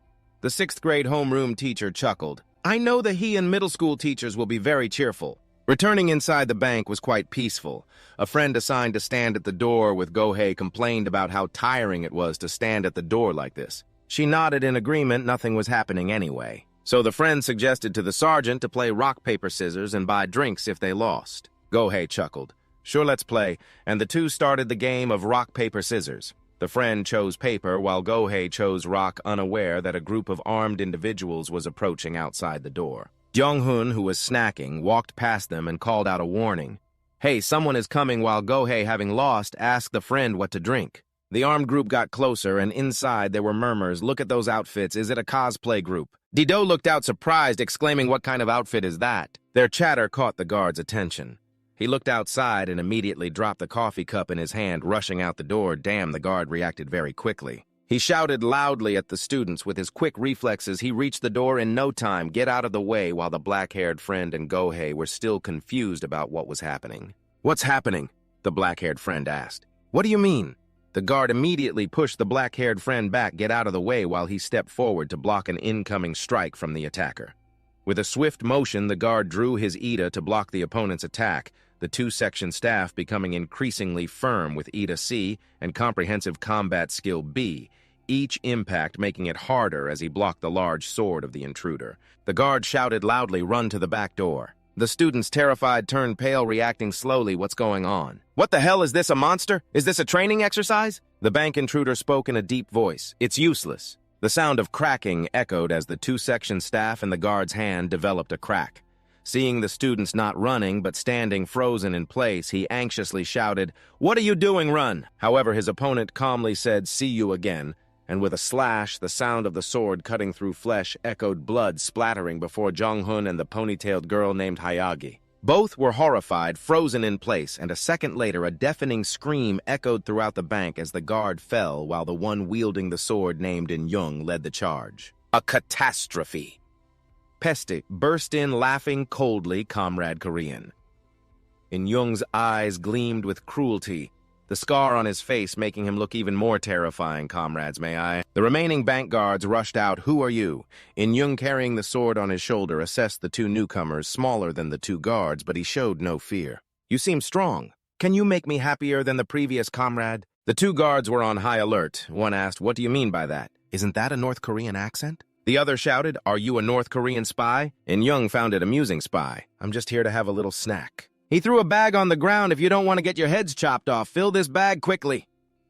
The sixth-grade homeroom teacher chuckled. "I know the Heian middle school teachers will be very cheerful." Returning inside the bank was quite peaceful. A friend assigned to stand at the door with Go-hei complained about how tiring it was to stand at the door like this. She nodded in agreement. Nothing was happening anyway. So the friend suggested to the sergeant to play rock, paper, scissors and buy drinks if they lost. Go-hei chuckled. "Sure, let's play," and the two started the game of rock, paper, scissors. The friend chose paper while Go-hei chose rock, unaware that a group of armed individuals was approaching outside the door. Jung-hoon, who was snacking, walked past them and called out a warning. "Hey, someone is coming," while Go-hei, having lost, asked the friend what to drink. The armed group got closer, and inside there were murmurs. "Look at those outfits. Is it a cosplay group?" Dido looked out surprised, exclaiming, "What kind of outfit is that?" Their chatter caught the guard's attention. He looked outside and immediately dropped the coffee cup in his hand, rushing out the door. Damn, the guard reacted very quickly. He shouted loudly at the students. With his quick reflexes, he reached the door in no time. "Get out of the way," while the black-haired friend and Go-hei were still confused about what was happening. "What's happening?" the black-haired friend asked. "What do you mean?" The guard immediately pushed the black-haired friend back. "Get out of the way," while he stepped forward to block an incoming strike from the attacker. With a swift motion, the guard drew his Ida to block the opponent's attack, the two-section staff becoming increasingly firm with Ida C and comprehensive combat skill B, each impact making it harder as he blocked the large sword of the intruder. The guard shouted loudly, "Run to the back door." The students, terrified, turned pale, reacting slowly. "What's going on? What the hell is this, a monster? Is this a training exercise?" The bank intruder spoke in a deep voice. "It's useless." The sound of cracking echoed as the two-section staff in the guard's hand developed a crack. Seeing the students not running but standing frozen in place, he anxiously shouted, "What are you doing? Run!" However, his opponent calmly said, "See you again," and with a slash, the sound of the sword cutting through flesh echoed, blood splattering before Jung-hoon and the ponytailed girl named Hayagi. Both were horrified, frozen in place, and a second later a deafening scream echoed throughout the bank as the guard fell while the one wielding the sword named In Young led the charge. A catastrophe! Peste burst in, laughing coldly, Comrade Korean. In Young's eyes gleamed with cruelty. the scar on his face making him look even more terrifying. Comrades, may I? The remaining bank guards rushed out. Who are you? In Jung, carrying the sword on his shoulder, assessed the two newcomers, smaller than the two guards, but he showed no fear. You seem strong. Can you make me happier than the previous comrade? The two guards were on high alert. One asked, what do you mean by that? Isn't that a North Korean accent? The other shouted, are you a North Korean spy? In Jung found it amusing. Spy. I'm just here to have a little snack. He threw a bag on the ground. If you don't want to get your heads chopped off, fill this bag quickly.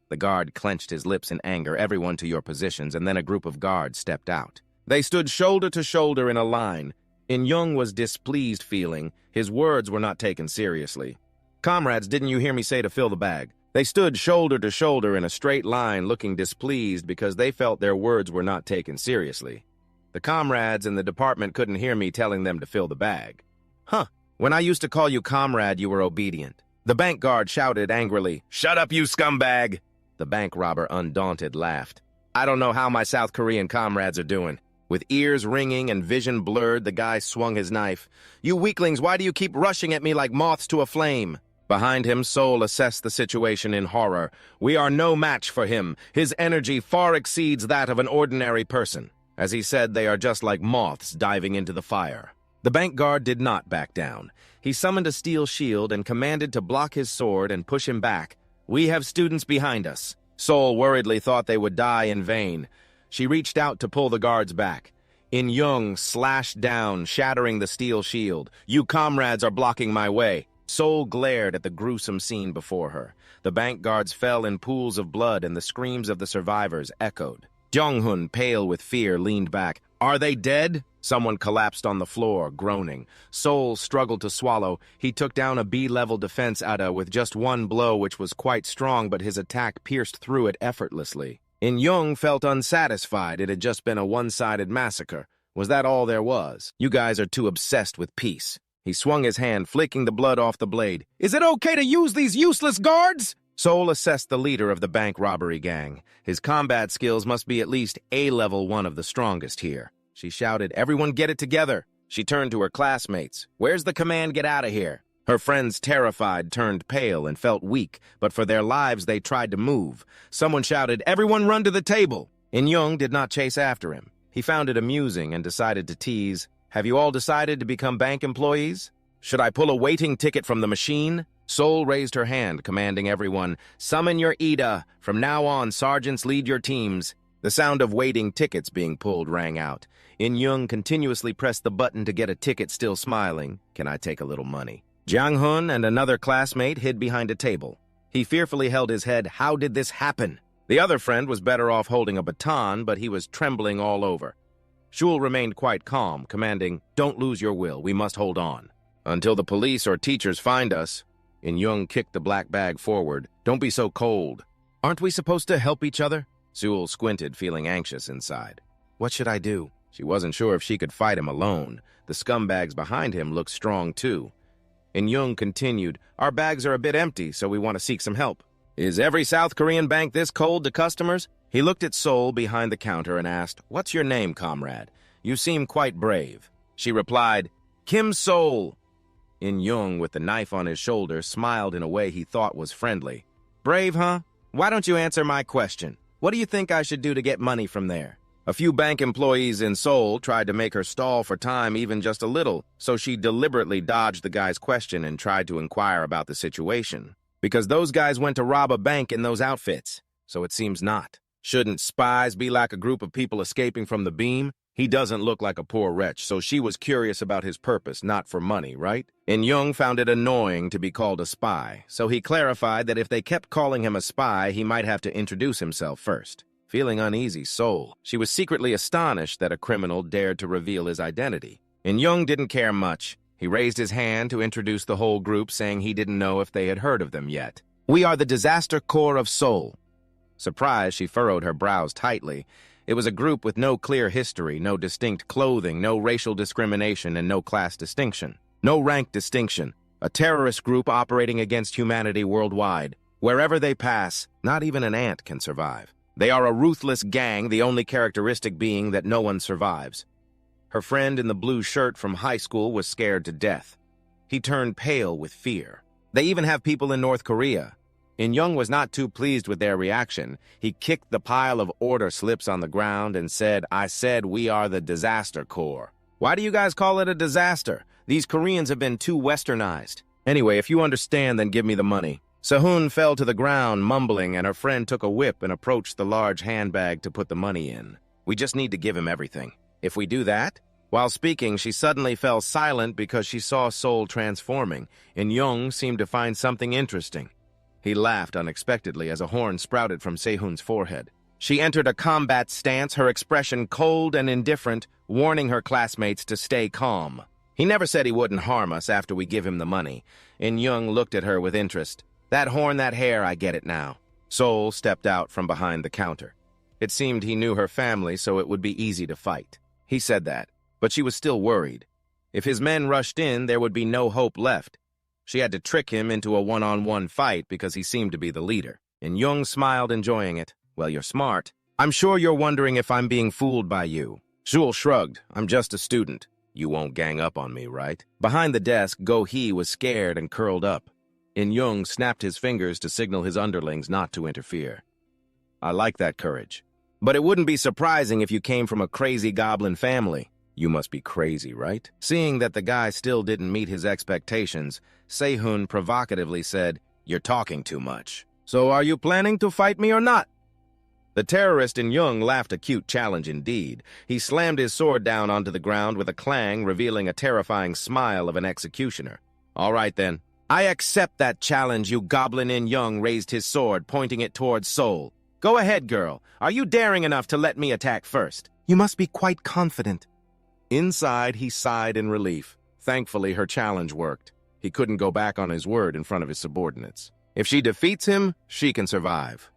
The guard clenched his lips in anger. Everyone to your positions, and then a group of guards stepped out. They stood shoulder to shoulder in a line. In Jung was displeased, feeling his words were not taken seriously. Comrades, didn't you hear me say to fill the bag? They stood shoulder to shoulder in a straight line, looking displeased because they felt their words were not taken seriously. The comrades in the department couldn't hear me telling them to fill the bag. Huh. When I used to call you comrade, you were obedient. The bank guard shouted angrily, shut up, you scumbag! The bank robber, undaunted, laughed. I don't know how my South Korean comrades are doing. With ears ringing and vision blurred, the guy swung his knife. You weaklings, why do you keep rushing at me like moths to a flame? Behind him, Seoul assessed the situation in horror. We are no match for him. His energy far exceeds that of an ordinary person. As he said, they are just like moths diving into the fire. The bank guard did not back down. He summoned a steel shield and commanded to block his sword and push him back. We have students behind us. Seoul worriedly thought they would die in vain. She reached out to pull the guards back. In Jung slashed down, shattering the steel shield. You comrades are blocking my way. Seoul glared at the gruesome scene before her. The bank guards fell in pools of blood and the screams of the survivors echoed. Jong-hun, pale with fear, leaned back. Are they dead? Someone collapsed on the floor, groaning. Seoul struggled to swallow. He took down a B-level defense Ada with just one blow, which was quite strong, but his attack pierced through it effortlessly. In Jung felt unsatisfied. It had just been a one-sided massacre. Was that all there was? You guys are too obsessed with peace. He swung his hand, flicking the blood off the blade. Is it okay to use these useless guards? Seoul assessed the leader of the bank robbery gang. His combat skills must be at least A-level, one of the strongest here. She shouted, everyone get it together. She turned to her classmates. Where's the command, get out of here? Her friends, terrified, turned pale and felt weak, but for their lives they tried to move. Someone shouted, everyone run to the table. In Jung did not chase after him. He found it amusing and decided to tease, have you all decided to become bank employees? Should I pull a waiting ticket from the machine? Seoul raised her hand, commanding everyone, summon your Ida. From now on, sergeants lead your teams. The sound of waiting tickets being pulled rang out. In Jung continuously pressed the button to get a ticket, still smiling. Can I take a little money? Jang-hun and another classmate hid behind a table. He fearfully held his head. How did this happen? The other friend was better off holding a baton, but he was trembling all over. Shul remained quite calm, commanding, don't lose your will, we must hold on. Until the police or teachers find us. In Jung kicked the black bag forward. Don't be so cold. Aren't we supposed to help each other? Sewell squinted, feeling anxious inside. What should I do? She wasn't sure if she could fight him alone. The scumbags behind him looked strong too. In Jung continued, our bags are a bit empty, so we want to seek some help. Is every South Korean bank this cold to customers? He looked at Seoul behind the counter and asked, what's your name, comrade? You seem quite brave. She replied, Kim Seoul. In Jung, with the knife on his shoulder, smiled in a way he thought was friendly. Brave, huh? Why don't you answer my question? What do you think I should do to get money from there? A few bank employees in Seoul tried to make her stall for time even just a little, so she deliberately dodged the guy's question and tried to inquire about the situation. Because those guys went to rob a bank in those outfits, so it seems not. Shouldn't spies be like a group of people escaping from the beam? He doesn't look like a poor wretch, so she was curious about his purpose, not for money, right? In Jung found it annoying to be called a spy, so he clarified that if they kept calling him a spy, he might have to introduce himself first. Feeling uneasy, Seoul, she was secretly astonished that a criminal dared to reveal his identity. In Jung didn't care much. He raised his hand to introduce the whole group, saying he didn't know if they had heard of them yet. We are the Disaster Corps of Seoul. Surprised, she furrowed her brows tightly. It was a group with no clear history, no distinct clothing, no racial discrimination, and no class distinction. No rank distinction. A terrorist group operating against humanity worldwide. Wherever they pass, not even an ant can survive. They are a ruthless gang, the only characteristic being that no one survives. Her friend in the blue shirt from high school was scared to death. He turned pale with fear. They even have people in North Korea. In Young was not too pleased with their reaction. He kicked the pile of order slips on the ground and said, "I said we are the Disaster Corps. Why do you guys call it a disaster? These Koreans have been too westernized. Anyway, if you understand, then give me the money." Sehun fell to the ground, mumbling, and her friend took a whip and approached the large handbag to put the money in. "We just need to give him everything. If we do that..." While speaking, she suddenly fell silent because she saw Seoul transforming, and Young seemed to find something interesting. He laughed unexpectedly as a horn sprouted from Sehun's forehead. She entered a combat stance, her expression cold and indifferent, warning her classmates to stay calm. "He never said he wouldn't harm us after we give him the money." In Young looked at her with interest. "That horn, that hair, I get it now." Seoul stepped out from behind the counter. It seemed he knew her family, so it would be easy to fight. He said that, but she was still worried. If his men rushed in, there would be no hope left. She had to trick him into a one-on-one fight because he seemed to be the leader. And Young smiled, enjoying it. "Well, you're smart. I'm sure you're wondering if I'm being fooled by you." Seoul shrugged. "I'm just a student. You won't gang up on me, right?" Behind the desk, Go-hee was scared and curled up. In Young snapped his fingers to signal his underlings not to interfere. "I like that courage. But it wouldn't be surprising if you came from a crazy goblin family." "You must be crazy, right?" Seeing that the guy still didn't meet his expectations, Sehun provocatively said, "You're talking too much. So are you planning to fight me or not?" The terrorist in Young laughed a cute challenge indeed. He slammed his sword down onto the ground with a clang, revealing a terrifying smile of an executioner. "All right, then. I accept that challenge, you goblin." In Young raised his sword, pointing it towards Seoul. "Go ahead, girl. Are you daring enough to let me attack first?" "You must be quite confident." Inside, he sighed in relief. Thankfully, her challenge worked. He couldn't go back on his word in front of his subordinates. If she defeats him, she can survive.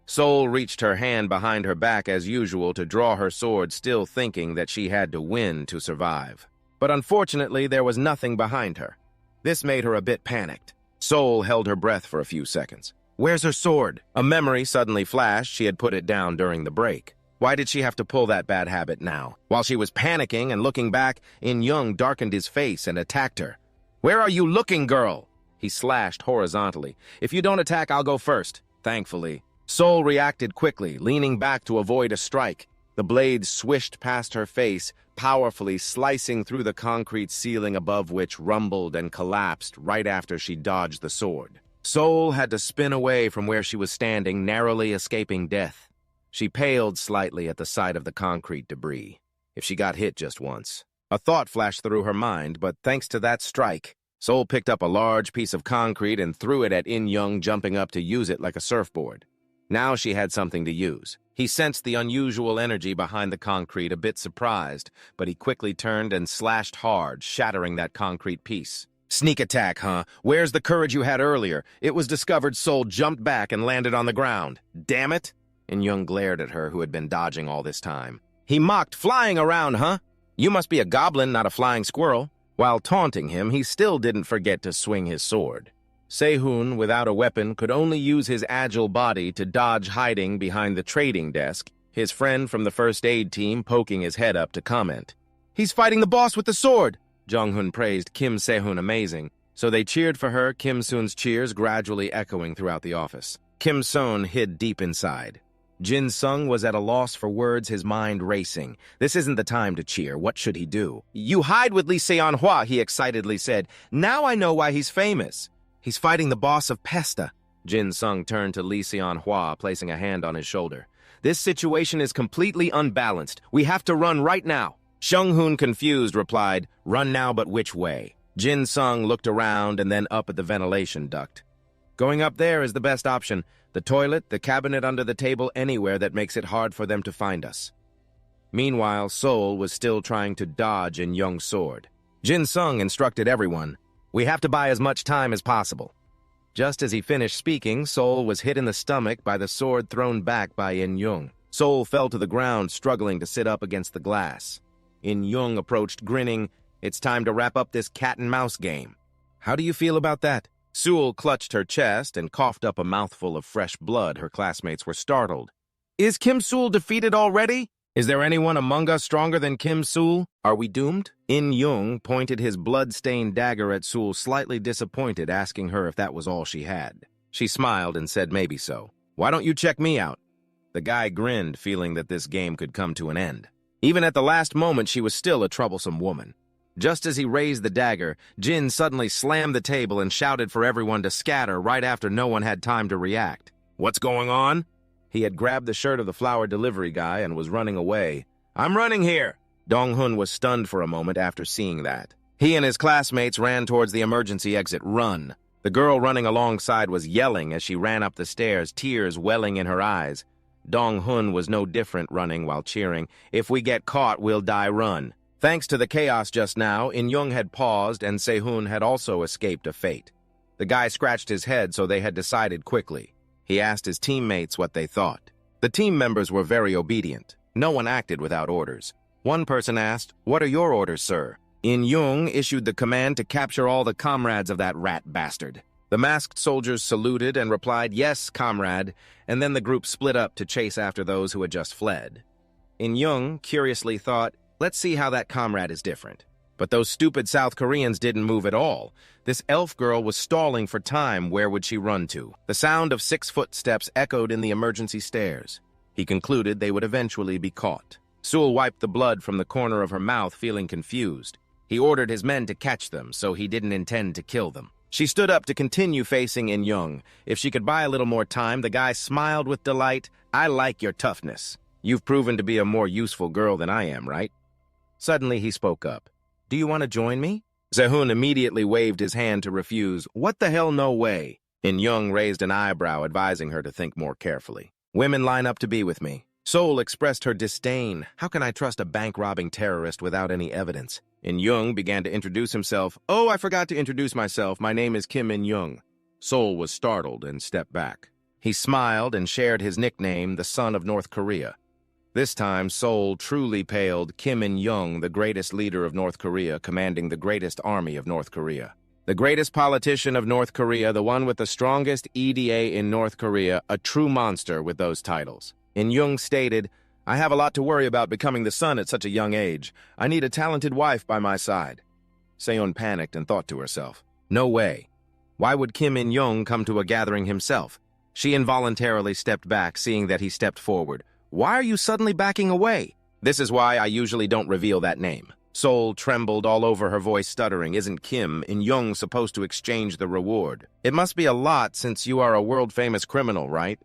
Seoul reached her hand behind her back as usual to draw her sword, still thinking that she had to win to survive. But unfortunately, there was nothing behind her. This made her a bit panicked. Seoul held her breath for a few seconds. "Where's her sword?" A memory suddenly flashed. She had put it down during the break. Why did she have to pull that bad habit now? While she was panicking and looking back, In Young darkened his face and attacked her. "Where are you looking, girl?" He slashed horizontally. "If you don't attack, I'll go first." Thankfully, Seoul reacted quickly, leaning back to avoid a strike. The blade swished past her face, powerfully slicing through the concrete ceiling above which rumbled and collapsed right after she dodged the sword. Seoul had to spin away from where she was standing, narrowly escaping death. She paled slightly at the sight of the concrete debris. If she got hit just once. A thought flashed through her mind, but thanks to that strike, Seoul picked up a large piece of concrete and threw it at In Young, jumping up to use it like a surfboard. Now she had something to use. He sensed the unusual energy behind the concrete, a bit surprised, but he quickly turned and slashed hard, shattering that concrete piece. "Sneak attack, huh? Where's the courage you had earlier?" It was discovered Seoul jumped back and landed on the ground. "Damn it!" And Young glared at her, who had been dodging all this time. He mocked, "Flying around, huh? You must be a goblin, not a flying squirrel." While taunting him, he still didn't forget to swing his sword. Sehun, without a weapon, could only use his agile body to dodge, hiding behind the trading desk, his friend from the first aid team poking his head up to comment. "He's fighting the boss with the sword!" Jong-hun praised Kim Sehun amazing, so they cheered for her, Kim Soon's cheers gradually echoing throughout the office. Kim Soon hid deep inside. Jyn Sung was at a loss for words, his mind racing. This isn't the time to cheer. What should he do? "You hide with Lee Seon-hwa," he excitedly said. "Now I know why he's famous." "He's fighting the boss of Pesta." Jyn Sung turned to Lee Seon-hwa, placing a hand on his shoulder. "This situation is completely unbalanced. We have to run right now." Shung-hoon, confused, replied, "Run now, but which way?" Jyn Sung looked around and then up at the ventilation duct. "Going up there is the best option. The toilet, the cabinet under the table, anywhere that makes it hard for them to find us." Meanwhile, Seoul was still trying to dodge In Young's sword. Jyn Sung instructed everyone, "We have to buy as much time as possible." Just as he finished speaking, Seoul was hit in the stomach by the sword thrown back by In Young. Seoul fell to the ground, struggling to sit up against the glass. In Young approached, grinning. "It's time to wrap up this cat-and-mouse game. How do you feel about that?" Seoul clutched her chest and coughed up a mouthful of fresh blood. Her classmates were startled. "Is Kim Seul defeated already? Is there anyone among us stronger than Kim Seul? Are we doomed?" In Young pointed his blood-stained dagger at Seul, slightly disappointed, asking her if that was all she had. She smiled and said maybe so. Why don't you check me out? The guy grinned, feeling that this game could come to an end. Even at the last moment, she was still a troublesome woman. Just as he raised the dagger, Jyn suddenly slammed the table and shouted for everyone to scatter right after no one had time to react. What's going on? He had grabbed the shirt of the flower delivery guy and was running away. I'm running here! Dong-hun was stunned for a moment after seeing that. He and his classmates ran towards the emergency exit. Run! The girl running alongside was yelling as she ran up the stairs, tears welling in her eyes. Dong-hun was no different, running while cheering, If we get caught, we'll die, run. Thanks to the chaos just now, In-young had paused and Se-hun had also escaped a fate. The guy scratched his head, so they had decided quickly. He asked his teammates what they thought. The team members were very obedient. No one acted without orders. One person asked, What are your orders, sir? In-young issued the command to capture all the comrades of that rat bastard. The masked soldiers saluted and replied, Yes, comrade, and then the group split up to chase after those who had just fled. In-young curiously thought, Let's see how that comrade is different. But those stupid South Koreans didn't move at all. This elf girl was stalling for time. Where would she run to? The sound of 6 footsteps echoed in the emergency stairs. He concluded they would eventually be caught. Sul wiped the blood from the corner of her mouth, feeling confused. He ordered his men to catch them, so he didn't intend to kill them. She stood up to continue facing In-young. If she could buy a little more time, the guy smiled with delight. I like your toughness. You've proven to be a more useful girl than I am, right? Suddenly he spoke up. Do you want to join me? Se-hun immediately waved his hand to refuse. What the hell, no way. In-young raised an eyebrow, advising her to think more carefully. Women line up to be with me. Seoul expressed her disdain. How can I trust a bank-robbing terrorist without any evidence? In-young began to introduce himself. Oh, I forgot to introduce myself. My name is Kim In-young. Seoul was startled and stepped back. He smiled and shared his nickname, the Son of North Korea. This time, Seoul truly paled. Kim In-young, the greatest leader of North Korea, commanding the greatest army of North Korea. The greatest politician of North Korea, the one with the strongest EDA in North Korea, a true monster with those titles. In-young stated, I have a lot to worry about becoming the son at such a young age. I need a talented wife by my side. Se-hun panicked and thought to herself, no way. Why would Kim In-young come to a gathering himself? She involuntarily stepped back, seeing that he stepped forward. Why are you suddenly backing away? This is why I usually don't reveal that name. Seoul trembled all over, her voice stuttering. Isn't Kim In-young supposed to exchange the reward? It must be a lot since you are a world-famous criminal, right?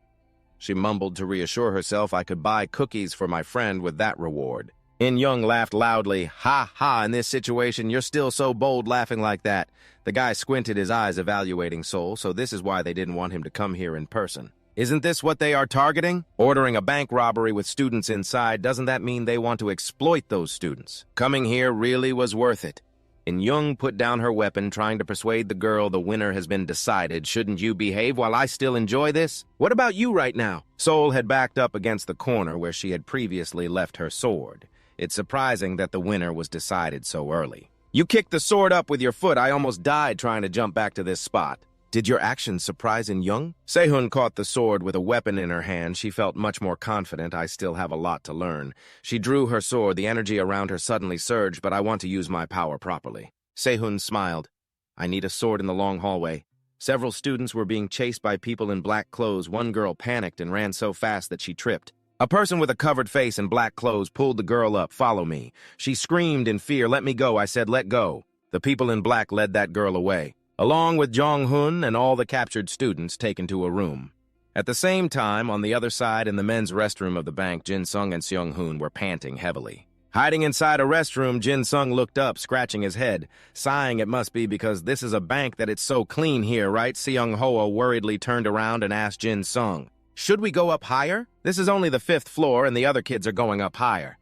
She mumbled to reassure herself. I could buy cookies for my friend with that reward. In-young laughed loudly. Ha ha, in this situation, you're still so bold laughing like that. The guy squinted his eyes, evaluating Seoul, so this is why they didn't want him to come here in person. Isn't this what they are targeting? Ordering a bank robbery with students inside, doesn't that mean they want to exploit those students? Coming here really was worth it. In-young put down her weapon, trying to persuade the girl the winner has been decided. Shouldn't you behave while I still enjoy this? What about you right now? Seoul had backed up against the corner where she had previously left her sword. It's surprising that the winner was decided so early. You kicked the sword up with your foot. I almost died trying to jump back to this spot. Did your actions surprise In-young? Se-hun caught the sword with a weapon in her hand. She felt much more confident. I still have a lot to learn. She drew her sword. The energy around her suddenly surged, but I want to use my power properly. Se-hun smiled. I need a sword in the long hallway. Several students were being chased by people in black clothes. One girl panicked and ran so fast that she tripped. A person with a covered face and black clothes pulled the girl up. Follow me. She screamed in fear. Let me go. I said, let go. The people in black led that girl away, along with Jong-hun and all the captured students taken to a room. At the same time, on the other side in the men's restroom of the bank, Jyn Sung and Seung-hoon were panting heavily. Hiding inside a restroom, Jyn Sung looked up, scratching his head, sighing it must be because this is a bank that it's so clean here, right? Seung-hoa worriedly turned around and asked Jyn Sung, should we go up higher? This is only the 5th floor and the other kids are going up higher.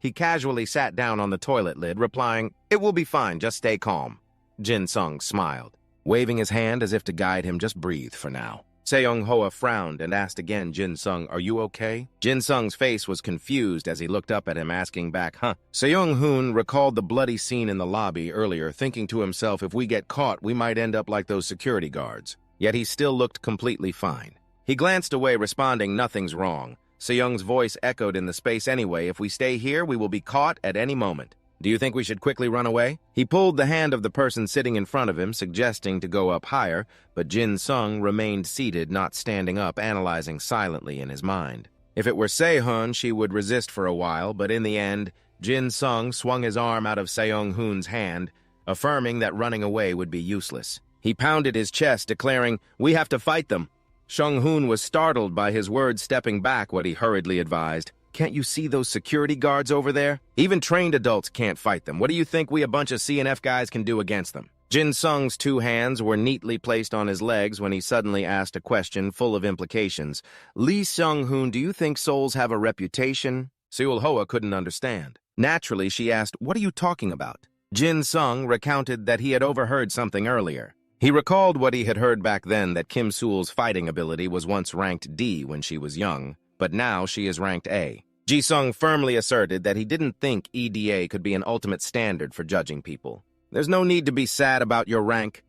He casually sat down on the toilet lid, replying, it will be fine, just stay calm. Jyn Sung smiled, waving his hand as if to guide him. Just breathe for now. Seung-hoa frowned and asked again, Jyn Sung, are you okay? Jyn Sung's face was confused as he looked up at him, asking back, huh? Seung-hoon recalled the bloody scene in the lobby earlier, thinking to himself, if we get caught, we might end up like those security guards. Yet he still looked completely fine. He glanced away, responding, nothing's wrong. Seung's voice echoed in the space anyway. If we stay here, we will be caught at any moment. Do you think we should quickly run away? He pulled the hand of the person sitting in front of him, suggesting to go up higher, but Jyn Sung remained seated, not standing up, analyzing silently in his mind. If it were Sehun, she would resist for a while, but in the end, Jyn Sung swung his arm out of Seong-hoon's hand, affirming that running away would be useless. He pounded his chest, declaring, "We have to fight them." Seong-hoon was startled by his words, stepping back what he hurriedly advised. "Can't you see those security guards over there? Even trained adults can't fight them. What do you think we a bunch of CNF guys can do against them?" Jyn Sung's two hands were neatly placed on his legs when he suddenly asked a question full of implications. "Lee Seong-hoon, do you think souls have a reputation?" Seul-hoa couldn't understand. Naturally, she asked, "What are you talking about?" Jyn Sung recounted that he had overheard something earlier. He recalled what he had heard back then, that Kim Seul's fighting ability was once ranked D when she was young, but now she is ranked A. Ji Sung firmly asserted that he didn't think EDA could be an ultimate standard for judging people. "There's no need to be sad about your rank."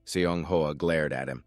Seong-hoa glared at him,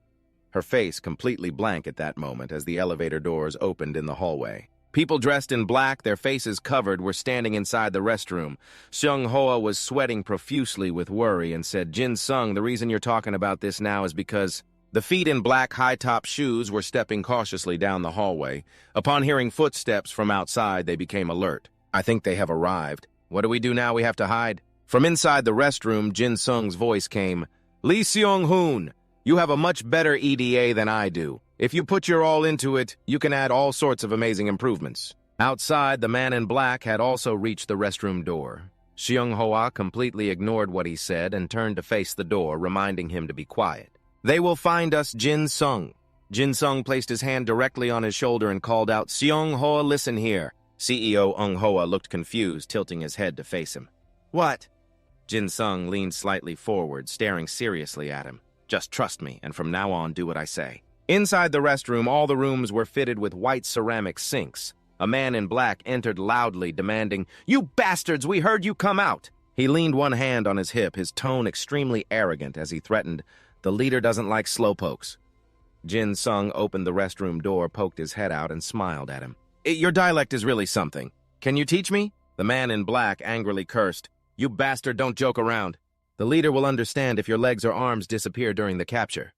her face completely blank at that moment as the elevator doors opened in the hallway. People dressed in black, their faces covered, were standing inside the restroom. Seong-hoa was sweating profusely with worry and said, "Jyn Sung, the reason you're talking about this now is because..." The feet in black high-top shoes were stepping cautiously down the hallway. Upon hearing footsteps from outside, they became alert. "I think they have arrived. What do we do now? We have to hide?" From inside the restroom, Jyn Sung's voice came, "Lee Seong-hoon, you have a much better EDA than I do. If you put your all into it, you can add all sorts of amazing improvements." Outside, the man in black had also reached the restroom door. Seong-hoa completely ignored what he said and turned to face the door, reminding him to be quiet. "They will find us, Jyn Sung." Jyn Sung placed his hand directly on his shoulder and called out, "Seong-hoa, listen here." CEO Eung-hoa looked confused, tilting his head to face him. "What?" Jyn Sung leaned slightly forward, staring seriously at him. "Just trust me, and from now on, do what I say." Inside the restroom, all the rooms were fitted with white ceramic sinks. A man in black entered loudly, demanding, "You bastards, we heard you come out!" He leaned one hand on his hip, his tone extremely arrogant as he threatened, "The leader doesn't like slowpokes." Jyn Sung opened the restroom door, poked his head out, and smiled at him. "Your dialect is really something. Can you teach me?" The man in black angrily cursed, "You bastard, don't joke around. The leader will understand if your legs or arms disappear during the capture."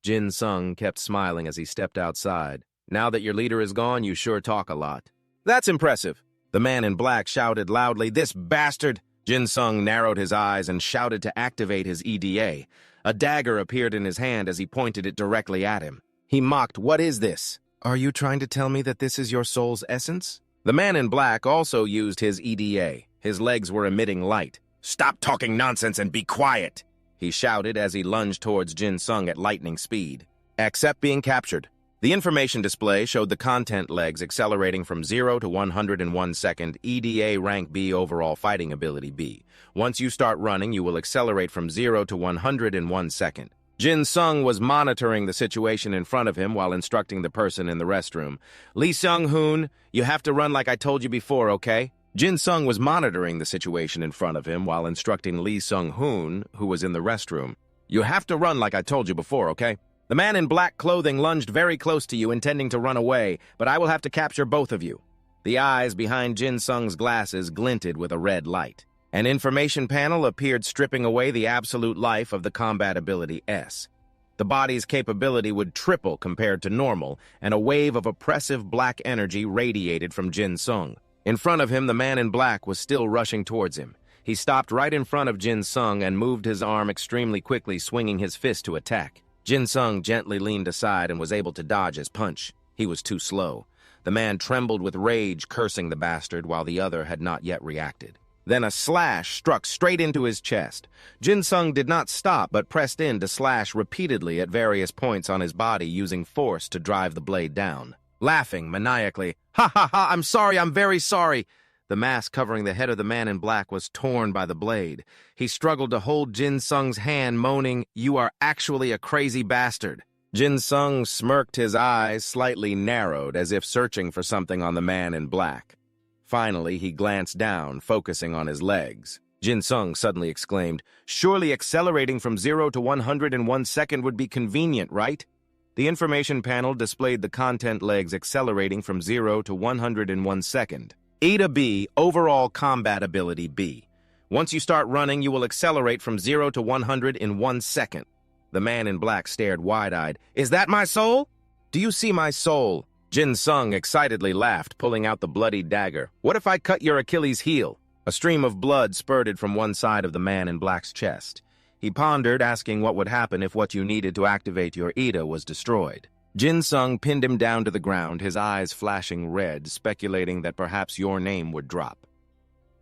Jyn Sung kept smiling as he stepped outside. "Now that your leader is gone, you sure talk a lot." "That's impressive." The man in black shouted loudly, "This bastard!" Jyn Sung narrowed his eyes and shouted to activate his EDA. A dagger appeared in his hand as he pointed it directly at him. He mocked, "What is this? Are you trying to tell me that this is your soul's essence?" The man in black also used his EDA. His legs were emitting light. "Stop talking nonsense and be quiet!" he shouted as he lunged towards Jyn Sung at lightning speed. "Accept being captured." The information display showed the content legs accelerating from 0 to 100 in 1 second, EDA rank B, overall fighting ability B. Once you start running, you will accelerate from 0 to 100 in 1 second. Jyn Sung was monitoring the situation in front of him while instructing the person in the restroom. "Lee Seong-hoon, you have to run like I told you before, okay?" Jyn Sung was monitoring the situation in front of him while instructing Lee Seong-hoon, who was in the restroom. "You have to run like I told you before, okay?" The man in black clothing lunged very close to you, intending to run away, but I will have to capture both of you. The eyes behind Jyn Sung's glasses glinted with a red light. An information panel appeared, stripping away the absolute life of the combat ability S. The body's capability would triple compared to normal, and a wave of oppressive black energy radiated from Jyn Sung. In front of him, the man in black was still rushing towards him. He stopped right in front of Jyn Sung and moved his arm extremely quickly, swinging his fist to attack. Jyn Sung gently leaned aside and was able to dodge his punch. He was too slow. The man trembled with rage, cursing the bastard, while the other had not yet reacted. Then a slash struck straight into his chest. Jyn Sung did not stop, but pressed in to slash repeatedly at various points on his body, using force to drive the blade down. Laughing maniacally, "Ha ha ha, I'm sorry, I'm very sorry." The mask covering the head of the man in black was torn by the blade. He struggled to hold Jyn Sung's hand, moaning, "You are actually a crazy bastard." Jyn Sung smirked, his eyes slightly narrowed, as if searching for something on the man in black. Finally, he glanced down, focusing on his legs. Jyn Sung suddenly exclaimed, "Surely accelerating from 0 to 100 in 1 second would be convenient, right?" The information panel displayed the content legs accelerating from 0 to 100 in 1 second. Ida B, overall combat ability B. Once you start running, you will accelerate from 0 to 100 in 1 second. The man in black stared wide-eyed. Is that my soul? Do you see my soul? Jyn Sung excitedly laughed, pulling out the bloody dagger. What if I cut your Achilles' heel? A stream of blood spurted from one side of the man in black's chest. He pondered, asking what would happen if what you needed to activate your Ida was destroyed. Jyn Sung pinned him down to the ground, his eyes flashing red, speculating that perhaps your name would drop.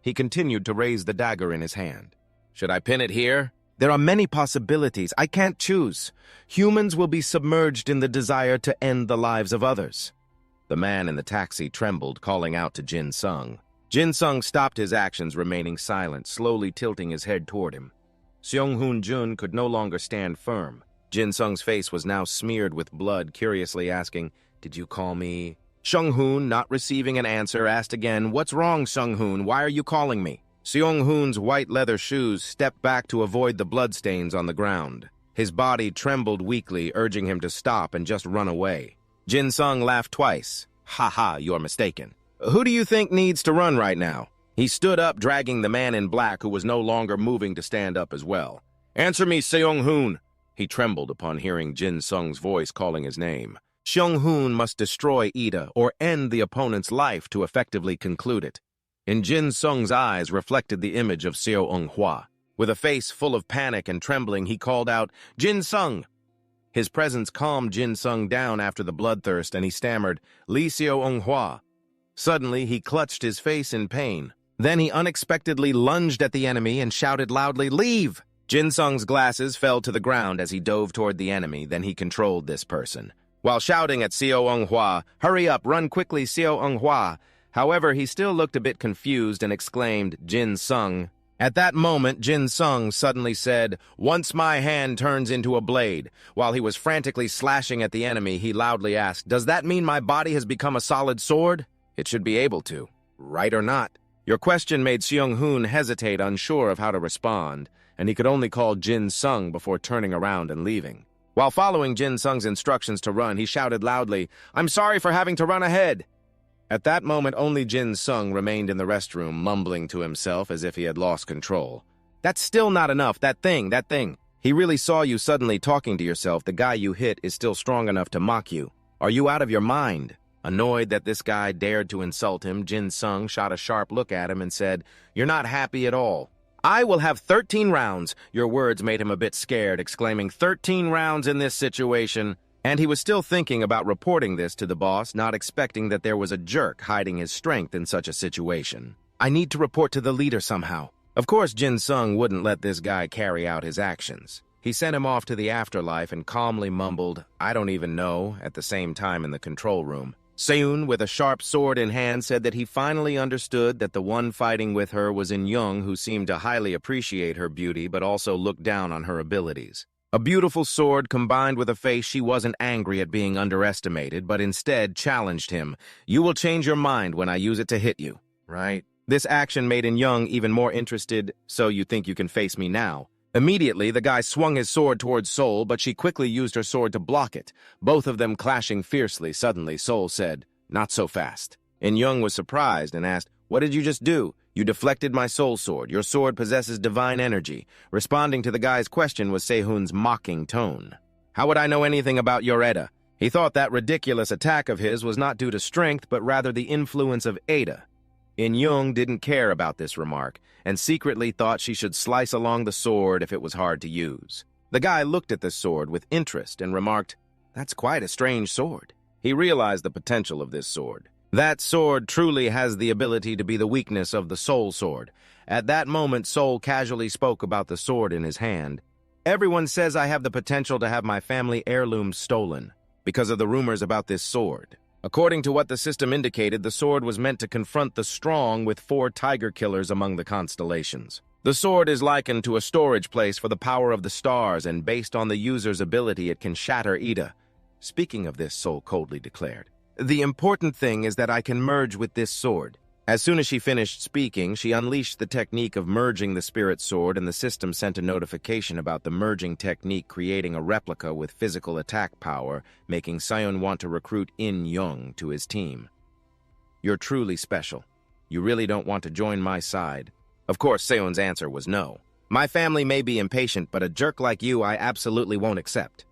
He continued to raise the dagger in his hand. Should I pin it here? There are many possibilities. I can't choose. Humans will be submerged in the desire to end the lives of others. The man in the taxi trembled, calling out to Jyn Sung. Jyn Sung stopped his actions, remaining silent, slowly tilting his head toward him. Seong-hoon Jun could no longer stand firm. Jyn Sung's face was now smeared with blood, curiously asking, Did you call me? Seong-hoon, not receiving an answer, asked again, What's wrong, Seong-hoon? Why are you calling me? Seong-hoon's white leather shoes stepped back to avoid the bloodstains on the ground. His body trembled weakly, urging him to stop and just run away. Jyn Sung laughed twice. Ha ha, you're mistaken. Who do you think needs to run right now? He stood up, dragging the man in black, who was no longer moving, to stand up as well. Answer me, Seong-hoon. He trembled upon hearing Jyn Sung's voice calling his name. Seong-hoon must destroy Ida or end the opponent's life to effectively conclude it. In Jyn Sung's eyes reflected the image of Seo-eung-hwa. With a face full of panic and trembling, he called out, Jyn Sung! His presence calmed Jyn Sung down after the bloodthirst, and he stammered, Lee Seo-eung-hwa. Suddenly, he clutched his face in pain. Then he unexpectedly lunged at the enemy and shouted loudly, Leave! Jyn Sung's glasses fell to the ground as he dove toward the enemy, then he controlled this person. While shouting at Seo-eung-hwa, Hurry up, run quickly, Seo-eung-hwa! However, he still looked a bit confused and exclaimed, Jyn Sung. At that moment, Jyn Sung suddenly said, Once my hand turns into a blade. While he was frantically slashing at the enemy, he loudly asked, Does that mean my body has become a solid sword? It should be able to. Right or not? Your question made Seong-hoon hesitate, unsure of how to respond, and he could only call Jyn Sung before turning around and leaving. While following Jyn Sung's instructions to run, he shouted loudly, I'm sorry for having to run ahead. At that moment, only Jyn Sung remained in the restroom, mumbling to himself as if he had lost control. That's still not enough. That thing. He really saw you suddenly talking to yourself. The guy you hit is still strong enough to mock you. Are you out of your mind? Annoyed that this guy dared to insult him, Jyn Sung shot a sharp look at him and said, You're not happy at all. I will have 13 rounds. Your words made him a bit scared, exclaiming, 13 rounds in this situation. And he was still thinking about reporting this to the boss, not expecting that there was a jerk hiding his strength in such a situation. I need to report to the leader somehow. Of course, Jyn Sung wouldn't let this guy carry out his actions. He sent him off to the afterlife and calmly mumbled, I don't even know, at the same time in the control room. Seun, with a sharp sword in hand, said that he finally understood that the one fighting with her was In Young, who seemed to highly appreciate her beauty but also looked down on her abilities. A beautiful sword combined with a face she wasn't angry at being underestimated, but instead challenged him. You will change your mind when I use it to hit you, right? This action made In Young even more interested, so you think you can face me now. Immediately, the guy swung his sword towards Sol, but she quickly used her sword to block it, both of them clashing fiercely. Suddenly, Sol said, Not so fast. In Young was surprised and asked, What did you just do? You deflected my soul sword. Your sword possesses divine energy. Responding to the guy's question was Sehun's mocking tone. How would I know anything about your Eda? He thought that ridiculous attack of his was not due to strength, but rather the influence of Ada. In Young didn't care about this remark, and secretly thought she should slice along the sword if it was hard to use. The guy looked at the sword with interest and remarked, That's quite a strange sword. He realized the potential of this sword. That sword truly has the ability to be the weakness of the soul sword. At that moment, Sol casually spoke about the sword in his hand. Everyone says I have the potential to have my family heirloom stolen because of the rumors about this sword. According to what the system indicated, the sword was meant to confront the strong with 4 tiger killers among the constellations. The sword is likened to a storage place for the power of the stars, and based on the user's ability, it can shatter Ida. Speaking of this, Sol coldly declared, The important thing is that I can merge with this sword. As soon as she finished speaking, she unleashed the technique of merging the spirit sword, and the system sent a notification about the merging technique, creating a replica with physical attack power, making Seon want to recruit In Young to his team. You're truly special. You really don't want to join my side? Of course, Sehun's answer was no. My family may be impatient, but a jerk like you I absolutely won't accept.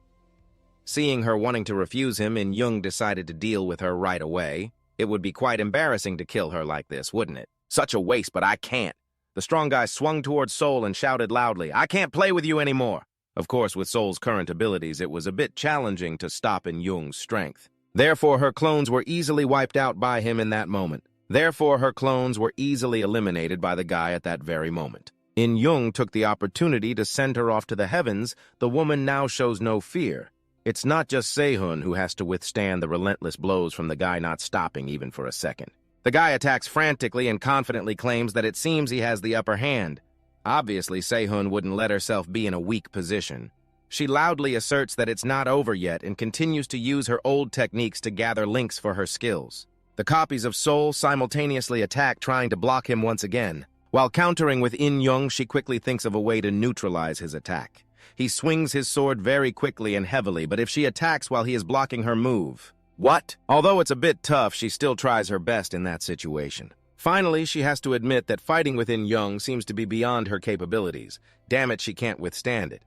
Seeing her wanting to refuse him, In Jung decided to deal with her right away. It would be quite embarrassing to kill her like this, wouldn't it? Such a waste, but I can't. The strong guy swung towards Sol and shouted loudly, I can't play with you anymore. Of course, with Sol's current abilities, it was a bit challenging to stop In Jung's strength. Therefore, her clones were easily wiped out by him in that moment. Therefore, her clones were easily eliminated by the guy at that very moment. In Jung took the opportunity to send her off to the heavens. The woman now shows no fear. It's not just Sehun who has to withstand the relentless blows from the guy not stopping even for a second. The guy attacks frantically and confidently claims that it seems he has the upper hand. Obviously, Sehun wouldn't let herself be in a weak position. She loudly asserts that it's not over yet and continues to use her old techniques to gather links for her skills. The copies of Sol simultaneously attack, trying to block him once again. While countering with In Jung, she quickly thinks of a way to neutralize his attack. He swings his sword very quickly and heavily, but if she attacks while he is blocking her move... What? Although it's a bit tough, she still tries her best in that situation. Finally, she has to admit that fighting with In Jung seems to be beyond her capabilities. Damn it, she can't withstand it.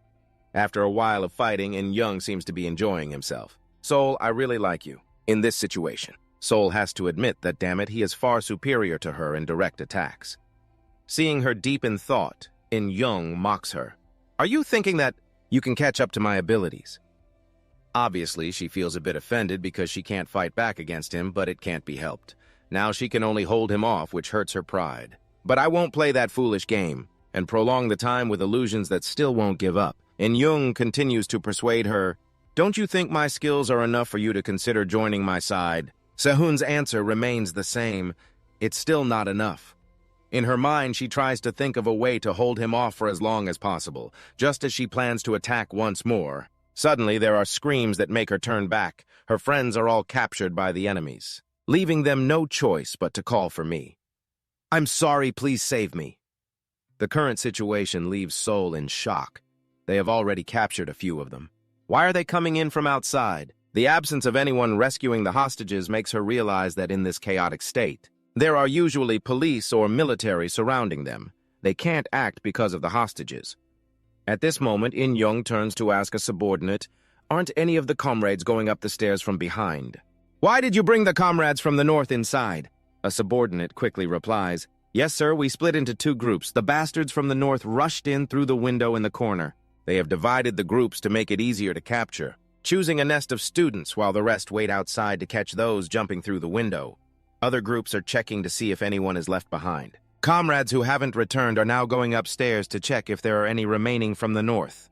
After a while of fighting, In Jung seems to be enjoying himself. Sol, I really like you. In this situation, Sol has to admit that, damn it, he is far superior to her in direct attacks. Seeing her deep in thought, In Jung mocks her. Are you thinking that you can catch up to my abilities? Obviously, she feels a bit offended because she can't fight back against him, but it can't be helped. Now she can only hold him off, which hurts her pride. But I won't play that foolish game and prolong the time with illusions that still won't give up. In Jung continues to persuade her, don't you think my skills are enough for you to consider joining my side? Sehun's answer remains the same. It's still not enough. In her mind, she tries to think of a way to hold him off for as long as possible, just as she plans to attack once more. Suddenly, there are screams that make her turn back. Her friends are all captured by the enemies, leaving them no choice but to call for me. I'm sorry, please save me. The current situation leaves Sol in shock. They have already captured a few of them. Why are they coming in from outside? The absence of anyone rescuing the hostages makes her realize that in this chaotic state, there are usually police or military surrounding them. They can't act because of the hostages. At this moment, In Jung turns to ask a subordinate, aren't any of the comrades going up the stairs from behind? Why did you bring the comrades from the north inside? A subordinate quickly replies, yes, sir, we split into two groups. The bastards from the north rushed in through the window in the corner. They have divided the groups to make it easier to capture, choosing a nest of students while the rest wait outside to catch those jumping through the window. Other groups are checking to see if anyone is left behind. Comrades who haven't returned are now going upstairs to check if there are any remaining from the north.